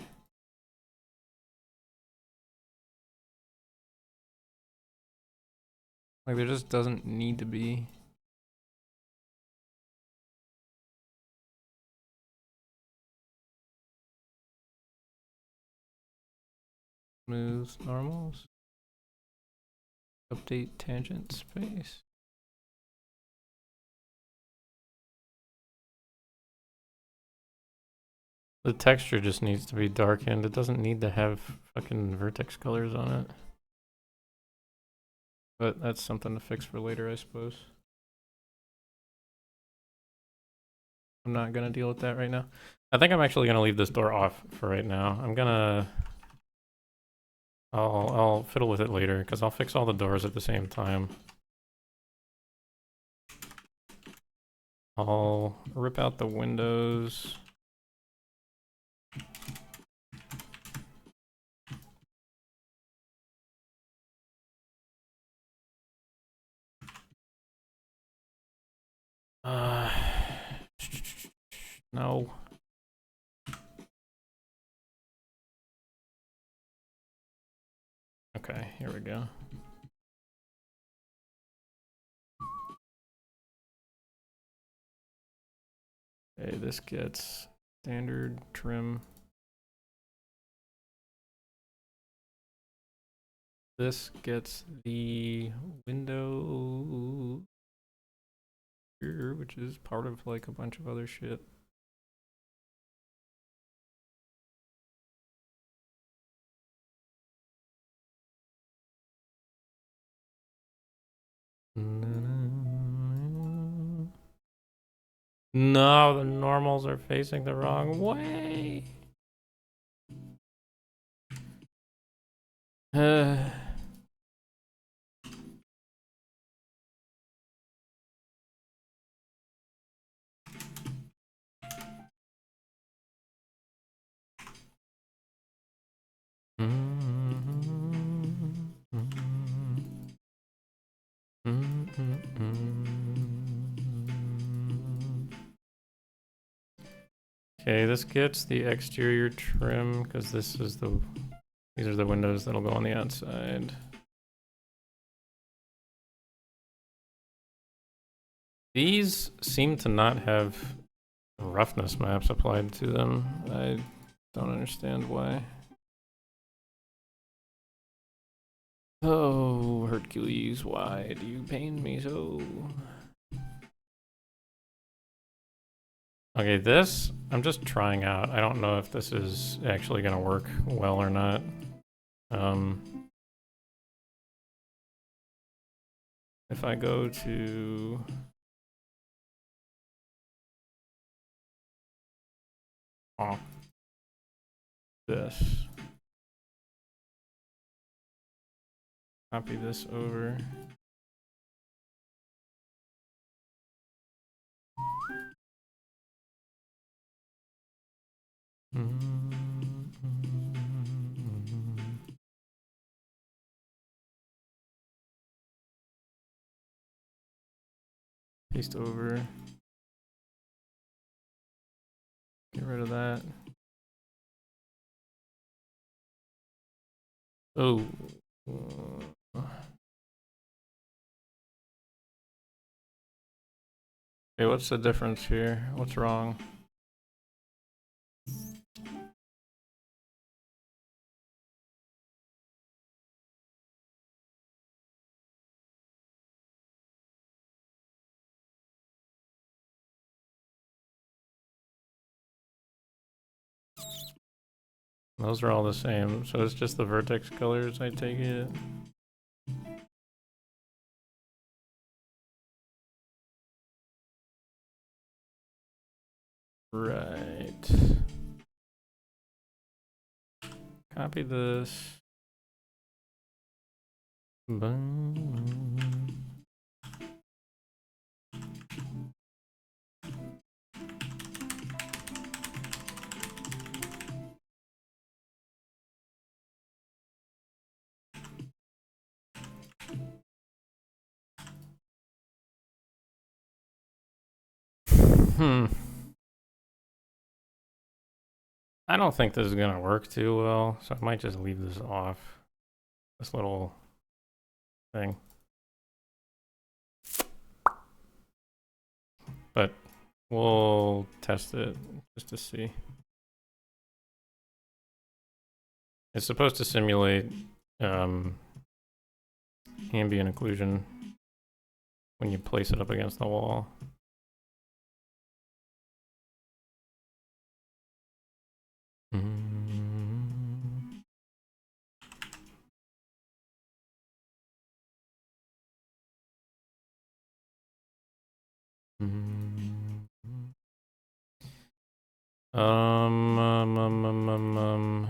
Like, there just doesn't need to be. Smooth normals. Update tangent space. The texture just needs to be darkened. It doesn't need to have fucking vertex colors on it. But that's something to fix for later, I suppose. I'm not gonna deal with that right now. I think I'm actually gonna leave this door off for right now. I'm gonna... I'll fiddle with it later, because I'll fix all the doors at the same time. I'll rip out the windows. No. Okay, here we go. Okay, this gets standard trim. This gets the window here, which is part of like a bunch of other shit. No, the normals are facing the wrong way. Okay, this gets the exterior trim because these are the windows that'll go on the outside. These seem to not have roughness maps applied to them. I don't understand why. Oh, Hercules, why do you pain me so? Okay, this, I'm just trying out. I don't know if this is actually gonna work well or not. If I go to... Oh. This. Copy this over. Paste over. Get rid of that. Oh. Hey, what's the difference here? What's wrong? Those are all the same, so it's just the vertex colors, I take it. Right. Copy this. Boom. I don't think this is gonna work too well, so I might just leave this off. This little thing. But we'll test it just to see. It's supposed to simulate ambient occlusion when you place it up against the wall.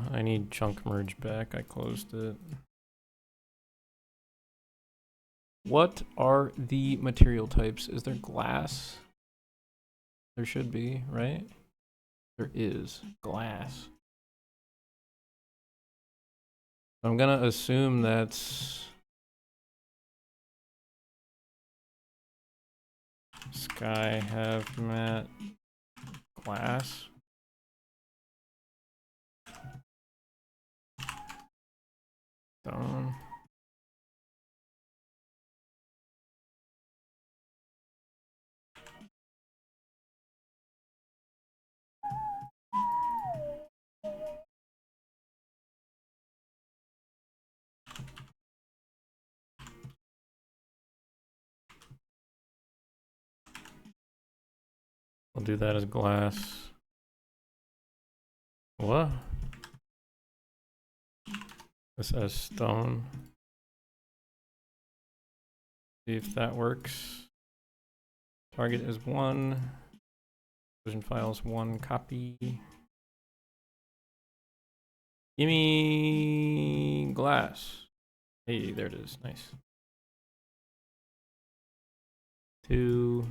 I need chunk merge back. I closed it. What are the material types? Is there glass? There should be, right? There is glass. I'm gonna assume that's Sky have matte glass. Stone. We'll do that as glass. What? This as stone. See if that works. Target is 1. Vision files 1 copy. Give me glass. Hey, there it is. Nice. 2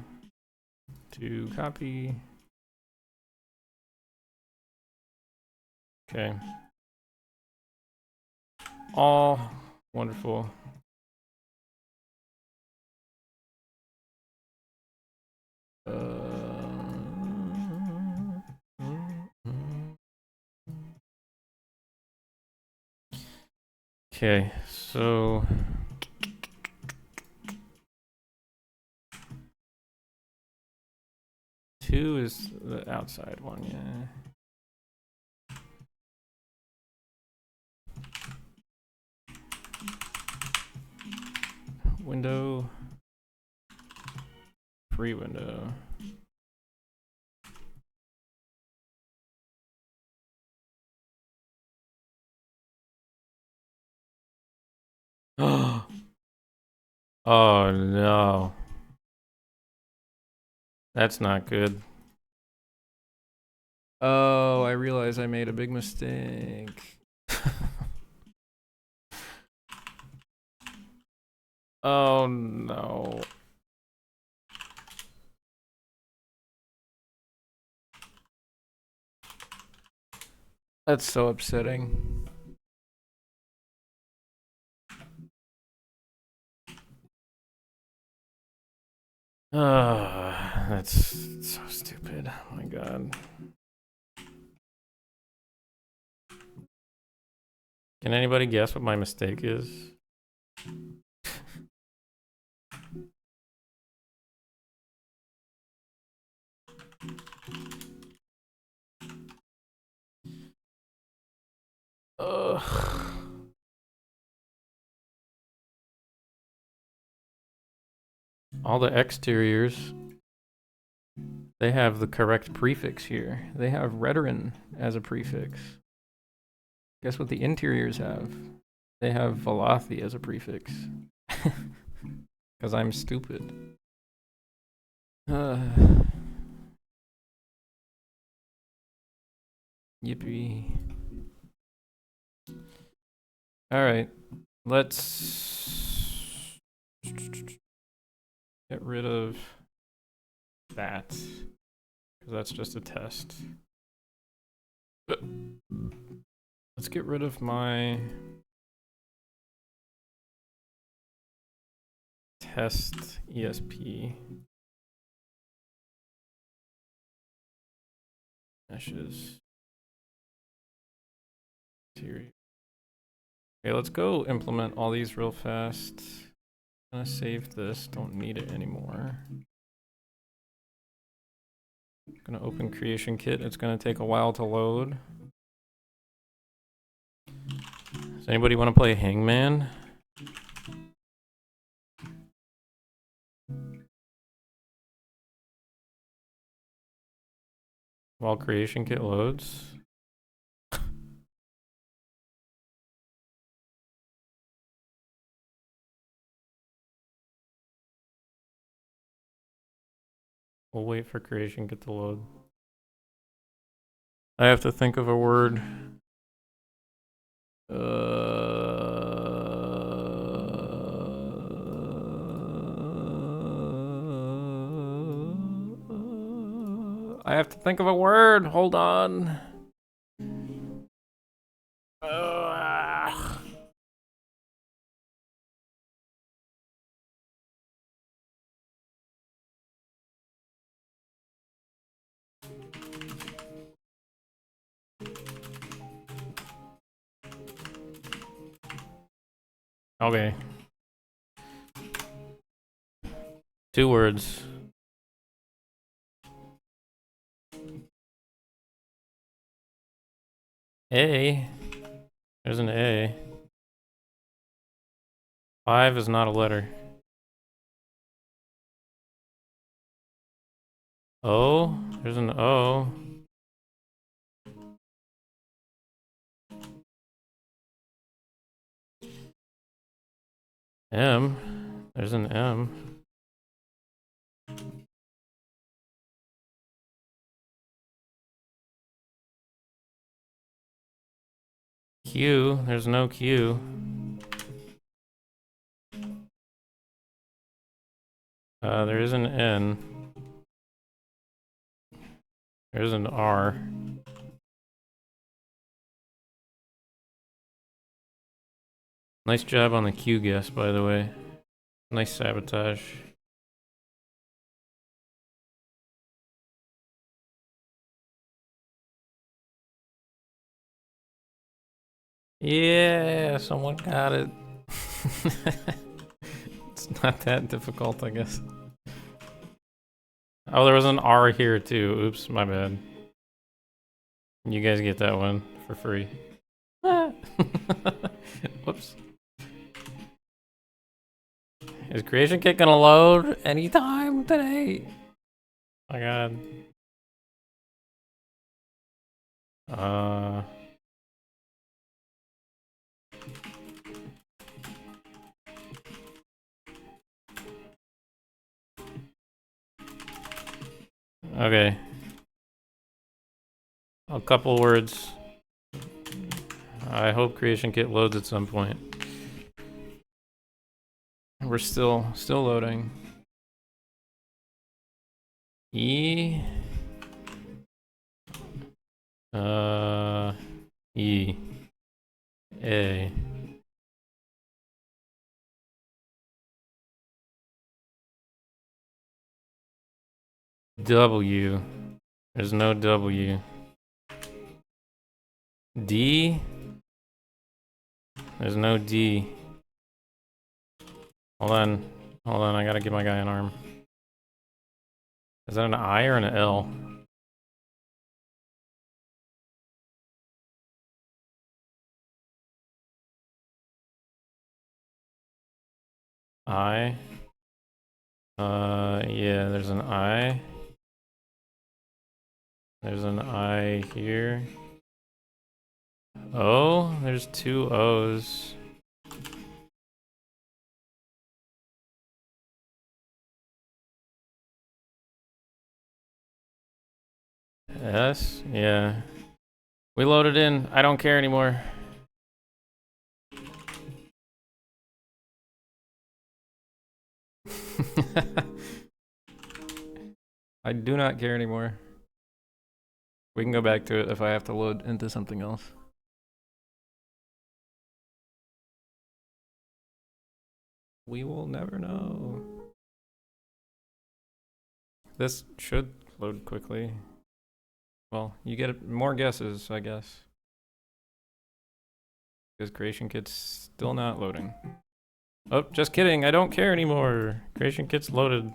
copy. Okay. All wonderful. Okay, so two is the outside one, yeah. Window, free window. Oh no. That's not good. Oh, I realize I made a big mistake. Oh no. That's so upsetting. That's so stupid. Oh my god. Can anybody guess what my mistake is? Ugh. All the exteriors, they have the correct prefix here. They have Redoran as a prefix. Guess what the interiors have? They have Velothi as a prefix. Because I'm stupid. Yippee. Alright, let's get rid of that. Because that's just a test. Let's get rid of my test ESP. Meshes. Okay, let's go implement all these real fast. I'm gonna save this, don't need it anymore. I'm gonna open creation kit, it's gonna take a while to load. Does anybody want to play Hangman? While creation kit loads? We'll wait for creation kit to load. I have to think of a word. I have to think of a word. Hold on. Okay. 2 words. A. There's an A. 5 is not a letter. O. There's an O. M. There's an M. Q. There's no Q. There is an N. There's an R. Nice job on the Q guess, by the way. Nice sabotage. Yeah, someone got it. It's not that difficult, I guess. Oh, there was an R here too. Oops, my bad. You guys get that one for free. Whoops. Is creation kit gonna load anytime today? Oh my god. Okay. A couple words. I hope creation kit loads at some point. we're still loading. E. E. A. W. There's no W. D. There's no D. Hold on, I gotta give my guy an arm. Is that an I or an L? I. Yeah, there's an I. There's an I here. O? There's two O's. S? Yeah. We loaded in. I don't care anymore. I do not care anymore. We can go back to it if I have to load into something else. We will never know. This should load quickly. Well, you get more guesses, I guess. Because Creation Kit's still not loading. Oh, just kidding. I don't care anymore. Creation Kit's loaded.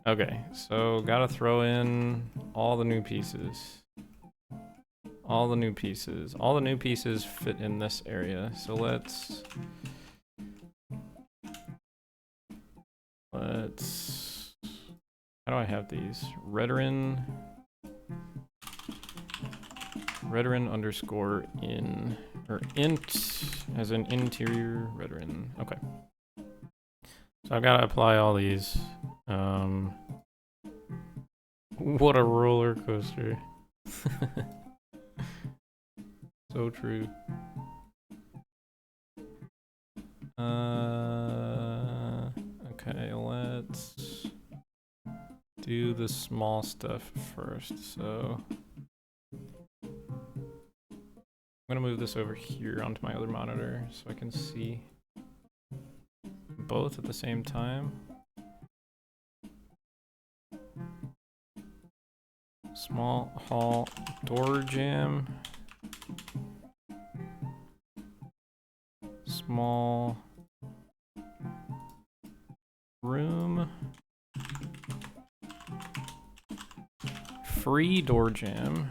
Okay, so gotta throw in all the new pieces. All the new pieces. All the new pieces fit in this area. So let's... How do I have these? Redoran underscore in, or int, as in interior Redoran. Okay. So I've got to apply all these. What a roller coaster. So true. Okay, let's do the small stuff first. So I'm gonna move this over here onto my other monitor so I can see both at the same time. Small hall door jamb. Small room. Free door jamb.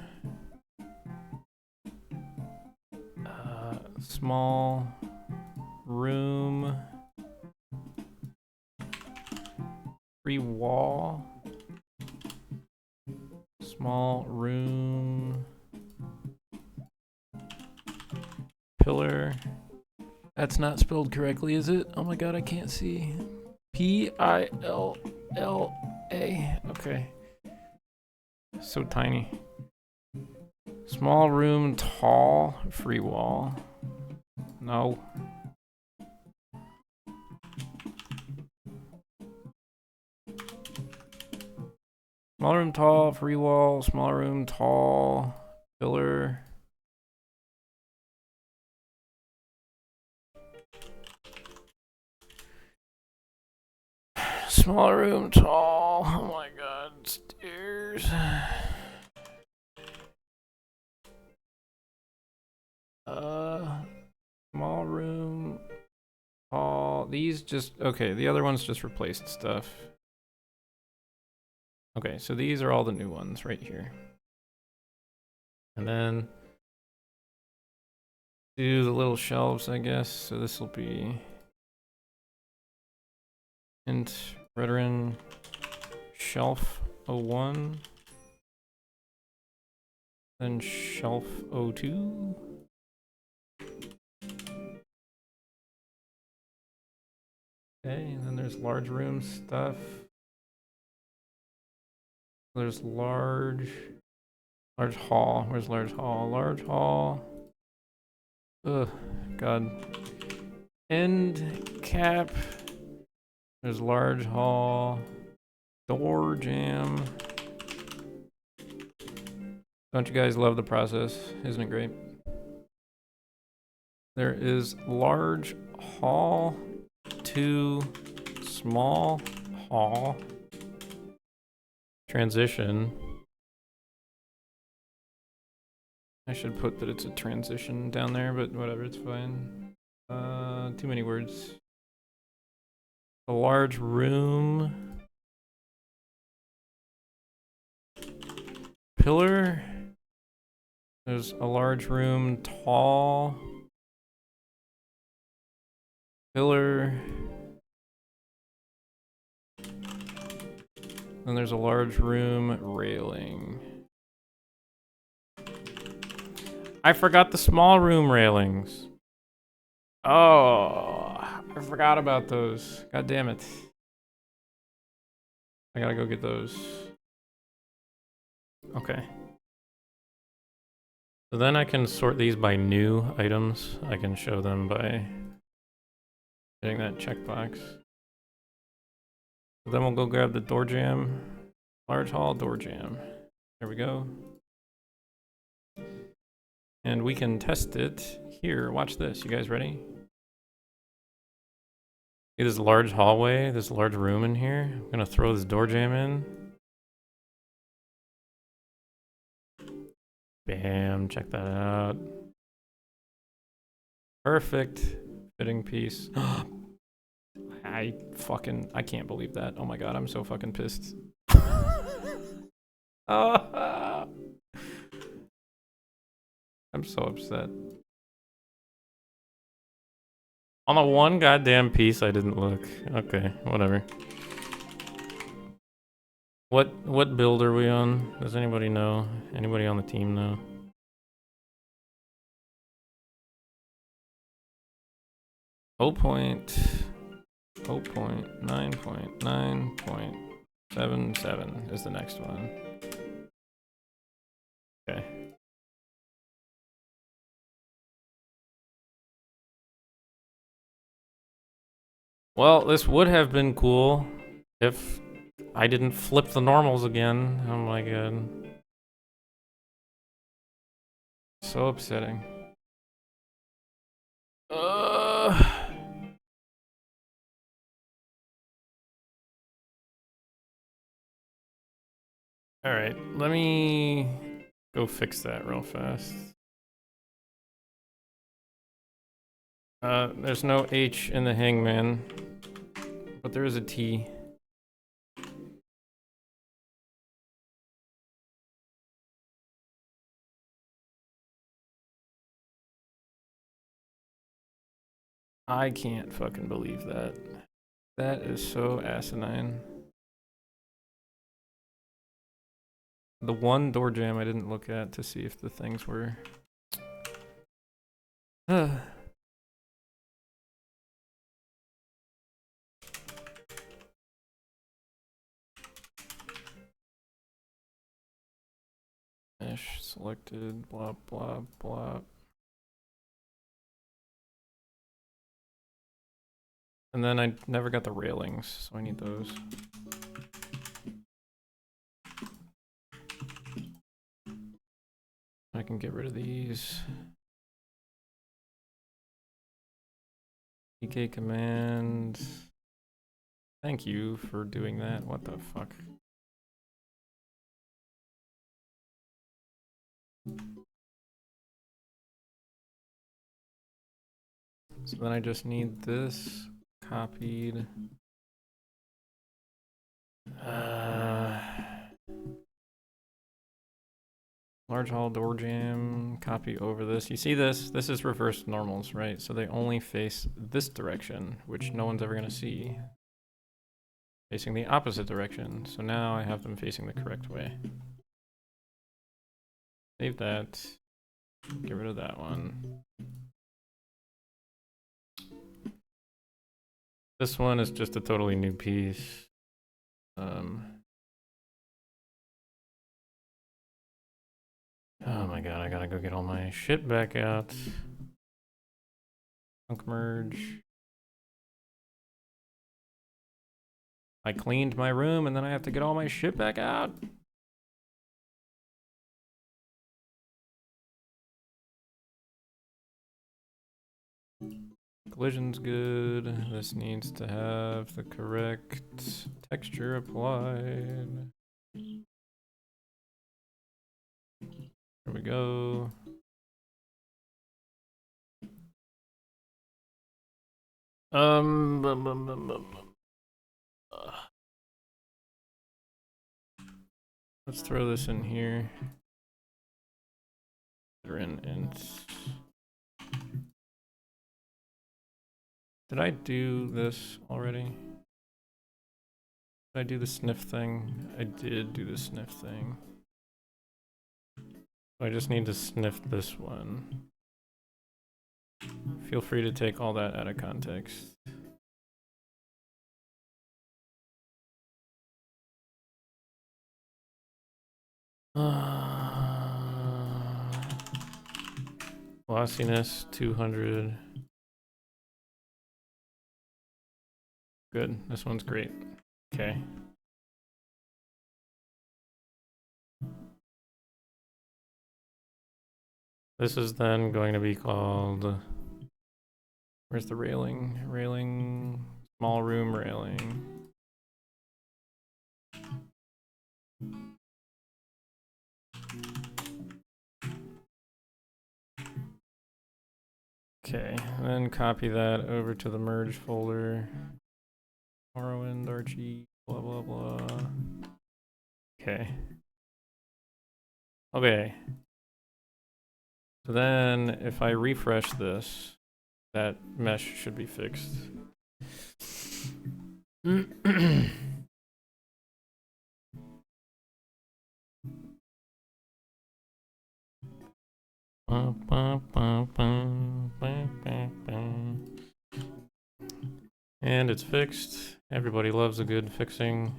Small room. Free wall. Small room. Pillar. That's not spelled correctly, is it? Oh my god, I can't see. P-I-L-L-A. Okay. So tiny. Small room, tall, free wall. No. Small room, tall, free wall, small room, tall, pillar. Small room, tall. Oh my god, stairs. Small room, tall. These just, okay, the other ones just replaced stuff. Okay, so these are all the new ones right here. And then do the little shelves, I guess. So this will be int Redoran shelf 01. Then shelf 02. Okay, and then there's large room stuff. There's large hall. Where's large hall? Large hall. Ugh, God. End cap. There's large hall. Door jam. Don't you guys love the process? Isn't it great? There is large hall to small hall. Transition. I should put that it's a transition down there, but whatever, it's fine. Too many words. A large room. Pillar. There's a large room, tall. Pillar. Then there's a large room, railing. I forgot the small room railings. Oh, I forgot about those. God damn it. I gotta go get those. Okay. So then I can sort these by new items. I can show them by hitting that checkbox. So then we'll go grab the door jam. Large hall door jam. There we go. And we can test it here. Watch this. You guys ready? See this large hallway, this large room in here? I'm gonna throw this door jam in. Bam, check that out. Perfect. Fitting piece. I can't believe that. Oh my god, I'm so fucking pissed. Oh, I'm so upset. On the one goddamn piece I didn't look. Okay, whatever. What build are we on? Does anybody know? Anybody on the team know? Oh point 9.9.77 is the next one. Okay. Well, this would have been cool if I didn't flip the normals again. Oh my god. So upsetting. Alright, let me go fix that real fast. There's no H in the hangman, but there is a T. I can't fucking believe that. That is so asinine. The one door jam I didn't look at to see if the things were... Mesh selected, blah, blah, blah. And then I never got the railings, so I need those. I can get rid of these. PK command. Thank you for doing that. What the fuck? So then I just need this copied. Large hall door jam, copy over this. You see this? This is reverse normals, right? So they only face this direction, which no one's ever gonna see. Facing the opposite direction. So now I have them facing the correct way. Save that. Get rid of that one. This one is just a totally new piece. Oh my god, I gotta go get all my shit back out. Chunk merge. I cleaned my room and then I have to get all my shit back out. Collision's good. This needs to have the correct texture applied. There we go. Let's throw this in here. Int. Did I do this already? Did I do the sniff thing? I did do the sniff thing. I just need to sniff this one. Feel free to take all that out of context. Glossiness 200. Good. This one's great. Okay. This is then going to be called. Where's the railing? Railing. Small room railing. Okay, and then copy that over to the merge folder. Morrowind, Archie, blah blah blah. Okay. Okay. So then if I refresh this, that mesh should be fixed. And it's fixed. Everybody loves a good fixing.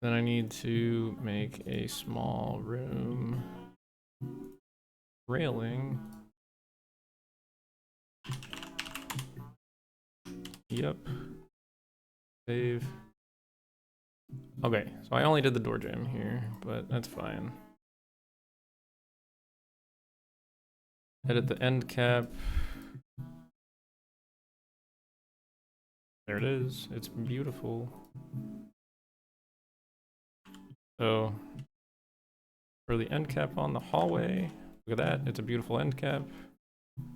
Then I need to make a small room railing. Yep. Save. Okay, so I only did the door jamb here, but that's fine. Edit the end cap. There it is. It's beautiful. So for the end cap on the hallway, look at that. It's a beautiful end cap.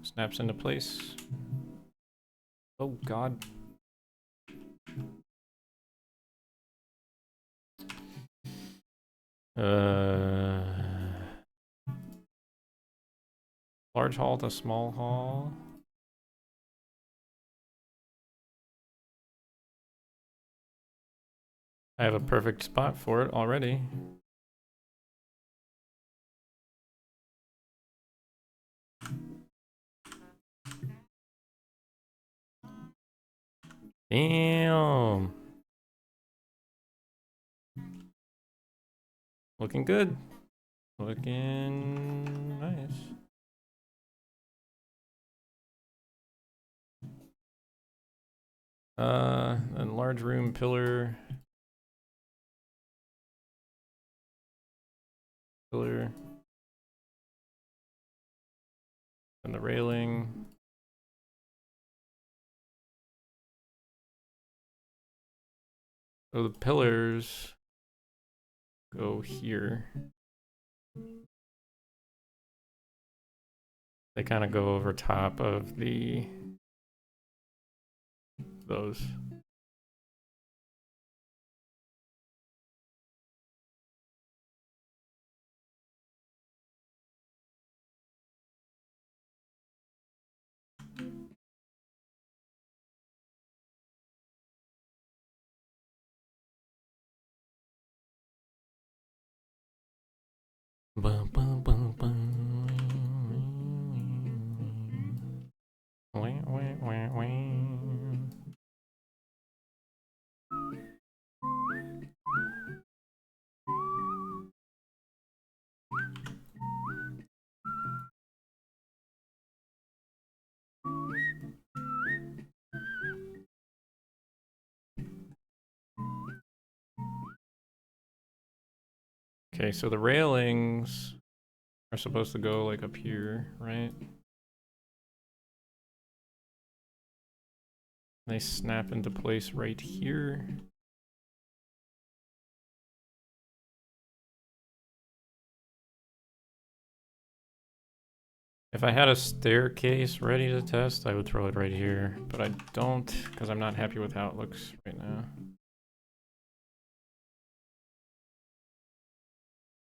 Snaps into place. Oh God. Large hall to small hall. I have a perfect spot for it already. Damn. Looking good. Looking nice. And large room pillar. Pillar. And the railing. So the pillars go here. They kind of go over top of those. Bum, bum, bum, bum. Wah, wah, wah, wah. Okay, so the railings are supposed to go like up here, right? They snap into place right here. If I had a staircase ready to test, I would throw it right here, but I don't because I'm not happy with how it looks right now.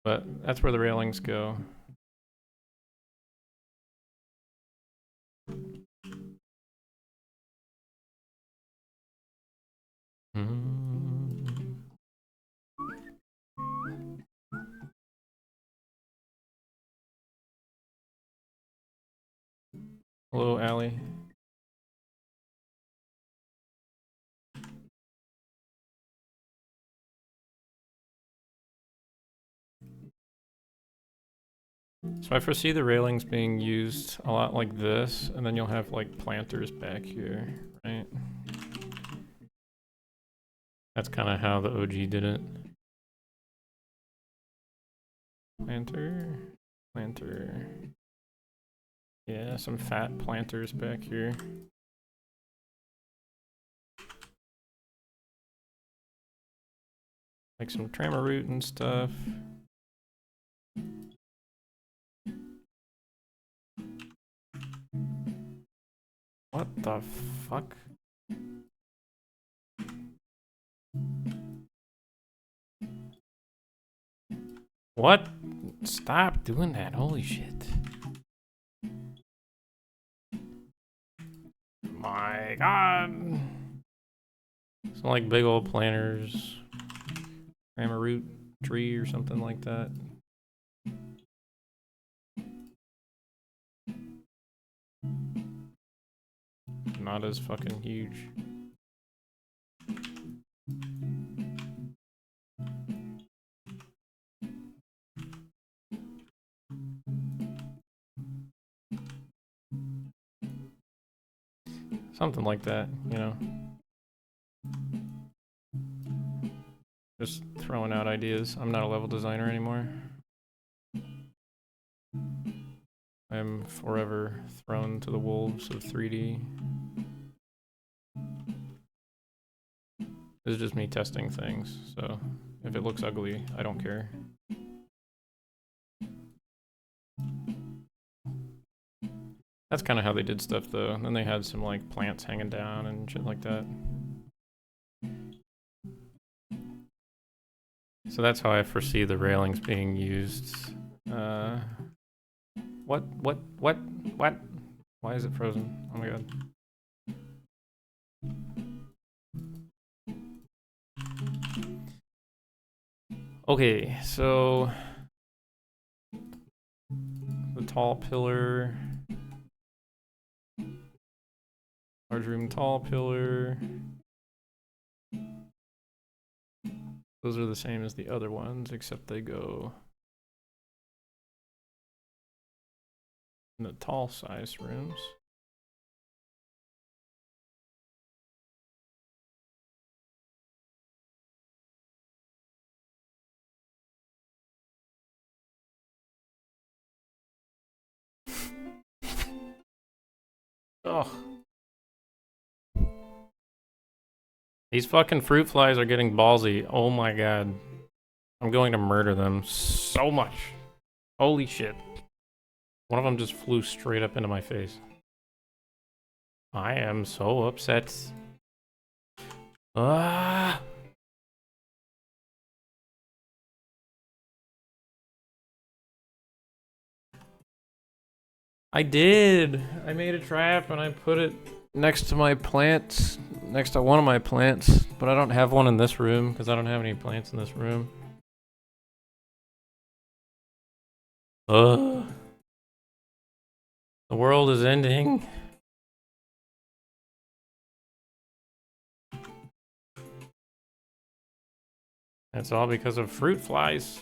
But that's where the railings go. Hello, Allie. So I foresee the railings being used a lot like this, and then you'll have like planters back here, right? That's kind of how the OG did it. Planter, planter. Yeah, some fat planters back here. Like some trammer root and stuff. What the fuck? What? Stop doing that, holy shit. My god. Some like big old planters. Trammer root tree or something like that. Not as fucking huge. Something like that, you know. Just throwing out ideas. I'm not a level designer anymore. I'm forever thrown to the wolves of 3D. This is just me testing things, so if it looks ugly, I don't care. That's kind of how they did stuff though. And then they had some like plants hanging down and shit like that. So that's how I foresee the railings being used. What? Why is it frozen? Oh my god. Okay, so the tall pillar, large room tall pillar. Those are the same as the other ones, except they go in the tall size rooms. Ugh. These fucking fruit flies are getting ballsy. Oh my god. I'm going to murder them so much. Holy shit. One of them just flew straight up into my face. I am so upset. Ah! I did! I made a trap and I put it next to my plants. Next to one of my plants. But I don't have one in this room because I don't have any plants in this room. Ugh. The world is ending. It's all because of fruit flies.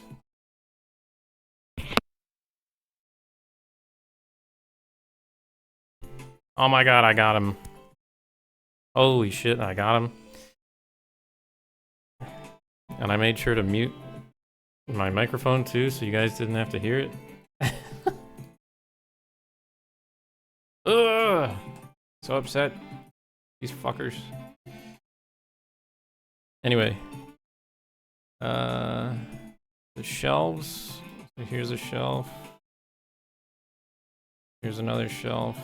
Oh my god, I got him. Holy shit, I got him. And I made sure to mute my microphone too, so you guys didn't have to hear it. Ugh! So upset. These fuckers. Anyway. The shelves. So here's a shelf. Here's another shelf.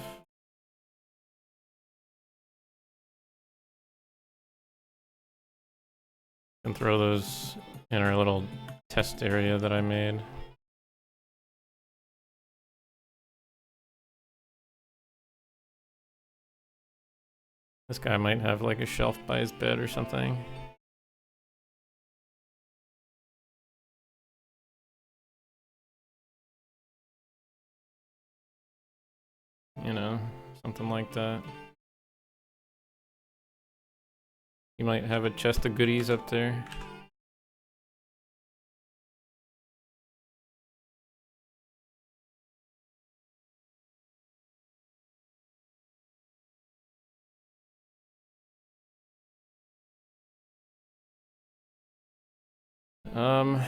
And throw those in our little test area that I made. This guy might have like a shelf by his bed or something. You know, something like that. You might have a chest of goodies up there. And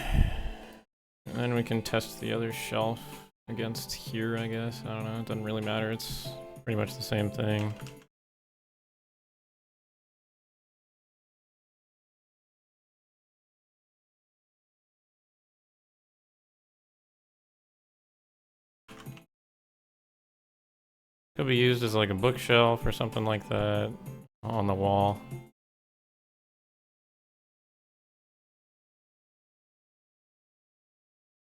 then we can test the other shelf against here, I guess. I don't know, it doesn't really matter. It's pretty much the same thing. Could be used as like a bookshelf or something like that on the wall.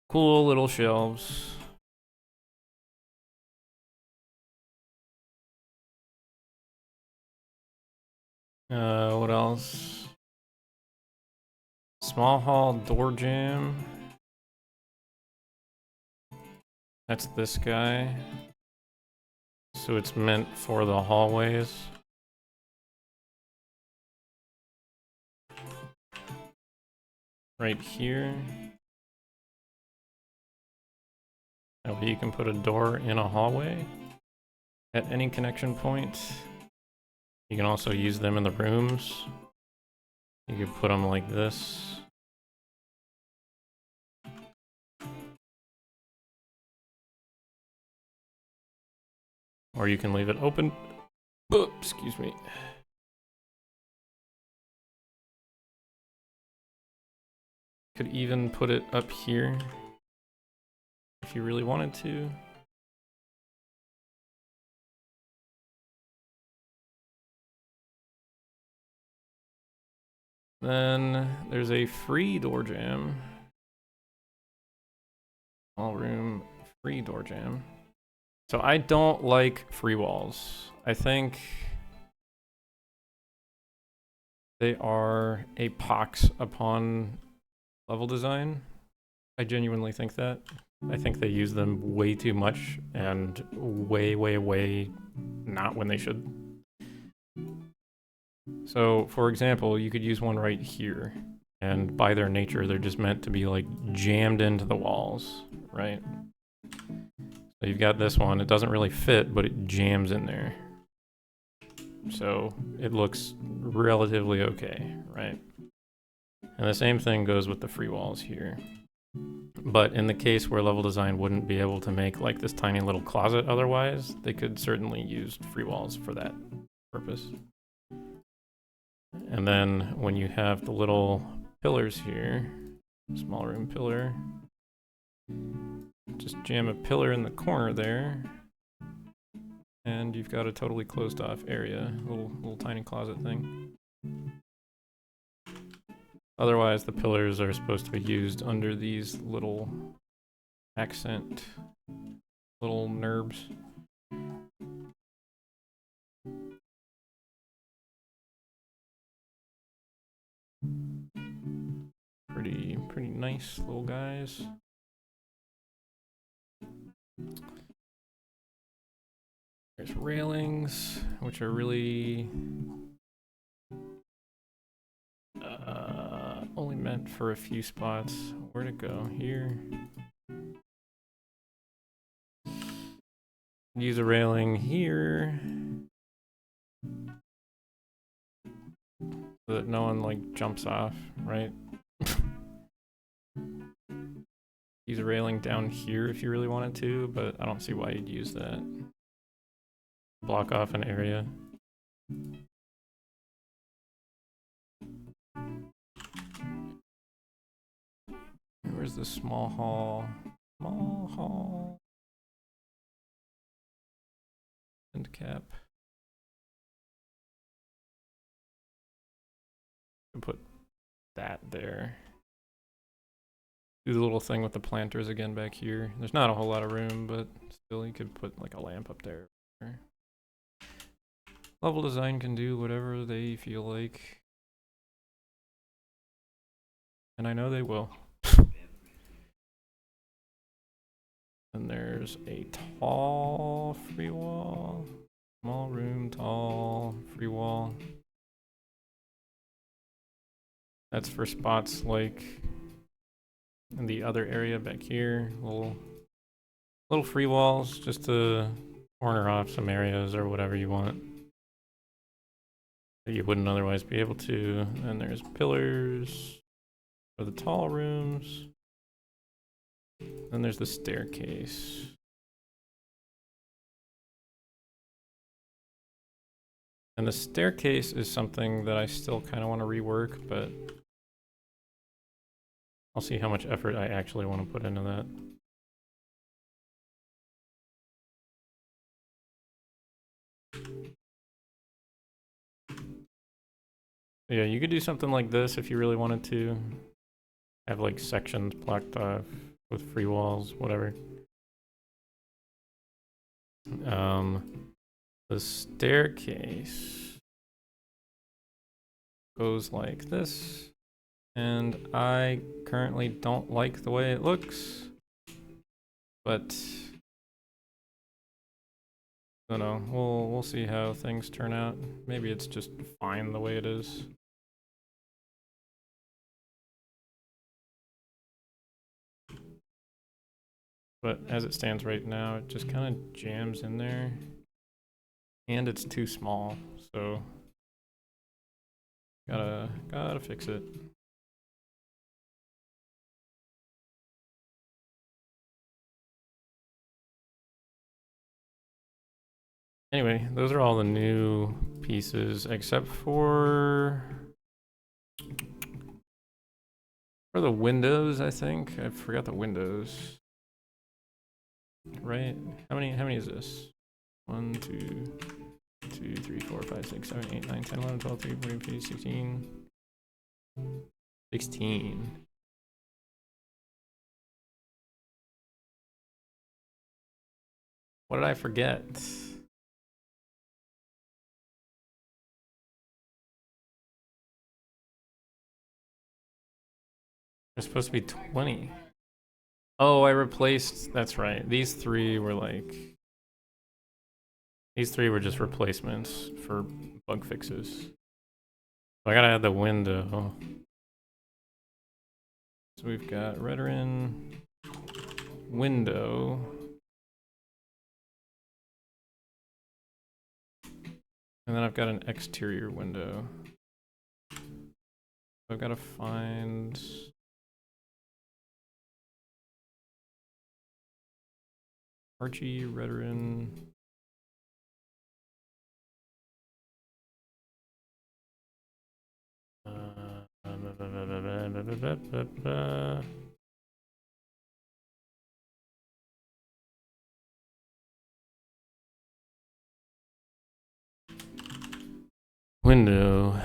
Cool little shelves. What else? Small hall door jamb. That's this guy. So it's meant for the hallways. Right here. That way you can put a door in a hallway at any connection point. You can also use them in the rooms. You could put them like this. Or you can leave it open. Oh, excuse me. Could even put it up here if you really wanted to. Then there's a free door jamb. All room free door jamb. So I don't like free walls. I think they are a pox upon level design. I genuinely think that. I think they use them way too much and way not when they should. So, for example, you could use one right here, and by their nature, they're just meant to be like jammed into the walls, right? So you've got this one, it doesn't really fit, but it jams in there. So it looks relatively okay, right? And the same thing goes with the free walls here. But in the case where level design wouldn't be able to make like this tiny little closet otherwise, they could certainly use free walls for that purpose. And then when you have the little pillars here, small room pillar, just jam a pillar in the corner there, and you've got a totally closed off area, little tiny closet thing. Otherwise, the pillars are supposed to be used under these little accent, little NURBs. Pretty nice little guys. There's railings, which are really only meant for a few spots. Where'd it go? Here. Use a railing here so that no one like jumps off, right? use a railing down here if you really wanted to, but I don't see why you'd use that. Block off an area. Where's the small hall? Small hall. End cap. Put that there. Do the little thing with the planters again back here. There's not a whole lot of room, but still you could put like a lamp up there. Level design can do whatever they feel like. And I know they will. And there's a tall free wall. Small room, tall, free wall. That's for spots like in the other area back here. Little free walls just to corner off some areas or whatever you want that you wouldn't otherwise be able to. And there's pillars for the tall rooms. Then there's the staircase. And the staircase is something that I still kind of want to rework, but I'll see how much effort I actually want to put into that. Yeah, you could do something like this if you really wanted to. Have like sections blocked off with free walls, whatever. The staircase goes like this, and I currently don't like the way it looks, but I don't know. We'll see how things turn out. Maybe it's just fine the way it is. But as it stands right now, it just kind of jams in there. And it's too small, so gotta fix it. Anyway, those are all the new pieces except for the windows, I think. I forgot the windows. Right? How many is this? 1, 2, 3, 4, 5, 6, 7, 8, 9, 10, 11, 12, 13, 14, 15, 16. 16. What did I forget? There's supposed to be 20. Oh, I replaced, that's right. These three were just replacements for bug fixes. So I gotta add the window. So we've got Redoran, window. And then I've got an exterior window. So I've gotta find... Archie, Redoran. Window.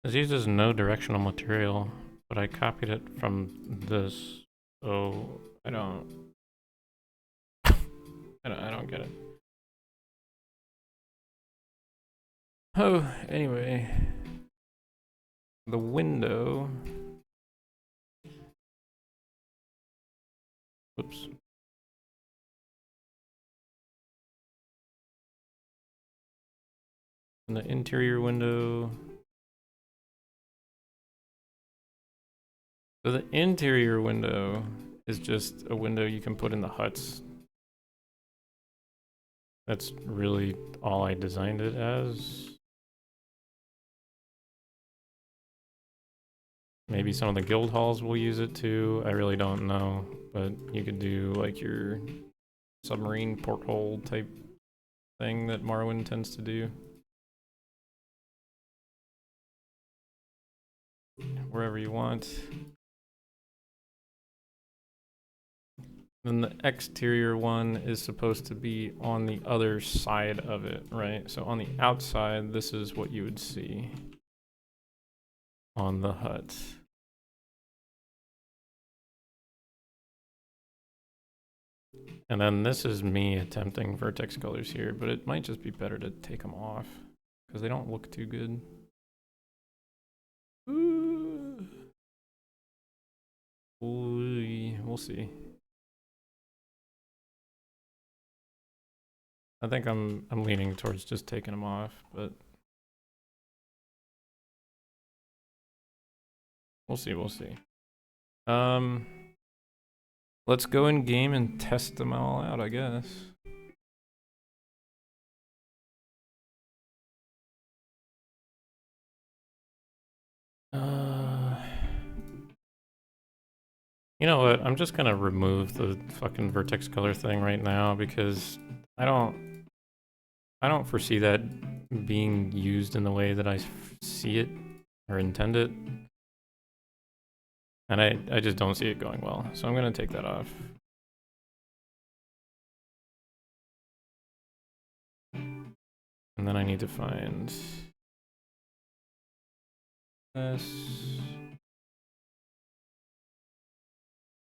This uses no directional material, but I copied it from this, so I don't get it. Oh, anyway, the window. Whoops. And the interior window. So the interior window is just a window you can put in the huts. That's really all I designed it as. Maybe some of the guild halls will use it too. I really don't know, but you could do like your submarine porthole type thing that Morrowind tends to do. Wherever you want. Then the exterior one is supposed to be on the other side of it, right? So on the outside, this is what you would see on the hut. And then this is me attempting vertex colors here, but it might just be better to take them off because they don't look too good. Ooh. We'll see. I think I'm leaning towards just taking them off, but we'll see. Let's go in game and test them all out, I guess. You know what? I'm just gonna remove the fucking vertex color thing right now because I don't foresee that being used in the way that I see it or intend it. And I just don't see it going well. So I'm gonna take that off. And then I need to find this.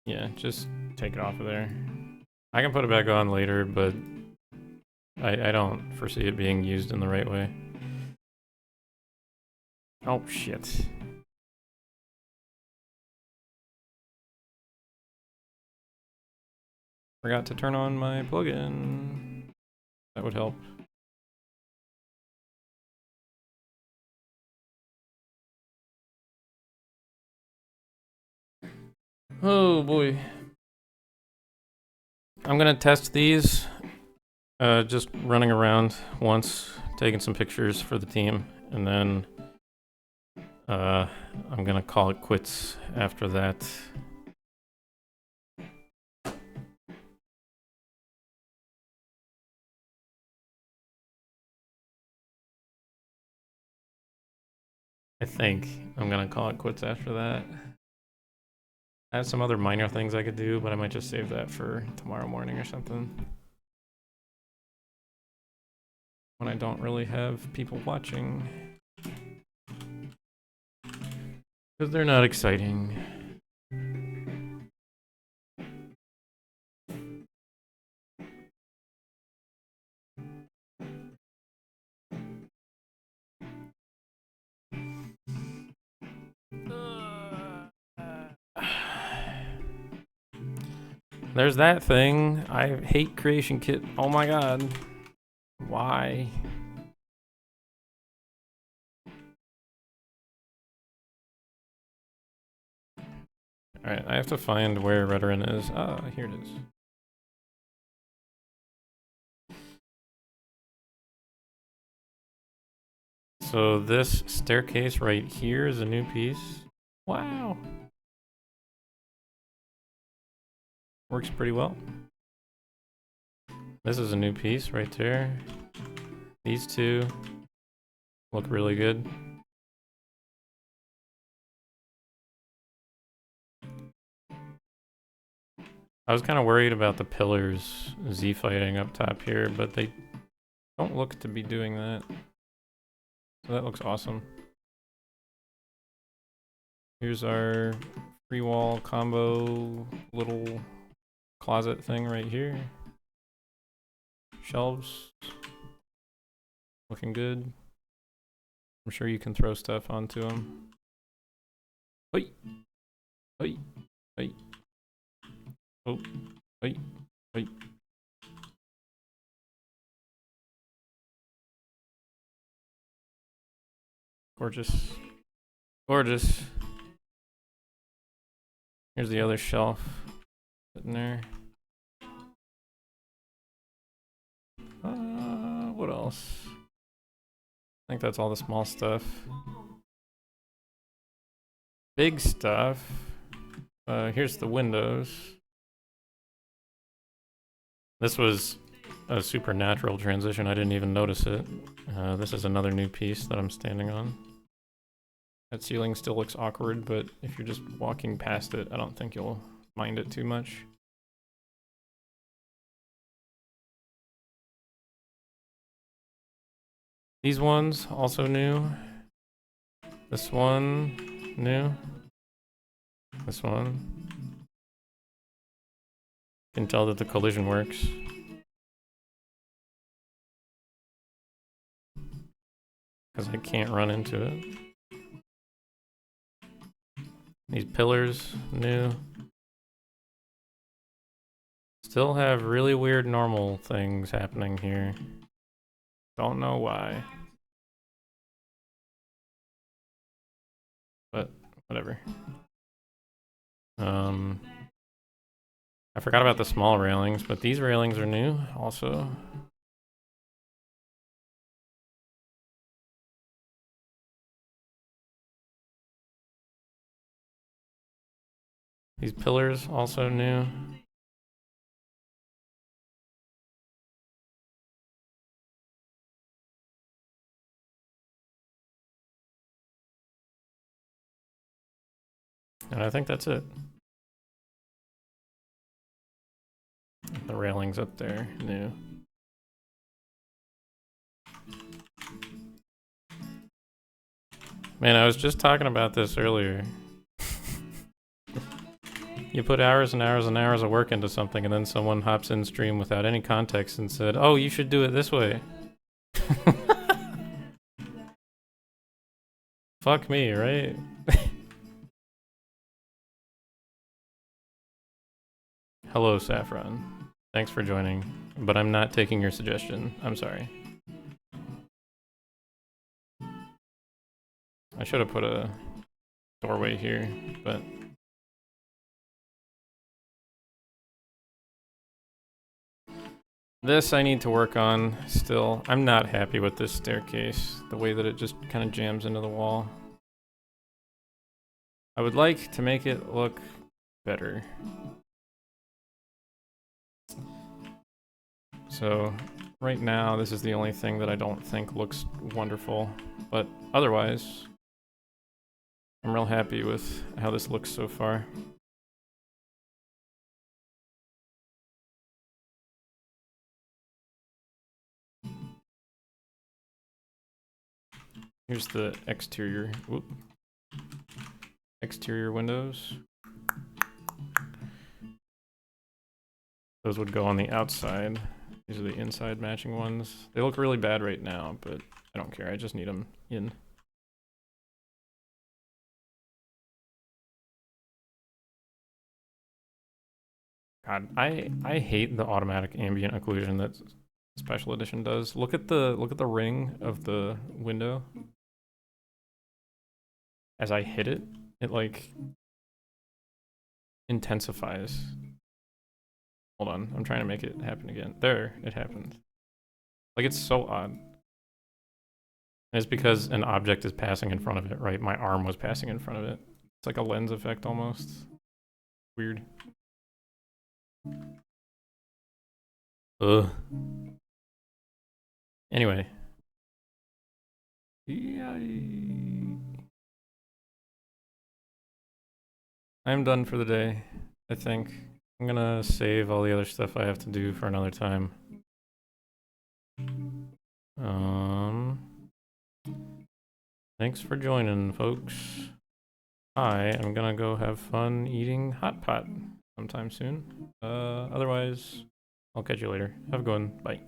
Yeah, just take it off of there. I can put it back on later, but I don't foresee it being used in the right way. Oh, shit. Forgot to turn on my plugin. That would help. Oh boy. I'm gonna test these. Just running around once, taking some pictures for the team, and then I'm gonna call it quits after that. I think I'm gonna call it quits after that. I have some other minor things I could do, but I might just save that for tomorrow morning or something. When I don't really have people watching. Because they're not exciting. There's that thing. I hate creation kit. Oh my god. Why? Alright, I have to find where Redoran is. Ah, here it is. So this staircase right here is a new piece. Wow. Works pretty well. This is a new piece right there. These two look really good. I was kind of worried about the pillars Z-fighting up top here, but they don't look to be doing that. So that looks awesome. Here's our free wall combo little closet thing right here. Shelves. Looking good. I'm sure you can throw stuff onto them. Oi! Oi! Oi! Oh! Oi! Oi! Gorgeous. Gorgeous. Here's the other shelf sitting there. What else? I think that's all the small stuff. Big stuff. Here's the windows. This was a supernatural transition. I didn't even notice it. This is another new piece that I'm standing on. That ceiling still looks awkward, but if you're just walking past it, I don't think you'll mind it too much. These ones, also new. This one, new. This one. You can tell that the collision works. Because I can't run into it. These pillars, new. Still have really weird normal things happening here. Don't know why. But, whatever. I forgot about the small railings, but these railings are new also. These pillars also new. And I think that's it. The railings up there, new. Man, I was just talking about this earlier. You put hours and hours and hours of work into something, and then someone hops in stream without any context and said, "Oh, you should do it this way." Fuck me, right? Hello, Saffron. Thanks for joining, but I'm not taking your suggestion. I'm sorry. I should have put a doorway here, but... This I need to work on still. I'm not happy with this staircase, the way that it just kind of jams into the wall. I would like to make it look better. So, right now, this is the only thing that I don't think looks wonderful, but otherwise, I'm real happy with how this looks so far. Here's the exterior, exterior windows. Those would go on the outside. These are the inside matching ones. They look really bad right now, but I don't care. I just need them in. God, I hate the automatic ambient occlusion that Special Edition does. Look at the ring of the window. As I hit it, it like intensifies. Hold on, I'm trying to make it happen again. There, it happened. Like, it's so odd. And it's because an object is passing in front of it, right? My arm was passing in front of it. It's like a lens effect almost. Weird. Ugh. Anyway. I'm done for the day, I think. I'm gonna save all the other stuff I have to do for another time. Thanks for joining, folks. I am gonna go have fun eating hot pot sometime soon. Otherwise, I'll catch you later. Have a good one. Bye.